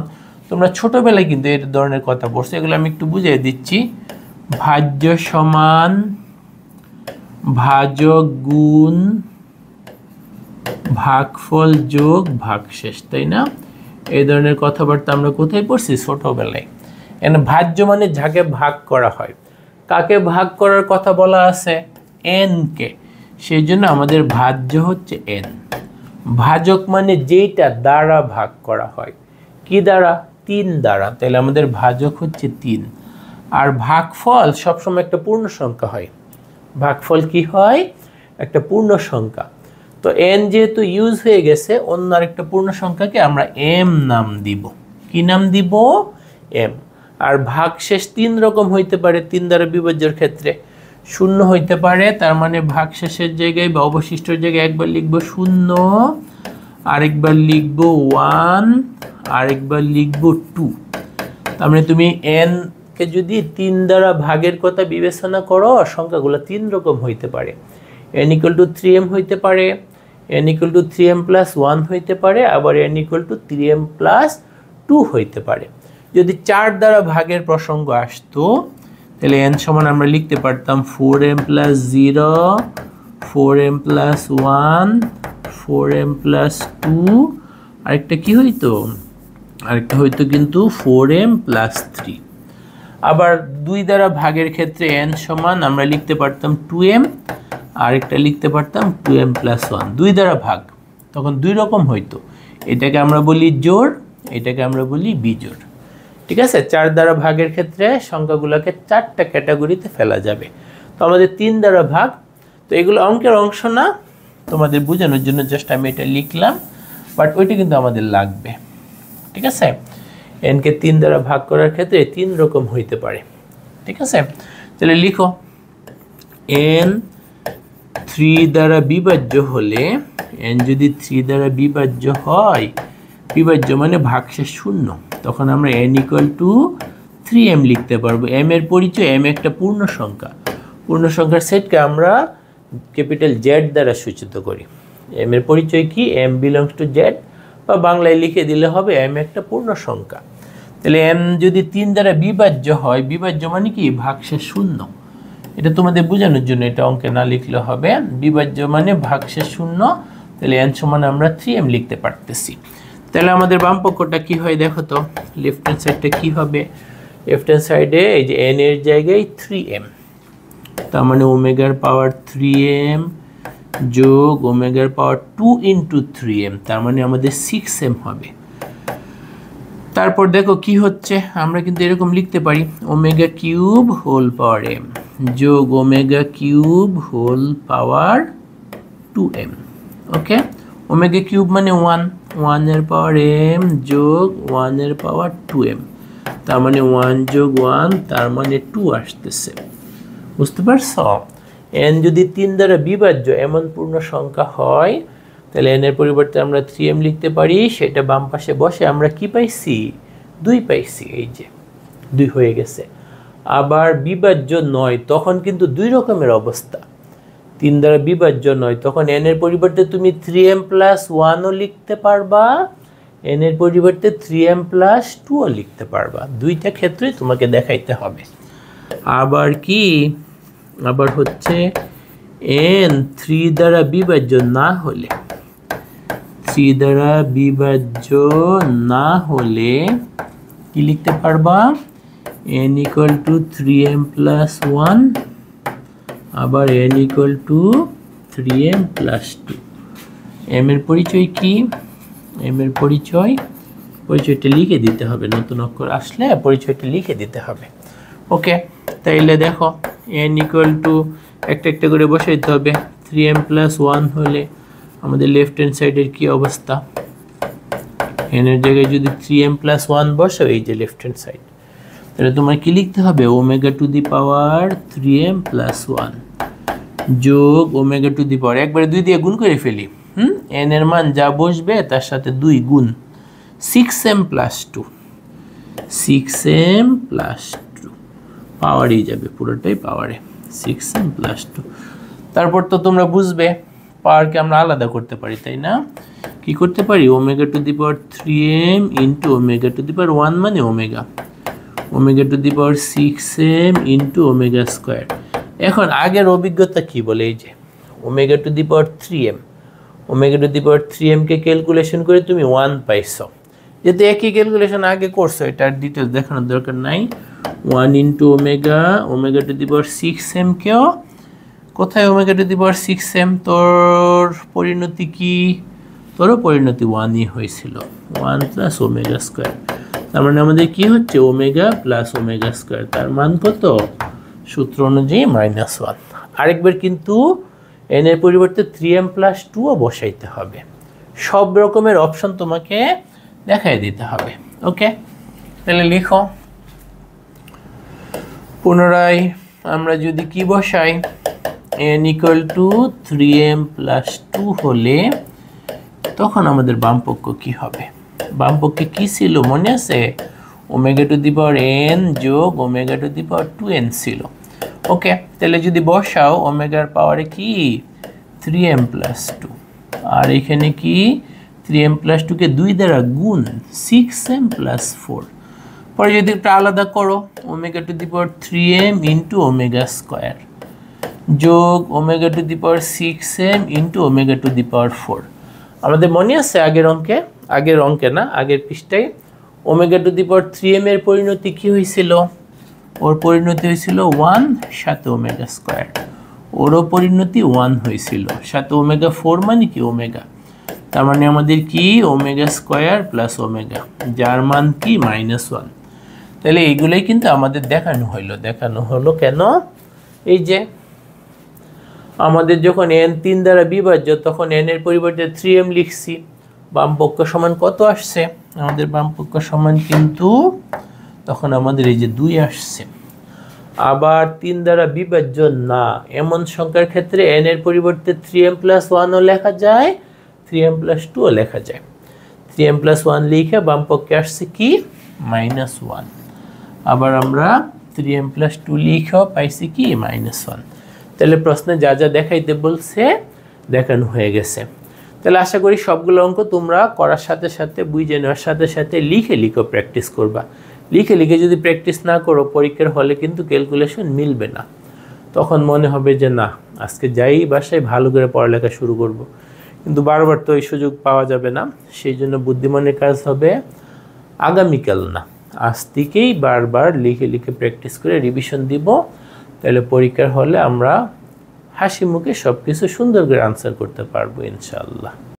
A: তোমরা ছোটবেলায় কিন্তু এই ধরনের কথা পড়ছো, এগুলো আমি একটু বুঝিয়ে দিচ্ছি। ভাজ্য সমান ভাজক গুণ ভাগফল যোগ ভাগশেষ, তাই না? এই ধরনের কথাবার্তা আমরা কোথায় পড়ছি? ছোটবেলায়। এখানে ভাজ্য মানে যাকে ভাগ করা হয়। কাকে ভাগ করার কথা বলা আছে? n কে। সেই জন্য আমাদের ভাজ্য হচ্ছে n। ভাজক মানে যেটা দ্বারা ভাগ করা হয়। কি দ্বারা? 3 দ্বারা। তাহলে আমাদের ভাজক হচ্ছে 3। আর ভাগফল সবসময় একটা পূর্ণ সংখ্যা হয়। ভাগফল কি হয়? একটা পূর্ণ সংখ্যা। তো n যেহেতু ইউজ হয়ে গেছে, অন্য আরেকটা পূর্ণ সংখ্যাকে আমরা m নাম দিব। কি নাম দিব? m। আর ভাগশেষ 3 রকম হইতে পারে 3 দ্বারা বিভাজ্যের ক্ষেত্রে। 0 হইতে পারে, তার মানে ভাগশেষের জায়গায় বা অবশিষ্টের জায়গায় একবার লিখব 0, আরেকবার লিখব 1, আরেকবার লিখব 2। তার মানে তুমি n কে যদি 3 দ্বারা ভাগের কথা বিবেচনা করো, সংখ্যাগুলো 3 রকম হইতে পারে। n = 3m হইতে পারে, n = 3m + 1 হইতে পারে, আবার n = 3m + 2 হইতে পারে। যদি 4 দ্বারা ভাগের প্রসঙ্গ আসতো, তাহলে n সমান আমরা লিখতে পারতাম 4m + 0, 4m + 1, 4m + 2, আরেকটা কি হইতো? আরেকটা হইতো কিন্তু 4m + 3। আবার 2 দ্বারা ভাগের ক্ষেত্রে n সমান আমরা লিখতে পারতাম 2m, আরেকটা লিখতে পারতাম 2m + 1। 2 দ্বারা ভাগ তখন 2 রকম হইতো। এটাকে আমরা বলি জোড়, এটাকে আমরা বলি বিজোড়। ঠিক আছে? 4 দ্বারা ভাগের ক্ষেত্রে সংখ্যাগুলোকে 4টা ক্যাটাগরিতে ফেলা যাবে। তো আমাদের 3 দ্বারা ভাগ, তো এগুলো অঙ্কের অংশ না, তোমাদের বোঝানোর জন্য জাস্ট আমি এটা লিখলাম, বাট ওইটা কিন্তু আমাদের লাগবে। ঠিক আছে? n কে 3 দ্বারা ভাগ করার ক্ষেত্রে 3 রকম হইতে পারে। ঠিক আছে? তাহলে লিখো, n 3 দ্বারা বিভাজ্য হলে, n যদি 3 দ্বারা বিভাজ্য হয়, বিভাজ্য মানে ভাগশেষ 0, তখন আমরা n ইকুয়াল টু 3m লিখতে পারবো। m এর পরিচয়, m একটা পূর্ণ সংখ্যা, পূর্ণ সংখ্যার সেটকে আমরা ক্যাপিটাল Z দ্বারা সূচিত করি। m এর পরিচয় কি? m বিলংস টু Z, বা বাংলায় লিখে দিলে হবে m একটা পূর্ণ সংখ্যা। তাহলে m যদি 3 দ্বারা বিভাজ্য হয়, বিভাজ্য মানে কি? ভাগশেষ শূন্য। এটা তোমাদের বোঝানোর জন্য এটা অঙ্কে না লিখলে হবে। বিভাজ্য মানে ভাগশেষ শূন্য। তাহলে n সমান আমরা 3m লিখতে পারতেছি। তাহলে আমাদের বাম পক্ষটা কি হয় দেখো তো, লেফট হ্যান্ড সাইডটা কি হবে? লেফট হ্যান্ড সাইডে এই যে n এর জায়গায় 3m, তার মানে ওমেগার পাওয়ার 3m যোগ ওমেগার পাওয়ার 2 ইন্টু 3m, তার মানে আমাদের 6m হবে। তারপর দেখো কি হচ্ছে, আমরা কিন্তু এরকম লিখতে পারি omega cube whole power m যোগ omega cube whole power 2m। Okay, omega cube মানে 1, 1 এর পাওয়ার m যোগ 1 এর পাওয়ার 2m, তার মানে 1 যোগ 1 তার মানে 2 আসতেছে। বুঝতে পারছো? n যদি 3 দ্বারা বিভাজ্য এমন পূর্ণ সংখ্যা হয়, তাহলে n এর পরিবর্তে আমরা 3m লিখতে পারি। সেটা বাম পাশে বসে আমরা কি পাইছি? 2 পাইছি। এই যে 2 হয়ে গেছে। আবার বিভাজ্য নয় তখন কিন্তু দুই রকমের অবস্থা। 3 দ্বারা বিভাজ্য নয় তখন n এর পরিবর্তে তুমি 3m প্লাস 1ও লিখতে পারবা, n এর পরিবর্তে 3m প্লাস 2ও লিখতে পারবা। দুইটা ক্ষেত্রেই তোমাকে দেখাইতে হবে। আবার কি, আবার হচ্ছে n 3 দ্বারা বিভাজ্য না হলে, 3 দ্বারা বিভাজ্য না হলে কি লিখতে পারবা? n equal to 3m plus 1, আবার n equal to 3m plus 2। m এর পরিচয় কি? m এর পরিচয়টা লিখে দিতে হবে, নতুন অক্ষর আসলে পরিচয়টা লিখে দিতে হবে। ওকে, তাইলে দেখো n ইকুয়াল টু একটা একটা করে বসাইতে হবে। 3m প্লাস 1 হলে আমাদের লেফট হ্যান্ড সাইডের কি অবস্থা? n এর জায়গায় যদি 3m প্লাস 1 বসাও, এই যে লেফট হ্যান্ড সাইড, তাহলে তোমার কি লিখতে হবে? Omega to the power 3m plus 1 যোগ ওমেগা টু দি পাওয়ার, একবারে 2 দিয়ে গুণ করে ফেলি। n এর মান যা বসবে তার সাথে 2 গুণ 6m প্লাস 2, 6m প্লাস 2 পাওয়ারই যাবে, পুরোটাই পাওয়ারে 6m প্লাস 2। তারপর তো তোমরা বুঝবে পাওয়ারকে আমরা আলাদা করতে পারি, তাই না? কি করতে পারি? Omega to the power 3m into omega to the power 1 মানে omega, omega to the power 6m into omega square. এখন আগের অভিজ্ঞতা কি বলে? এই যে omega to the power 3m, omega to the power 3m কে ক্যালকুলেশন করে তুমি 1 পাইছো। যেহেতু একই ক্যালকুলেশন আগে করছো, এটার ডিটেলস দেখানোর দরকার নাই। 1 into omega, omega to the power 6m কেও কোথায়? Omega to the power 6m, তোর পরিণতি কি? তোরও পরিণতি 1ই হয়েছিল, 1 প্লাস ওমেগা স্কোয়ার। তার মানে আমাদের কি হচ্ছে? ওমেগা প্লাস ওমেগা স্কোয়ার, তার মান কত? সূত্র অনুযায়ী -1। আরেকবার কিন্তু n এর পরিবর্তে 3m প্লাস 2ও বসাইতে হবে। সব রকমের অপশন তোমাকে দেখাই দিতে হবে। ওকে, তাহলে লিখো পুনরায় আমরা যদি কি বসাই, n equal to 3m plus 2 হলে তখন আমাদের বামপক্ষ কি হবে? বামপক্ষে কি ছিল মনে আছে? Omega to the power n যোগ omega to the power 2n ছিল। ওকে, তাহলে যদি বসাও ওমেগার পাওয়ারে কি 3m প্লাস 2, আর এখানে কি 3m প্লাস 2 কে 2 দ্বারা গুণ 6m প্লাস 4। পরে যদি একটু আলাদা করো, omega to the power 3m into omega square যোগ omega to the power 6m into omega to the power 4। আমাদের মনে আছে আগের অঙ্কে না, আগের পৃষ্ঠায় omega to the power 3m এর পরিণতি কি হয়েছিল? ওর পরিণতি হয়েছিল 1 সাথে ওমেগা স্কোয়ার, ওরও পরিণতি 1 হয়েছিল সাথে ওমেগা 4 মানে কি? ওমেগা। তার মানে আমাদের কি? ওমেগা স্কোয়ার প্লাস ওমেগা, যার মান কি? -1। তাহলে এইগুলোই কিন্তু আমাদের দেখানো হলো কেন? এই যে আমাদের যখন n 3 দ্বারা বিভাজ্য তখন n এর পরিবর্তে 3m লিখছি। বামপক্ষ সমান কত আসছে? আমাদের বামপক্ষ সমান কিন্তু তখন আমাদের এই যে 2 আসছে। আবার 3 দ্বারা বিভাজ্য না এমন সংখ্যার ক্ষেত্রে n এর পরিবর্তে 3m প্লাস 1ও লেখা যায়, 3m প্লাস 2ও লেখা যায়। 3m প্লাস 1 লিখে বামপক্ষে আসছে কি? -1। আবার আমরা 3m + 2 লিখেও পাইছি কি -1। তাহলে প্রশ্নে যা যা দেখাইতে বলছে দেখানো হয়ে গেছে। তাহলে আশা করি সবগুলো অঙ্ক তোমরা করার সাথে সাথে বুঝে নেওয়ার সাথে সাথে লিখে প্র্যাকটিস করবা। লিখে যদি প্র্যাকটিস না করো পরীক্ষার হলে কিন্তু ক্যালকুলেশন মিলবে না। তখন মনে হবে যে না, আজকে যাই বাসায় ভালো করে পড়ালেখা শুরু করব। কিন্তু বারবার তো এই সুযোগ পাওয়া যাবে না। সেই জন্য বুদ্ধিমানের কাজ হবে আগামীকাল না, আজ থেকেই বারবার লিখে প্র্যাকটিস করে রিভিশন দিব। তাহলে পরীক্ষার হলে আমরা হাসি মুখে সব কিছু সুন্দর করে আনসার করতে পারবো ইনশাআল্লাহ।